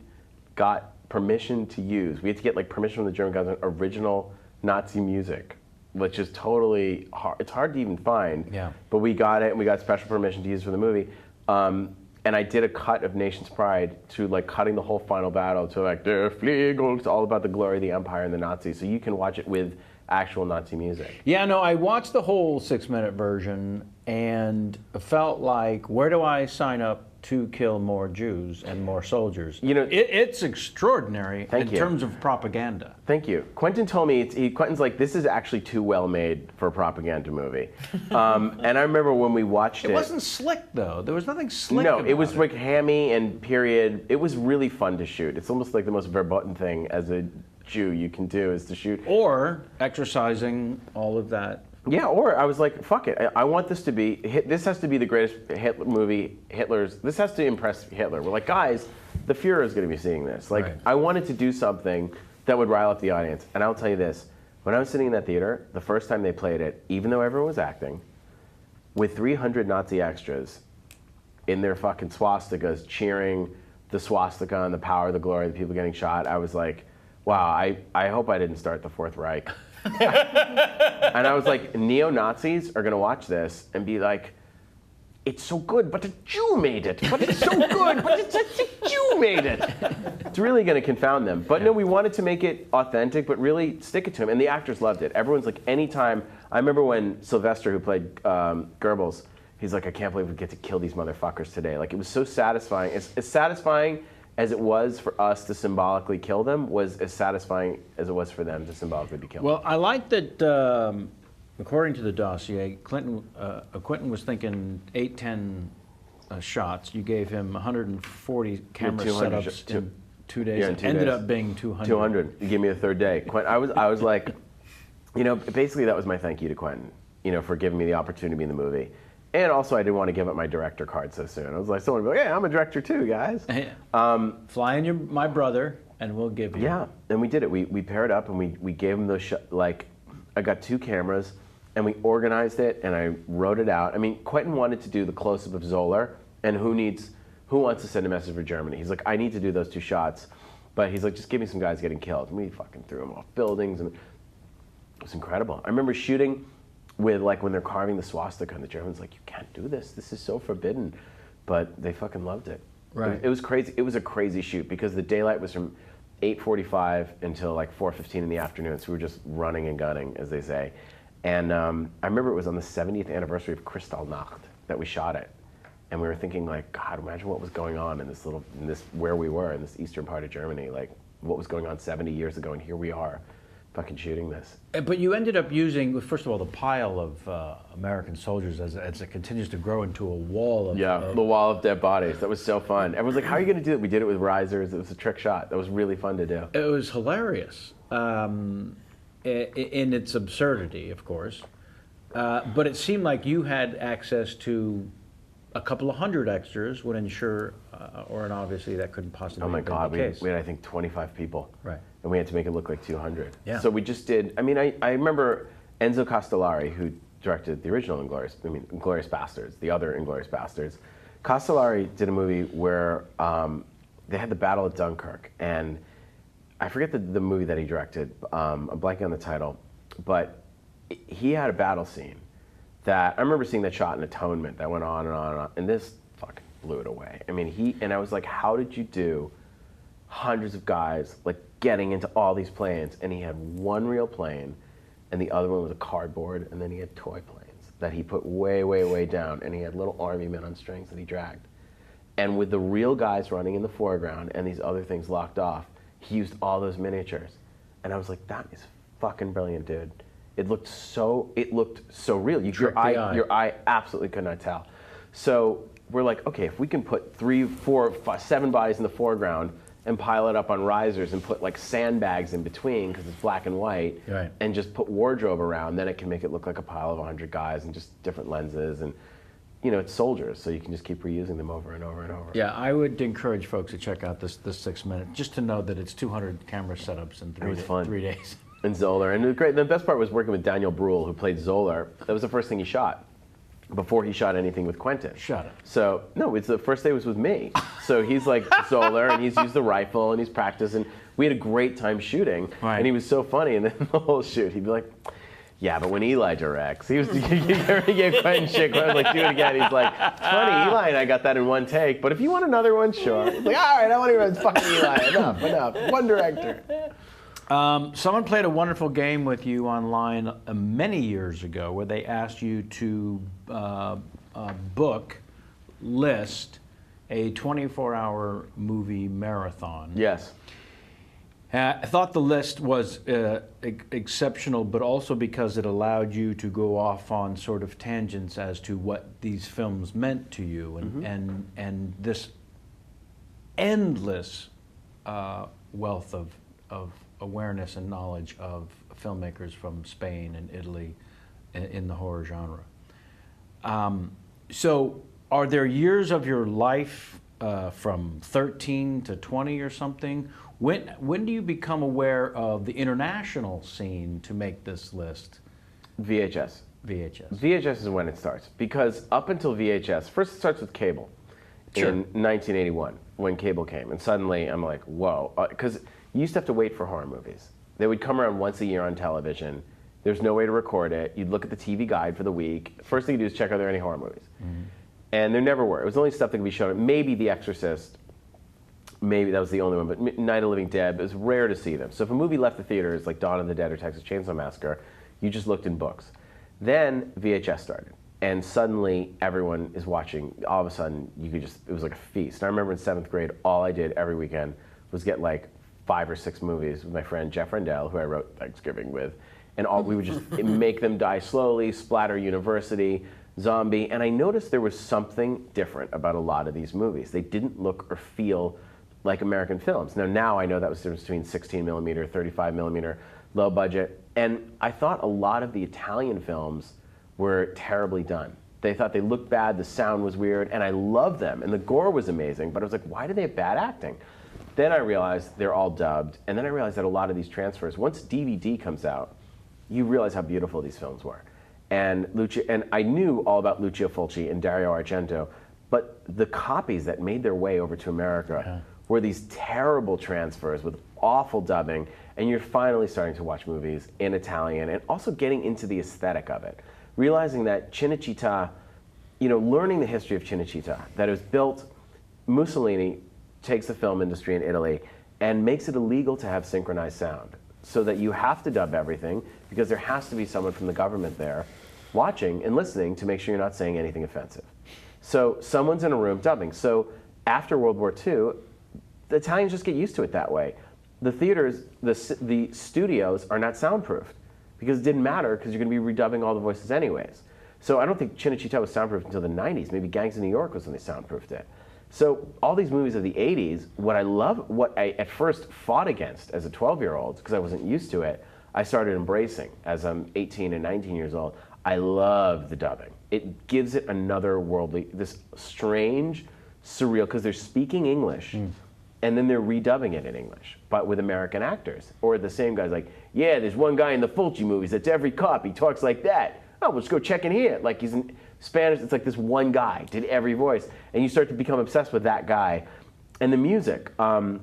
got permission to use. We had to get like permission from the German government, original Nazi music, which is totally hard. It's hard to even find. Yeah. But we got it, and we got special permission to use for the movie. And I did a cut of Nation's Pride to like cutting the whole final battle to like Der Fliegel. It's all about the glory of the Empire and the Nazis. So you can watch it with actual Nazi music. Yeah, no, I watched the whole 6-minute version and felt like, where do I sign up to kill more Jews and more soldiers? You know, it's extraordinary in you. terms of propaganda. Thank you. Quentin told me, Quentin's like, this is actually too well made for a propaganda movie. And I remember when we watched it. It wasn't slick, though. There was nothing slick No, about it was like hammy and period. It was really fun to shoot. It's almost like the most verboten thing as a Jew you can do is to shoot. Or exercising all of that. Yeah, or I was like, fuck it. I want this to be, this has to be the greatest Hitler movie, this has to impress Hitler. We're like, guys, the Fuhrer is going to be seeing this. Like, Right. I wanted to do something that would rile up the audience. And I'll tell you this, when I was sitting in that theater, the first time they played it, even though everyone was acting, with 300 Nazi extras in their fucking swastikas cheering the swastika and the power, the glory of the people getting shot, I was like, wow, I hope I didn't start the Fourth Reich. And I was like, neo-Nazis are going to watch this and be like, it's so good, but a Jew made it. But it's so good, but it's a Jew made it. It's really going to confound them. But no, we wanted to make it authentic, but really stick it to him. And the actors loved it. Everyone's like, anytime. I remember when Sylvester, who played Goebbels, he's like, I can't believe we get to kill these motherfuckers today. Like, it was so satisfying. As satisfying as it was for us to symbolically kill them was as satisfying as it was for them to symbolically be killed. Well, I like that, according to the dossier, Quentin was thinking 8-10 shots. You gave him 140 camera 200 setups in 2 days. Yeah, in It 2 ended days. up being 200. 200. You gave me a third day. I was like, you know, basically that was my thank you to Quentin, you know, for giving me the opportunity to be in the movie. And also, I didn't want to give up my director card so soon. I was like, someone would be like, yeah, I'm a director too, guys. Fly in my brother, and we'll give you. Yeah, and we did it. We paired up, and we gave him those, like, I got 2 cameras, and we organized it, and I wrote it out. I mean, Quentin wanted to do the close-up of Zoller, and who wants to send a message for Germany? He's like, I need to do those 2 shots. But he's like, just give me some guys getting killed. And we fucking threw them off buildings, and it was incredible. I remember shooting with, like, when they're carving the swastika, and the Germans like, you can't do this. This is so forbidden. But they fucking loved it. Right. It was crazy. It was a crazy shoot because the daylight was from 8:45 until like 4:15 in the afternoon. So we were just running and gunning, as they say. And I remember it was on the 70th anniversary of Kristallnacht that we shot it. And we were thinking, like, God, imagine what was going on in this where we were in this eastern part of Germany. Like, what was going on 70 years ago, and here we are, fucking shooting this. But you ended up using, first of all, the pile of American soldiers as it continues to grow into a wall of... The wall of dead bodies. That was so fun. Everyone's like, how are you going to do it? We did it with risers. It was a trick shot. That was really fun to do. It was hilarious in its absurdity, of course. But it seemed like you had access to a couple of hundred extras would ensure, and obviously that couldn't possibly Oh my have been God, the we case. had, I think, 25 people. Right. And we had to make it look like 200. Yeah. So we just did, I mean, I remember Enzo Castellari, who directed the original Inglourious Bastards, the other Inglourious Bastards. Castellari did a movie where they had the Battle of Dunkirk, and I forget the movie that he directed, I'm blanking on the title, but he had a battle scene that, I remember seeing that shot in Atonement that went on and on and on, and this fucking blew it away. I mean, and I was like, how did you do hundreds of guys, like, getting into all these planes? And he had one real plane, and the other one was a cardboard, and then he had toy planes that he put way, way, way down, and he had little army men on strings that he dragged. And with the real guys running in the foreground and these other things locked off, he used all those miniatures. And I was like, that is fucking brilliant, dude. It looked so real. Your eye absolutely could not tell. So we're like, okay, if we can put 3, 4, 5, 7 bodies in the foreground and pile it up on risers and put like sandbags in between because it's black and white, right, and just put wardrobe around, then it can make it look like a pile of 100 guys and just different lenses, and you know, it's soldiers, so you can just keep reusing them over and over and over. Yeah, I would encourage folks to check out this 6 minute, just to know that it's 200 camera setups in 3 days. And Zoller, and it was great. The best part was working with Daniel Bruhl, who played Zoller. That was the first thing he shot. before he shot anything with Quentin. Shut up. So, no, it's the first day was with me. So he's like Zoller, and he's used the rifle, and he's practiced, and we had a great time shooting. Right. And he was so funny, and then the whole shoot, he'd be like, yeah, but when Eli directs, he gave Quentin shit. I was like, do it again. He's like, it's funny, Eli and I got that in one take, but if you want another one, sure. He's like, all right, I want to hear about fucking Eli. Enough. One director. Someone played a wonderful game with you online many years ago where they asked you to list a 24-hour movie marathon. Yes. I thought the list was exceptional, but also because it allowed you to go off on sort of tangents as to what these films meant to you, and this endless wealth of awareness and knowledge of filmmakers from Spain and Italy in the horror genre. So are there years of your life from 13 to 20 or something? When do you become aware of the international scene to make this list? VHS. VHS. VHS is when it starts, because up until VHS, first it starts with cable in 1981 when cable came, and suddenly I'm like, whoa, because you used to have to wait for horror movies. They would come around once a year on television. There's no way to record it. You'd look at the TV guide for the week. First thing you do is check, are there any horror movies? And there never were. It was only stuff that could be shown. Maybe The Exorcist. Maybe that was the only one, but Night of the Living Dead, it was rare to see them. So if a movie left the theaters, like Dawn of the Dead or Texas Chainsaw Massacre, you just looked in books. Then VHS started, and suddenly everyone is watching. All of a sudden, it was like a feast. And I remember in 7th grade, all I did every weekend was get like 5 or 6 movies with my friend Jeff Rendell, who I wrote Thanksgiving with, and we would just make them die slowly, Splatter University, Zombie, and I noticed there was something different about a lot of these movies. They didn't look or feel like American films. Now I know that was the difference between 16 millimeter, 35 millimeter, low budget, and I thought a lot of the Italian films were terribly done. They thought they looked bad, the sound was weird, and I loved them, and the gore was amazing, but I was like, why do they have bad acting? Then I realized they're all dubbed, and then I realized that a lot of these transfers, once DVD comes out, you realize how beautiful these films were. And I knew all about Lucio Fulci and Dario Argento, but the copies that made their way over to America were these terrible transfers with awful dubbing, and you're finally starting to watch movies in Italian and also getting into the aesthetic of it. Realizing that Cinecittà, learning the history of Cinecittà, that it was built, Mussolini takes the film industry in Italy and makes it illegal to have synchronized sound, so that you have to dub everything because there has to be someone from the government there watching and listening to make sure you're not saying anything offensive. So someone's in a room dubbing. So after World War II, the Italians just get used to it that way. The theaters, the studios are not soundproofed because it didn't matter because you're going to be redubbing all the voices anyways. So I don't think Cinecittà was soundproofed until the 90s. Maybe Gangs of New York was when they soundproofed it. So all these movies of the 80s, what I at first fought against as a 12-year-old, because I wasn't used to it, I started embracing as I'm 18 and 19 years old. I love the dubbing. It gives it another worldly, this strange, surreal, because they're speaking English, and then they're redubbing it in English, but with American actors. Or the same guy's like, yeah, there's one guy in the Fulci movies that's every cop, he talks like that. Oh, let's go check in here. Like he's in Spanish, it's like this one guy did every voice. And you start to become obsessed with that guy. And the music, Claudio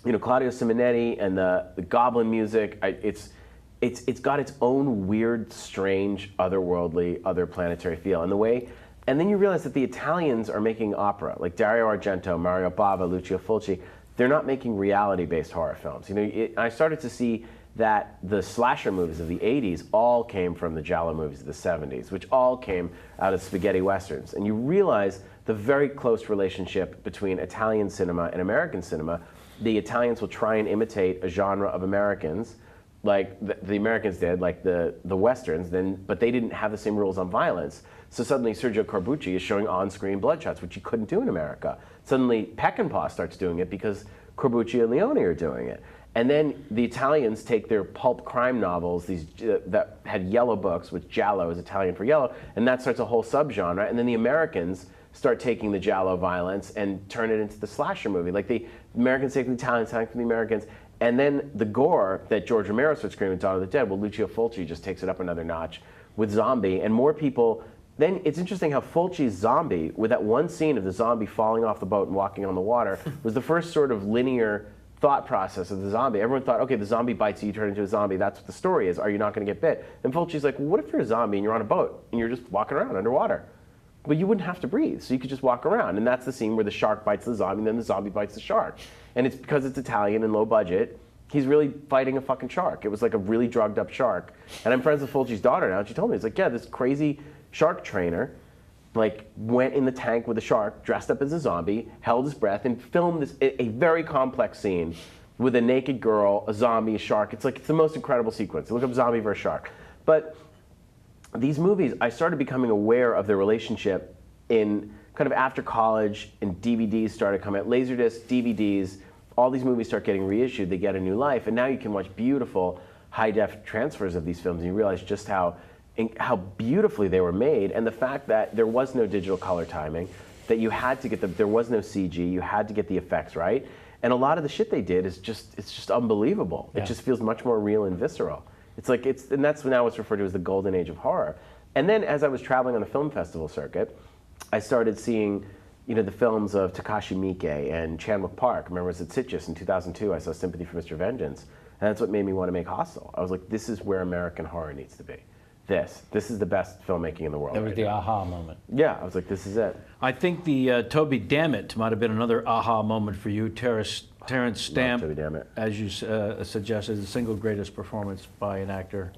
Simonetti and the Goblin music, it's got its own weird, strange, otherworldly, other planetary feel. And then you realize that the Italians are making opera, like Dario Argento, Mario Bava, Lucio Fulci. They're not making reality-based horror films. I started to see that the slasher movies of the 80s all came from the giallo movies of the 70s, which all came out of spaghetti westerns. And you realize the very close relationship between Italian cinema and American cinema. The Italians will try and imitate a genre of Americans, like the Americans did, like the westerns, but they didn't have the same rules on violence. So suddenly Sergio Corbucci is showing on-screen bloodshots, which you couldn't do in America. Suddenly Peckinpah starts doing it because Corbucci and Leone are doing it. And then the Italians take their pulp crime novels, these that had yellow books, which giallo is Italian for yellow, and that starts a whole subgenre. And then the Americans start taking the giallo violence and turn it into the slasher movie. Like the Americans take the Italians, take the Americans, and then the gore that George Romero starts screaming, Dawn of the Dead, well, Lucio Fulci just takes it up another notch with Zombie, and more people then it's interesting how Fulci's Zombie, with that one scene of the zombie falling off the boat and walking on the water, was the first sort of linear thought process of the zombie. Everyone thought, okay, the zombie bites you, you turn into a zombie, that's what the story is. Are you not going to get bit? And Fulci's like, well, what if you're a zombie and you're on a boat and you're just walking around underwater? But you wouldn't have to breathe, so you could just walk around. And that's the scene where the shark bites the zombie, and then the zombie bites the shark. And it's because it's Italian and low budget, he's really fighting a fucking shark. It was like a really drugged up shark. And I'm friends with Fulci's daughter now, and she told me, it's like, yeah, this crazy shark trainer like went in the tank with a shark, dressed up as a zombie, held his breath, and filmed this a very complex scene with a naked girl, a zombie, a shark. It's like, it's the most incredible sequence. Look up zombie versus shark. But these movies, I started becoming aware of their relationship in kind of after college, and DVDs started coming out, Laserdisc, DVDs, all these movies start getting reissued, they get a new life, and now you can watch beautiful high-def transfers of these films, and you realize just how beautifully they were made, and the fact that there was no digital color timing, that you had to get there was no CG, you had to get the effects right, and a lot of the shit they did is it's just unbelievable. Yeah. It just feels much more real and visceral. It's like, and that's now what's referred to as the golden age of horror. And then as I was traveling on the film festival circuit, I started seeing, the films of Takashi Miike and Chan-wook Park. I remember I was at Sitges in 2002, I saw Sympathy for Mr. Vengeance, and that's what made me want to make Hostel. I was like, this is where American horror needs to be. This is the best filmmaking in the world. That was the aha moment. Yeah, I was like, this is it. I think the Toby Dammit might have been another aha moment for you. Terrence Stamp, Toby Dammit, as you suggested, the single greatest performance by an actor,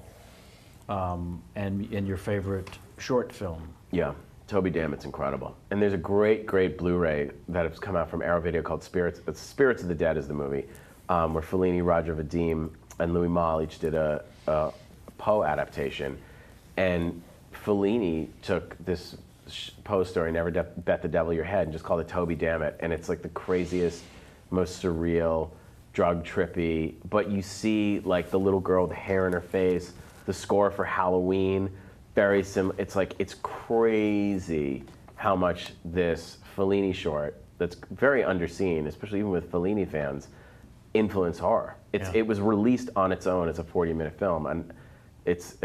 and in your favorite short film. Yeah, Toby Dammit's incredible. And there's a great, great Blu-ray that has come out from Arrow Video called Spirits of the Dead is the movie, where Fellini, Roger Vadim, and Louis Malle each did a Poe adaptation. And Fellini took this Poe story, Never Bet the Devil Your Head, and just called it Toby Dammit. And it's like the craziest, most surreal, drug trippy, but you see like the little girl with the hair in her face, the score for Halloween, very similar. It's like, it's crazy how much this Fellini short, that's very underseen, especially even with Fellini fans, influenced horror. It was released on its own as a 40-minute film, and it's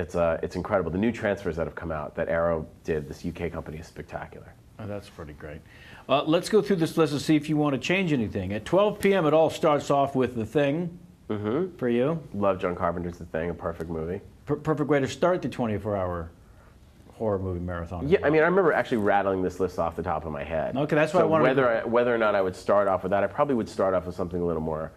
incredible. The new transfers that have come out that Arrow did, this UK company, is spectacular. Oh, that's pretty great. Let's go through this list and see if you want to change anything. At 12 p.m. it all starts off with The Thing for you. Love John Carpenter's The Thing, a perfect movie. Perfect way to start the 24-hour horror movie marathon. Yeah, I mean, I remember actually rattling this list off the top of my head. Okay, that's what I wanted whether or not I would start off with that, I probably would start off with something a little more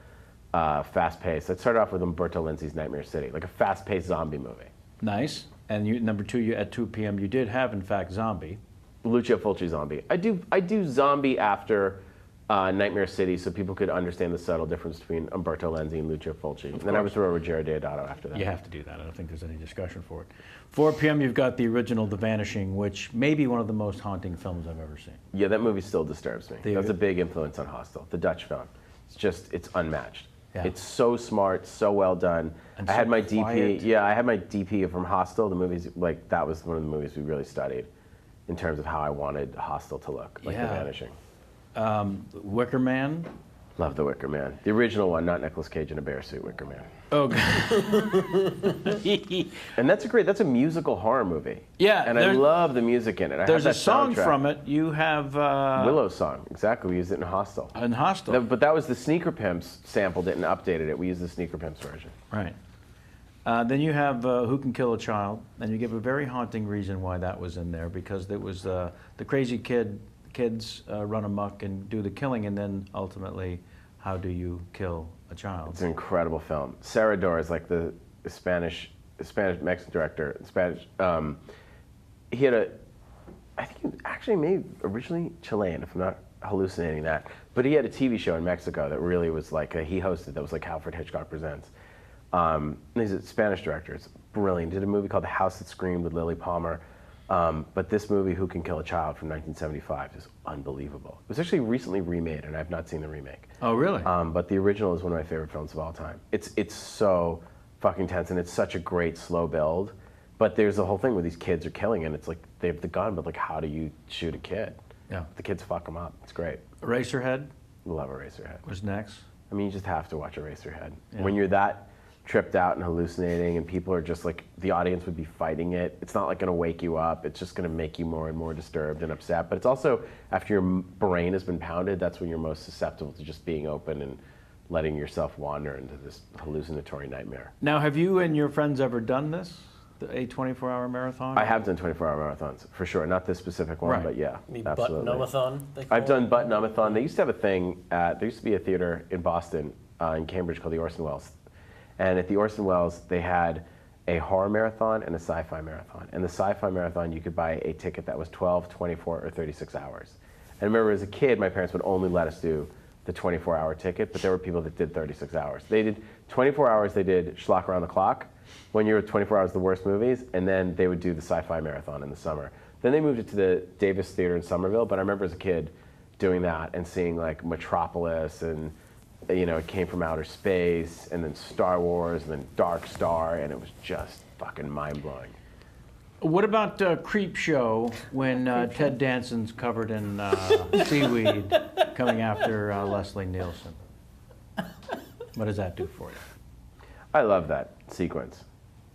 fast-paced. I'd start off with Umberto Lenzi's Nightmare City, like a fast-paced zombie movie. Nice. And number two, at 2 p.m. you did have, in fact, Zombie. Lucio Fulci Zombie. I do Zombie after Nightmare City, so people could understand the subtle difference between Umberto Lenzi and Lucio Fulci. And then I would throw Ruggero Deodato after that. You have to do that. I don't think there's any discussion for it. 4 p.m. you've got the original The Vanishing, which may be one of the most haunting films I've ever seen. Yeah, that movie still disturbs me. That's a big influence on Hostel, the Dutch film. It's unmatched. Yeah. It's so smart, so well done. And I had my quiet. DP. Yeah, I had my DP from Hostel. The movies, like, that was one of the movies we really studied in terms of how I wanted Hostel to look, like The Vanishing. Wicker Man. Love The Wicker Man. The original one, not Nicolas Cage in a bear suit, Wicker Man. Okay. And that's a musical horror movie. Yeah. And I love the music in it. There's a song from it. You have... Willow's song, exactly. We used it in Hostel. In Hostel. But that was the Sneaker Pimps sampled it and updated it. We used the Sneaker Pimps version. Right. Then you have Who Can Kill a Child, and you give a very haunting reason why that was in there, because it was the crazy kids run amok and do the killing, and then ultimately, how do you kill a child? It's an incredible film. Serrador is like the Spanish Mexican director. He had I think he was actually maybe originally Chilean, if I'm not hallucinating that, but he had a TV show in Mexico that really was like, he hosted, that was like Alfred Hitchcock Presents. He's a Spanish director. It's brilliant. Did a movie called The House That Screamed with Lily Palmer. But this movie, Who Can Kill a Child, from 1975, is unbelievable. It was actually recently remade, and I've not seen the remake. Oh, really? But the original is one of my favorite films of all time. It's so fucking tense, and it's such a great slow build. But there's the whole thing where these kids are killing, and it's like they have the gun, but like, how do you shoot a kid? Yeah. The kids fuck them up. It's great. Eraserhead? Love Eraserhead. Was next. I mean, you just have to watch Eraserhead. Yeah. When you're that tripped out and hallucinating, and people are just like, the audience would be fighting it. It's not like going to wake you up. It's just going to make you more and more disturbed and upset. But it's also, after your brain has been pounded, that's when you're most susceptible to just being open and letting yourself wander into this hallucinatory nightmare. Now, have you and your friends ever done this? A 24-hour marathon? I have done 24-hour marathons, for sure. Not this specific one, Right. but yeah, The absolutely. butt-numathon. I've done butt numathon. They used to have a thing there used to be a theater in Boston, in Cambridge, called the Orson Welles. And at the Orson Welles, they had a horror marathon and a sci-fi marathon. And the sci-fi marathon, you could buy a ticket that was 12, 24, or 36 hours. And I remember as a kid, my parents would only let us do the 24-hour ticket, but there were people that did 36 hours. They did 24 hours, they did Schlock Around the Clock. 1 year with 24 hours, the worst movies, and then they would do the sci-fi marathon in the summer. Then they moved it to the Davis Theater in Somerville, but I remember as a kid doing that and seeing like Metropolis, and it came from outer space, and then Star Wars, and then Dark Star, and it was just fucking mind-blowing. What about Creep Show when Ted Danson's covered in seaweed coming after Leslie Nielsen? What does that do for you? I love that sequence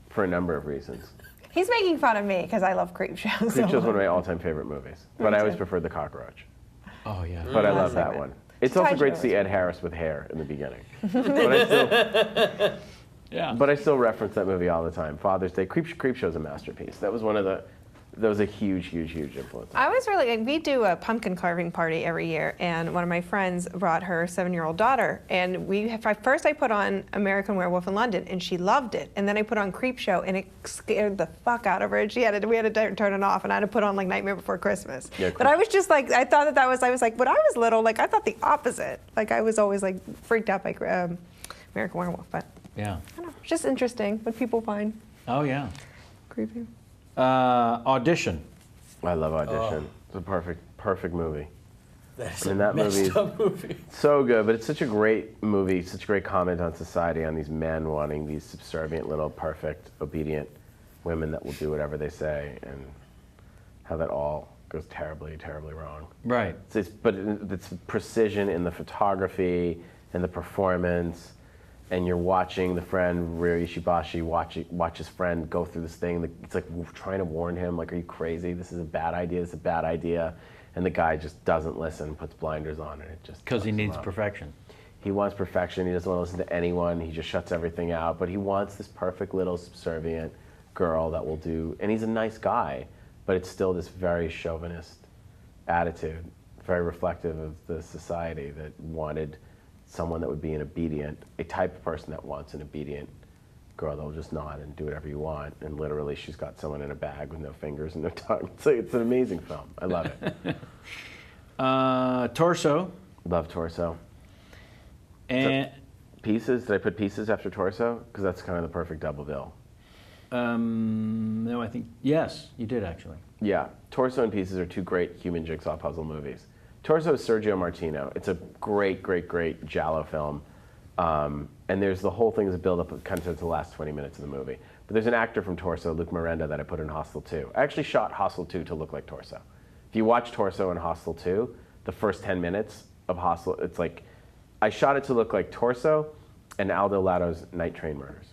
for a number of reasons. He's making fun of me because I love Creep Show. Creep Show is one of my all-time favorite movies, but I always preferred The Cockroach. Oh, yeah. But I love that segment. one. It's also great to see Ed Harris with hair in the beginning. But I still reference that movie all the time. Father's Day. Creep Show is a masterpiece. That was a huge, huge, huge influence. I was we do a pumpkin carving party every year, and one of my friends brought her 7-year-old daughter, and first I put on American Werewolf in London, and she loved it, and then I put on Creep Show, and it scared the fuck out of her, and we had to turn it off, and I had to put on like Nightmare Before Christmas. Yeah, but I was just like, I thought I was like, when I was little, like I thought the opposite. Like I was always like freaked out by American Werewolf, but Yeah. I don't know, it's just interesting what people find Oh, yeah. creepy. Audition. I love Audition. It's a perfect movie. That's that messed up movie. So good, but it's such a great movie, such a great comment on society, on these men wanting these subservient, little, perfect, obedient women that will do whatever they say, and how that all goes terribly, terribly wrong. Right. But it's precision in the photography and the performance, and you're watching the friend, Ryo Ishibashi, watch his friend go through this thing. It's like trying to warn him, like, are you crazy? This is a bad idea, this is a bad idea. And the guy just doesn't listen, puts blinders on, and it just... Because he needs perfection. He wants perfection, he doesn't want to listen to anyone, he just shuts everything out, but he wants this perfect little subservient girl that will do, and he's a nice guy, but it's still this very chauvinist attitude, very reflective of the society that wanted someone that would be a type of person that wants an obedient girl that will just nod and do whatever you want, and literally she's got someone in a bag with no fingers and no tongue. It's an amazing film. I love it. Torso. Love Torso. And Pieces, did I put Pieces after Torso? Because that's kind of the perfect double bill. no, I think, yes, you did actually. Yeah, Torso and Pieces are two great human jigsaw puzzle movies. Torso is Sergio Martino. It's a great, great, great giallo film. And there's the whole thing is a build-up kind of to the last 20 minutes of the movie. But there's an actor from Torso, Luke Miranda, that I put in Hostel 2. I actually shot Hostel 2 to look like Torso. If you watch Torso and Hostel 2, the first 10 minutes of Hostel, it's like, I shot it to look like Torso and Aldo Latto's Night Train Murders.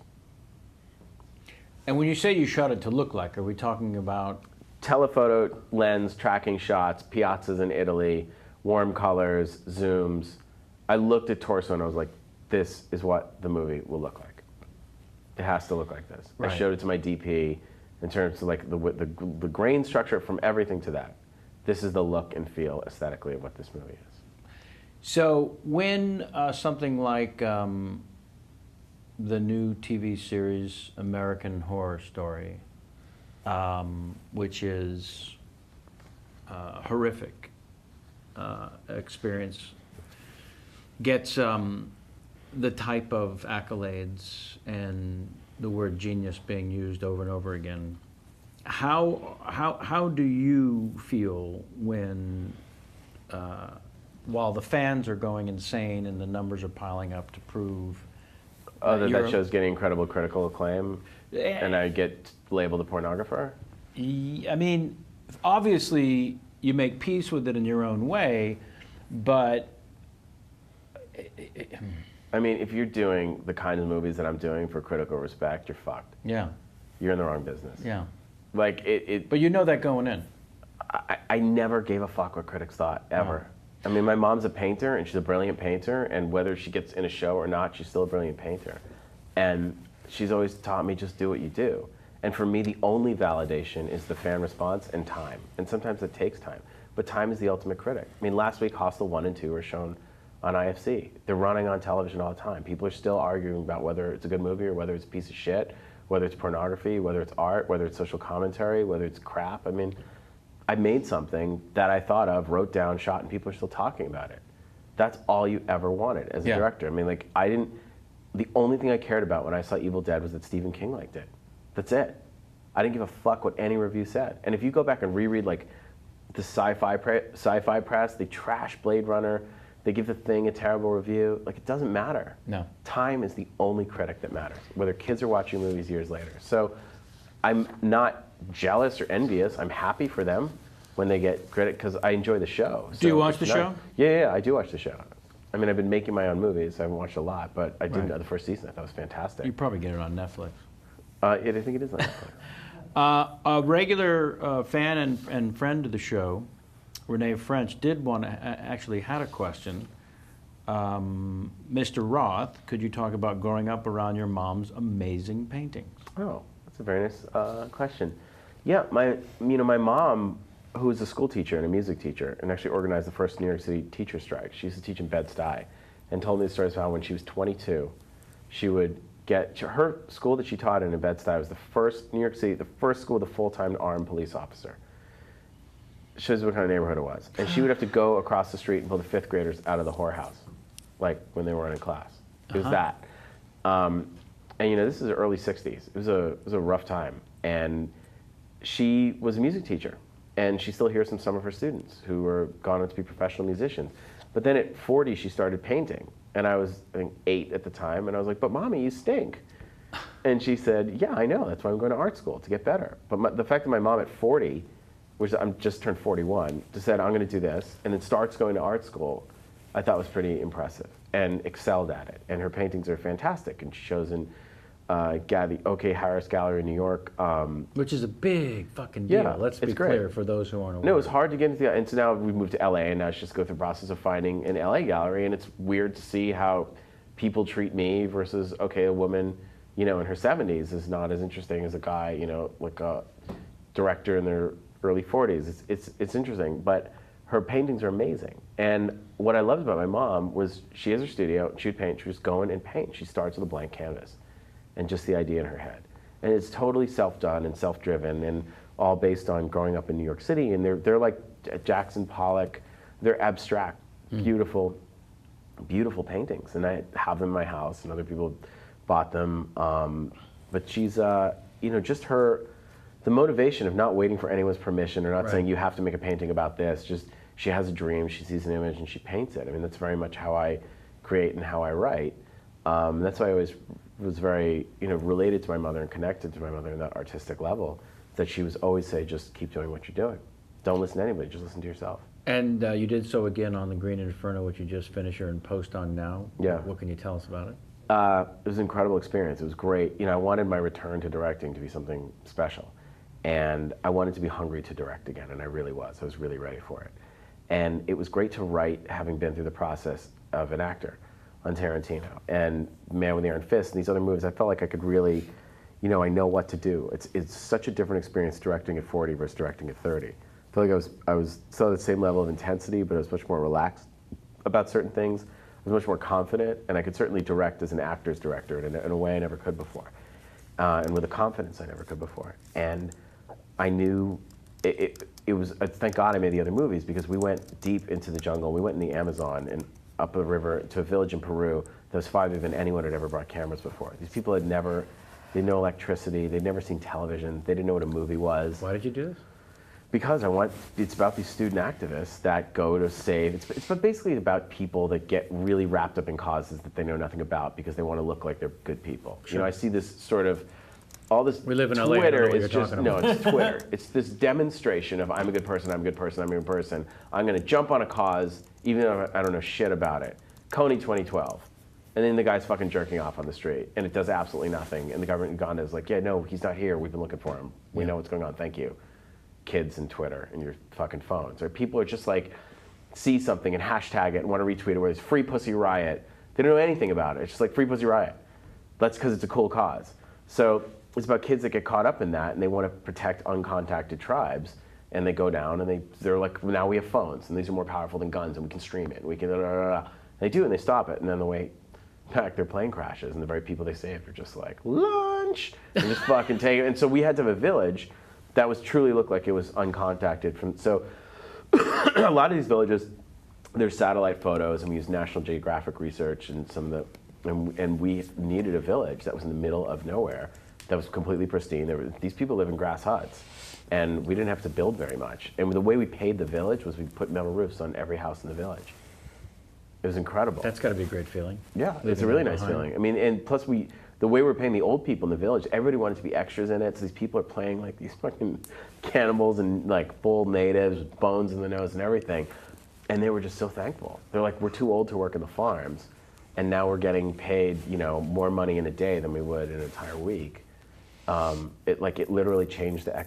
And when you say you shot it to look like, are we talking about? Telephoto lens, tracking shots, piazzas in Italy, warm colors, zooms. I looked at Torso and I was like, this is what the movie will look like. It has to look like this. Right. I showed it to my DP in terms of like the grain structure from everything to that. This is the look and feel aesthetically of what this movie is. So when something like the new TV series American Horror Story, which is a horrific experience, gets the type of accolades and the word genius being used over and over again, how do you feel when, while the fans are going insane and the numbers are piling up to prove that show's getting incredible critical acclaim, and I get labeled a pornographer? I mean, obviously you make peace with it in your own way, but I mean, if you're doing the kind of movies that I'm doing for critical respect, you're fucked. Yeah. You're in the wrong business. Yeah. Like But you know that going in. I never gave a fuck what critics thought, ever. I mean, my mom's a painter, and she's a brilliant painter, and whether she gets in a show or not, she's still a brilliant painter. And she's always taught me, just do what you do. And for me, the only validation is the fan response and time. And sometimes it takes time. But time is the ultimate critic. I mean, last week, Hostel 1 and 2 were shown on IFC. They're running on television all the time. People are still arguing about whether it's a good movie or whether it's a piece of shit, whether it's pornography, whether it's art, whether it's social commentary, whether it's crap. I mean, I made something that I thought of, wrote down, shot, and people are still talking about it. That's all you ever wanted as a director. I mean, like, the only thing I cared about when I saw Evil Dead was that Stephen King liked it. That's it. I didn't give a fuck what any review said. And if you go back and reread, like, the sci-fi press, they trash Blade Runner, they give The Thing a terrible review. Like, it doesn't matter. No. Time is the only critic that matters, whether kids are watching movies years later. So I'm not jealous or envious. I'm happy for them when they get credit because I enjoy the show. Do you watch the show? Yeah, I do watch the show. I mean, I've been making my own movies. I haven't watched a lot, but I did the first season. I thought it was fantastic. You probably get it on Netflix. I think it is on Netflix. A regular fan and friend of the show, Renee French, did want to actually had a question. Mr. Roth, could you talk about growing up around your mom's amazing paintings? Oh, that's a very nice question. Yeah, my mom, who was a school teacher and a music teacher, and actually organized the first New York City teacher strike. She used to teach in Bed-Stuy, and told me the stories of how when she was 22, she would get her school that she taught in Bed-Stuy was the first New York City, the first school with a full-time armed police officer. Shows what kind of neighborhood it was, and she would have to go across the street and pull the fifth graders out of the whorehouse, like when they weren't in class. It was that, and this is the early '60s. It was a rough time, and she was a music teacher, and she still hears from some of her students who were gone on to be professional musicians. But then at 40, she started painting. And I was, I think, 8 at the time. And I was like, but Mommy, you stink. And she said, yeah, I know. That's why I'm going to art school, to get better. But the fact that my mom at 40, which I'm just turned 41, just said, I'm going to do this, and then starts going to art school, I thought was pretty impressive and excelled at it. And her paintings are fantastic. And she shows in the OK Harris Gallery in New York. Which is a big fucking deal. Yeah, Let's be clear for those who aren't aware. No, it was hard to get into and so now we moved to LA, and now she just go through the process of finding an LA gallery, and it's weird to see how people treat me versus, okay, a woman, in her 70s is not as interesting as a guy, like a director in their early 40s. It's interesting, but her paintings are amazing. And what I loved about my mom was she has her studio, she would paint, she would just go in and paint. She starts with a blank canvas and just the idea in her head. And it's totally self-done and self-driven and all based on growing up in New York City. And they're like Jackson Pollock. They're abstract, beautiful, beautiful paintings. And I have them in my house, and other people bought them. But she's, just the motivation of not waiting for anyone's permission or not saying you have to make a painting about this. Just she has a dream, she sees an image, and she paints it. I mean, that's very much how I create and how I write. That's why I always was very, related to my mother and connected to my mother on that artistic level, that she was always say, just keep doing what you're doing. Don't listen to anybody, just listen to yourself. And you did so again on The Green Inferno, which you just finished or in post on now. Yeah. What can you tell us about it? It was an incredible experience. It was great. I wanted my return to directing to be something special. And I wanted to be hungry to direct again, and I really was. I was really ready for it. And it was great to write, having been through the process of an actor on Tarantino and Man with the Iron Fist and these other movies. I felt like I could really, I know what to do. It's such a different experience directing at 40 versus directing at 30. I feel like I was still at the same level of intensity, but I was much more relaxed about certain things. I was much more confident, and I could certainly direct as an actor's director in a way I never could before, and with a confidence I never could before. And I knew it was, thank God I made the other movies, because we went deep into the jungle. We went in the Amazon and up a river to a village in Peru that was farther than anyone had ever brought cameras before. These people they had no electricity, they'd never seen television, they didn't know what a movie was. Why did you do this? Because it's about these student activists that go to save, it's basically about people that get really wrapped up in causes that they know nothing about because they want to look like they're good people. Sure. I see this sort of, all this we live in Twitter LA, I don't know what is you're just, talking no, about. it's Twitter. It's this demonstration of I'm a good person, I'm a good person, I'm a good person. I'm going to jump on a cause even though I don't know shit about it. Coney 2012. And then the guy's fucking jerking off on the street, and it does absolutely nothing. And the government in Uganda is like, yeah, no, he's not here. We've been looking for him. We know what's going on. Thank you. Kids and Twitter and your fucking phones. Or people are just like, see something and hashtag it and want to retweet it where it's Free Pussy Riot. They don't know anything about it. It's just like Free Pussy Riot. That's because it's a cool cause. So it's about kids that get caught up in that and they want to protect uncontacted tribes. And they go down and they're like, well, now we have phones and these are more powerful than guns and we can stream it. And we can, and they do and they stop it. And then the way back, their plane crashes and the very people they saved are just like, lunch! And just fucking take it. And so we had to have a village that was truly looked like it was uncontacted. So a lot of these villages, there's satellite photos and we use National Geographic research and some of the, and we needed a village that was in the middle of nowhere that was completely pristine. These people live in grass huts and we didn't have to build very much. And the way we paid the village was we put metal roofs on every house in the village. It was incredible. That's got to be a great feeling. Yeah, it's a really nice feeling. I mean, and plus the way we're paying the old people in the village, everybody wanted to be extras in it. So these people are playing like these fucking cannibals and like full natives with bones in the nose and everything. And they were just so thankful. They're like, we're too old to work in the farms. And now we're getting paid, more money in a day than we would in an entire week. It literally changed the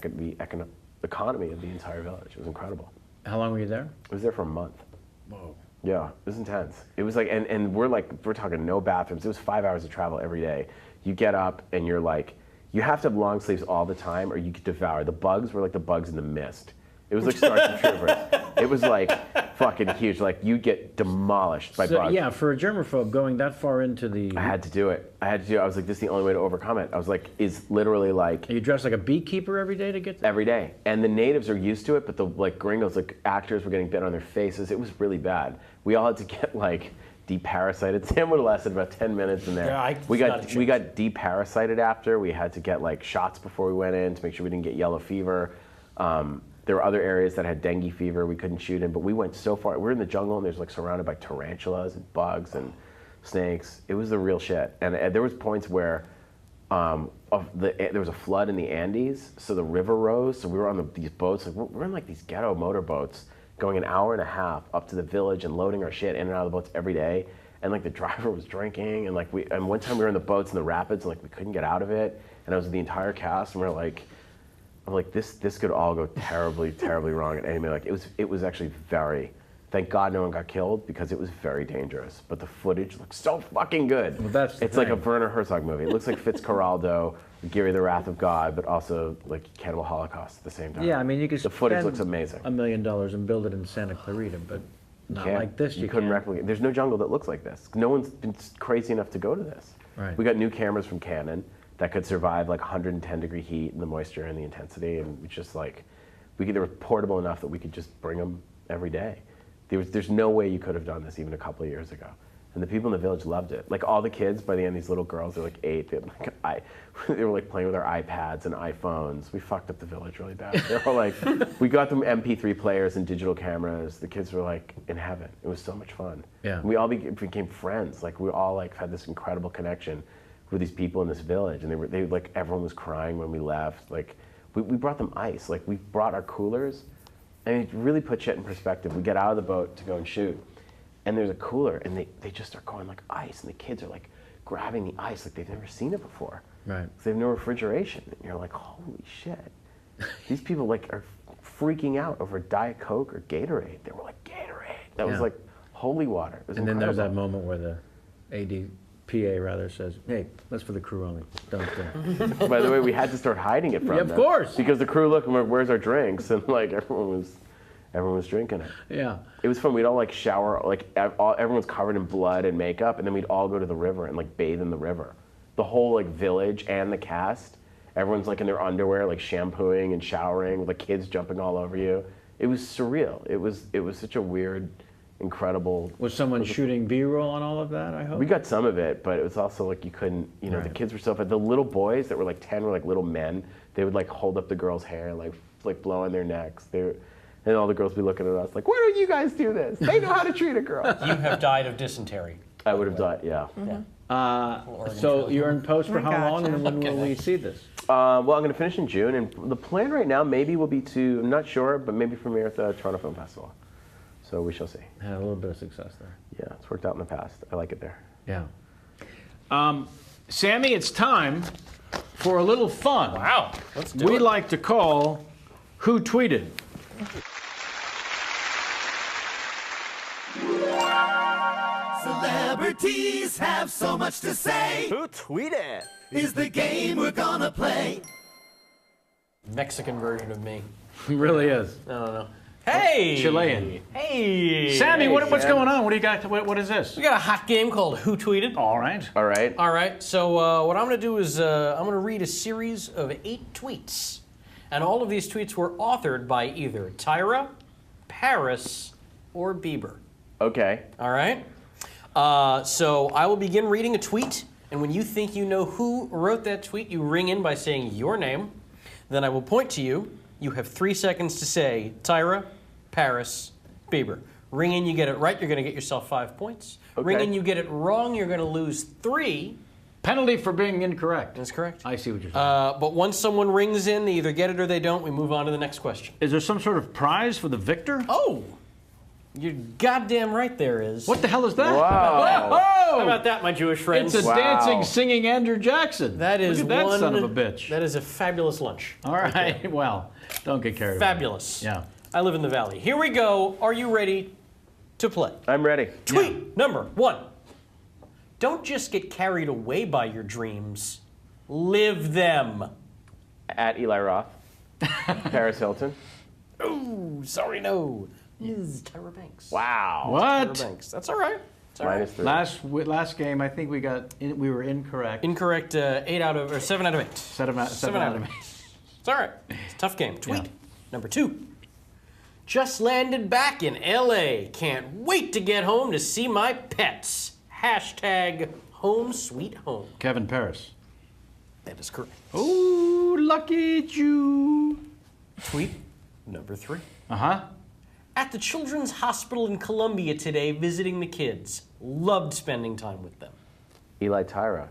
economy of the entire village. It was incredible. How long were you there? I was there for a month. Whoa. Yeah, it was intense. It was like, and we're talking no bathrooms. It was 5 hours of travel every day. You get up and you're like, you have to have long sleeves all the time or you get devoured. The bugs were like the bugs in the mist. It was like Sergeant Troopers. It was like fucking huge. Like you get demolished by bugs. Yeah, for a germaphobe going that far into the... I had to do it. I was like, this is the only way to overcome it. I was like, is literally like... Are you dressed like a beekeeper every day to get there? Every day. And the natives are used to it, but the gringos, actors were getting bit on their faces. It was really bad. We all had to get deparasited. Sam would have lasted about 10 minutes in there. Yeah, we got deparasited after. We had to get shots before we went in to make sure we didn't get yellow fever. There were other areas that had dengue fever we couldn't shoot in, but we went so far. We're in the jungle and there's surrounded by tarantulas and bugs and snakes. It was the real shit. And there was points where there was a flood in the Andes, so the river rose. So we were on these boats. We're in these ghetto motorboats going an hour and a half up to the village and loading our shit in and out of the boats every day. And the driver was drinking and and one time we were in the boats in the rapids and we couldn't get out of it. And I was with the entire cast and I'm like, this could all go terribly, terribly wrong at any minute. It was actually thank God no one got killed because it was very dangerous. But the footage looks so fucking good. Well, it's like a Werner Herzog movie. It looks like Fitzcarraldo, Geary the Wrath of God, but also Cannibal Holocaust at the same time. Yeah, I mean, you could the footage looks amazing. $1 million and build it in Santa Clarita, but not like this. You couldn't replicate. There's no jungle that looks like this. No one's been crazy enough to go to this. Right. We got new cameras from Canon that could survive 110-degree heat and the moisture and the intensity, and we just they were portable enough that we could just bring them every day. There's no way you could have done this even a couple of years ago. And the people in the village loved it. All the kids, by the end, these little girls, they're 8, they were playing with their iPads and iPhones. We fucked up the village really bad. They were we got them MP3 players and digital cameras. The kids were in heaven. It was so much fun. Yeah. And we all became friends. We all had this incredible connection with these people in this village. And everyone was crying when we left. We brought them ice. We brought our coolers. I mean, it really put shit in perspective. We get out of the boat to go and shoot. And there's a cooler, and they just start going ice, and the kids are grabbing the ice they've never seen it before. Right. They have no refrigeration, and you're holy shit. These people are freaking out over Diet Coke or Gatorade. They were Gatorade. That was holy water. It was and incredible. Then there's that moment where the ADPA rather says, "Hey, that's for the crew only. Don't." By the way, we had to start hiding it from them. Of course. Because the crew looked and we're, where's our drinks, and everyone was drinking it. Yeah. It was fun. We'd all shower, everyone's covered in blood and makeup, and then we'd all go to the river and bathe in the river. The whole village and the cast, everyone's in their underwear, shampooing and showering with the kids jumping all over you. It was surreal. It was such a weird, incredible. Was someone shooting B-roll on all of that, I hope? We got some of it, but it was also you couldn't, Right. The kids were so fun. The little boys that were 10 were little men. They would hold up the girls' hair, blow on their necks. And all the girls would be looking at us why don't you guys do this? They know how to treat a girl. You have died of dysentery. I would have died, yeah. So you're in post for how long, gotcha. and when will we see this? Well, I'm going to finish in June, and the plan right now maybe will be I'm not sure, but maybe premiere at the Toronto Film Festival. So we shall see. Had a little bit of success there. Yeah, it's worked out in the past. I like it there. Yeah. Sammy, it's time for a little fun. Wow. Let's do We it. like to call Who Tweeted. Celebrities have so much to say. Who tweeted? Is the game we're gonna play. Mexican version of me. It really is. I don't know. Hey! Chilean. Hey! Sammy, what's Sam. going on? What do you got? What is this? We got a hot game called Who Tweeted. All right. All right. All right, so what I'm going to do is I'm going to read a series of 8 tweets. And all of these tweets were authored by either Tyra, Paris, or Bieber. Okay. All right? So I will begin reading a tweet, and when you think you know who wrote that tweet, you ring in by saying your name. Then I will point to you. You have 3 seconds to say Tyra, Paris, Bieber. Ring in, you get it right, you're going to get yourself 5 points. Okay. Ring in, you get it wrong, you're going to lose 3. Penalty for being incorrect. That's correct. I see what you're saying. But once someone rings in, they either get it or they don't. We move on to the next question. Is there some sort of prize for the victor? Oh, you're goddamn right there is. What the hell is that? Wow. How about that, my Jewish friends? It's a Wow. dancing, singing Andrew Jackson. That is Look at that one son of a bitch. That is a fabulous lunch. All right. Well, don't get carried away. Fabulous. Yeah. I live in the valley. Here we go. Are you ready to play? I'm ready. Tweet number 1. Don't just get carried away by your dreams. Live them. At Eli Roth. Paris Hilton. Ooh, sorry, no. Ms. Tyra Banks. Wow. Tyra What? Banks. That's all right. It's all right. -3. Last game, I think we were incorrect. Incorrect. 7 out of 8. Seven out of Seven. eight. It's all right. It's a tough game. Tweet Yeah. number 2. Just landed back in LA. Can't wait to get home to see my pets. Hashtag home sweet home. Kevin Paris. That is correct. Ooh, lucky Jew. Tweet number 3. Uh-huh. At the Children's Hospital in Columbia today, visiting the kids. Loved spending time with them. Eli Tyra.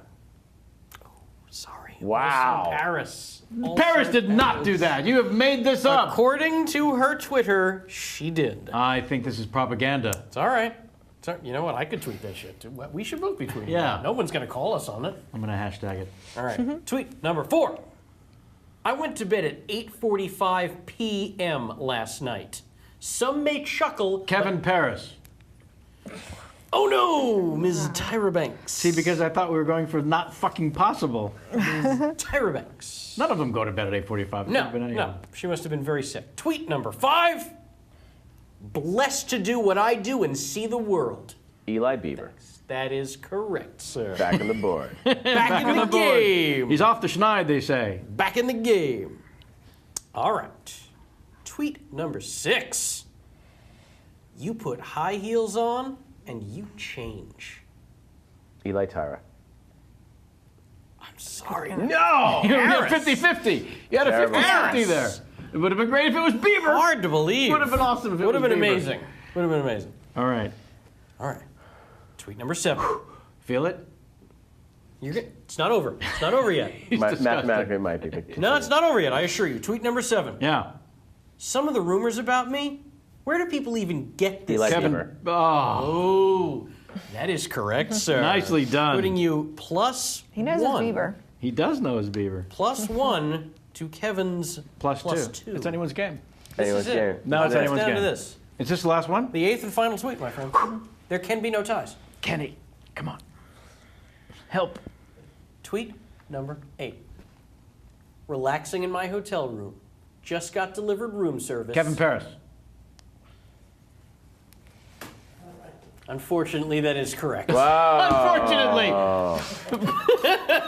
Sorry. Wow. Also Paris. Paris Also did not Paris. do that. You have made this up. According to her Twitter, she did. I think this is propaganda. It's all right. You know what? I could tweet that shit too. We should both be tweeting. Yeah. that. No one's going to call us on it. I'm going to hashtag it. All right. Tweet number 4. I went to bed at 8:45 p.m. last night. Some may chuckle. Kevin Paris. Oh no, Ms. Tyra Banks. See, because I thought we were going for not fucking possible. Tyra Banks. None of them go to bed at 8:45. No. She must have been very sick. Tweet number 5. Blessed to do what I do and see the world. Eli Bieber. That is correct, sir. Back on the board. Back in the game. He's off the schneid, they say. Back in the game. All right. Tweet number 6. You put high heels on and you change. Eli Tyra. I'm sorry. No! You had Paris. 50-50. You had a Terrible. 50-50 there. It would have been great if it was Bieber. Hard to believe. Would have been awesome if it Would have was been Bieber. amazing. Would have been amazing. All right. All right. Tweet number 7. Feel it? You're good. It's not over. It's not over yet. Mathematically, it might be. No, it's not over yet, I assure you. Tweet number 7. Yeah. Some of the rumors about me, where do people even get this? Eli Kevin. Bieber. Oh, Oh, that is correct, sir. nicely done. Putting you plus He knows one. his Bieber. He does know his Bieber. Plus 1 to Kevin's Plus plus two. 2. It's anyone's game. This Anyone's is it. game. No, it's It's anyone's down game. to this. Is this the last one? The 8th and final tweet, my friend. There can be no ties. Kenny, come on. Help. Tweet number 8. Relaxing in my hotel room. Just got delivered room service. Kevin Paris. Unfortunately, that is correct. Unfortunately.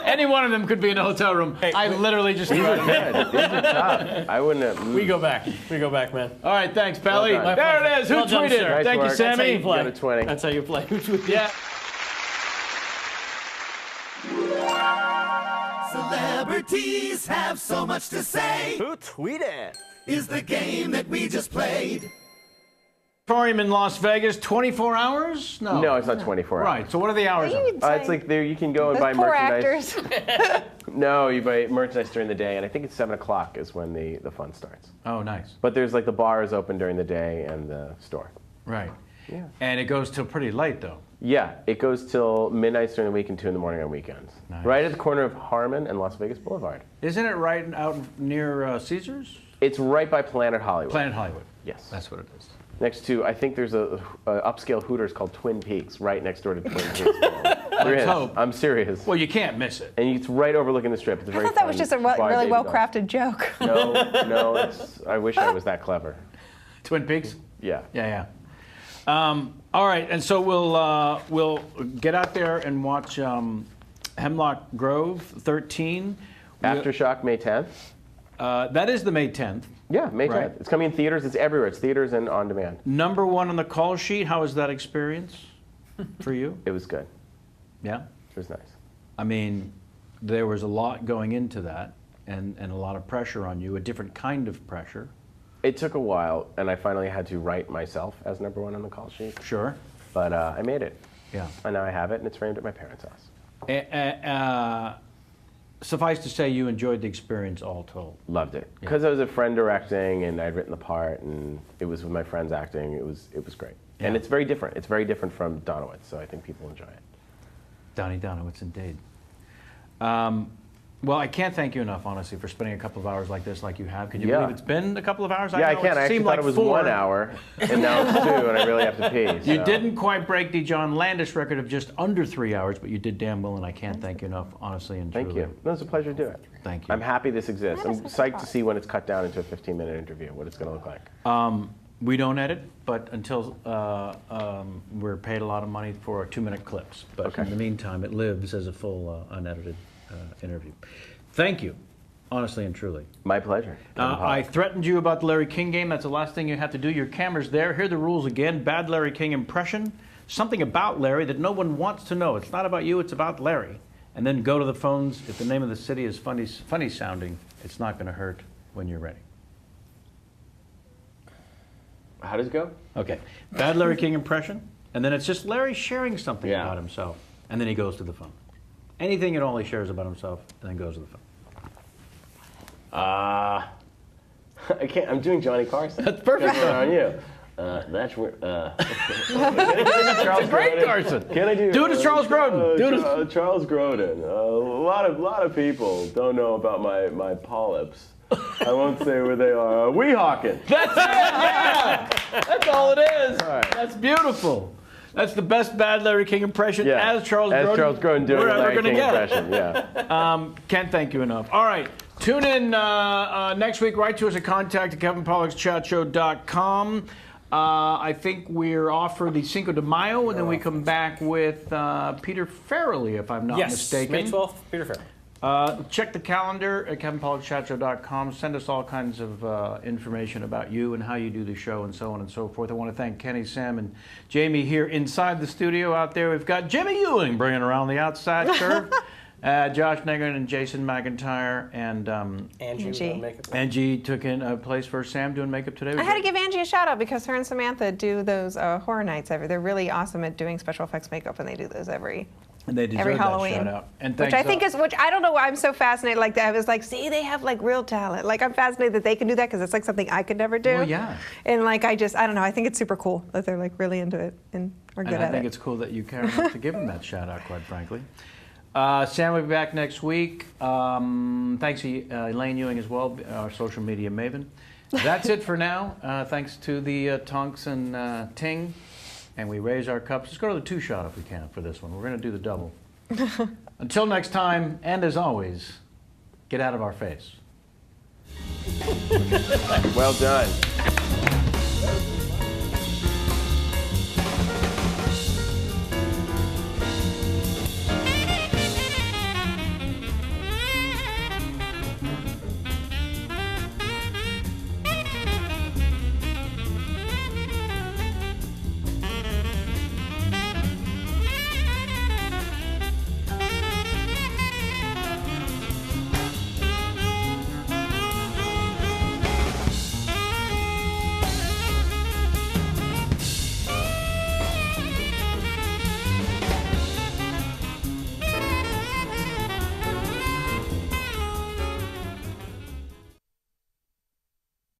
Any one of them could be in a hotel room. I literally just threw it. Yeah, these are tough. I wouldn't have. We go back. We go back, man. All right, thanks, Pally. Well done. There it is. Who Well done, tweeted? sir. Nice Thank you, work. That's how you Sammy. play. Got a 20. That's how you play. Who tweeted? Yeah. Celebrities have so much to say. Who tweeted? Is the game that we just played. Goretorium in Las Vegas, 24 hours? No, it's not 24 hours. Right, so what are the hours? of it? It's like there you can go and buy Those poor merchandise. actors. No, you buy merchandise during the day, and I think it's 7 o'clock is when the fun starts. Oh, nice. But there's like the bar is open during the day and the store. Right. Yeah. And it goes till pretty late, though. Yeah, it goes till midnight during the week and 2 in the morning on weekends. Nice. Right at the corner of Harmon and Las Vegas Boulevard. Isn't it right out near Caesars? It's right by Planet Hollywood. Planet Hollywood. Yes. That's what it is. Next to, I think there's a upscale Hooters called Twin Peaks, right next door to Twin Peaks. There is. hope. I'm serious. Well, you can't miss it. And it's right overlooking the Strip. It's a I very thought that was fun just a bar really day to go. well-crafted joke. No, I wish I was that clever. Twin Peaks? Yeah. Yeah. All right, and so we'll get out there and watch Hemlock Grove 13. Aftershock, May 10th. That is the May 10th. Yeah, May 10th. Right. It's coming in theaters. It's everywhere. It's theaters and on demand. Number 1 on the call sheet. How was that experience for you? It was good. Yeah? It was nice. I mean, there was a lot going into that and a lot of pressure on you, a different kind of pressure. It took a while, and I finally had to write myself as number 1 on the call sheet. Sure. But I made it. Yeah. And now I have it, and it's framed at my parents' house. Suffice to say, you enjoyed the experience all told. Loved it. Because I was a friend directing, and I'd written the part, and it was with my friends acting. It was great. Yeah. And it's very different. It's very different from Donowitz, so I think people enjoy it. Donnie Donowitz, indeed. Well, I can't thank you enough, honestly, for spending a couple of hours like this, like you have. Can you Yeah. believe it's been a couple of hours? Yeah, I know can. I actually seemed thought like it was 4. 1 hour, and now it's 2, and I really have to pee. You so. didn't quite break the John Landis record of just under 3 hours, but you did damn well, and I can't thank you enough, honestly and truly. Thank you. No, it's a pleasure to do it. Thank you. I'm happy this exists. That I'm is such a psyched to thought. see when it's cut down into a 15-minute interview, what it's going to look like. We don't edit, but until we're paid a lot of money for 2-minute clips. But Okay. in the meantime, it lives as a full unedited interview. Thank you, honestly and truly. My pleasure. I threatened you about the Larry King game. That's the last thing you have to do. Your camera's there. Here are the rules again. Bad Larry King impression. Something about Larry that no one wants to know. It's not about you. It's about Larry. And then go to the phones. If the name of the city is funny sounding, it's not going to hurt when you're ready. How does it go? Okay. Bad Larry King impression. And then it's just Larry sharing something Yeah. about himself. And then he goes to the phone. Anything at all he shares about himself, and then goes to the phone. I can't. I'm doing Johnny Carson. That's perfect. That's on you. That's where. Charles great Carson. Can I do? Do it as Charles Grodin. Do it as Charles Grodin. A lot of people don't know about my polyps. I won't say where they are. Weehawken. That's it. Yeah. That's all it is. All right. That's beautiful. That's the best Bad Larry King impression Yeah. as Charles Grodin. Charles Grodin doing we're a ever Larry gonna King get. impression. Yeah. Can't thank you enough. All right. Tune in next week. Write to us at contact@kevinpollackschatshow.com. I think we're off for the Cinco de Mayo, and then we come back with Peter Farrelly, if I'm not mistaken. May 12th, Peter Farrelly. Check the calendar at kevinpollackschatshow.com. Send us all kinds of information about you and how you do the show and so on and so forth. I want to thank Kenny, Samm, and Jamie here inside the studio. Out there, we've got Jimmy Ewing bringing around the outside curve. Josh Negrin and Jason McIntyre and Angie. Angie took in a place for Samm doing makeup today. I had to give Angie a shout out because her and Samantha do those horror nights they're really awesome at doing special effects makeup, and they do those every And they deserve every Halloween. that shout out. And which I think is, which I don't know why I'm so fascinated like that. I was like, see, they have like real talent. Like I'm fascinated that they can do that because it's like something I could never do. Well, yeah. And like I don't know. I think it's super cool that they're like really into it and are good And I at think it. it's cool that you care enough to give them that shout out, quite frankly. Sam will be back next week. Thanks to Elaine Ewing as well, our social media maven. That's it for now. Thanks to the Tonks and Ting. And we raise our cups. Let's go to the 2-shot if we can for this one. We're going to do the double. Until next time, and as always, get out of our face. Well done.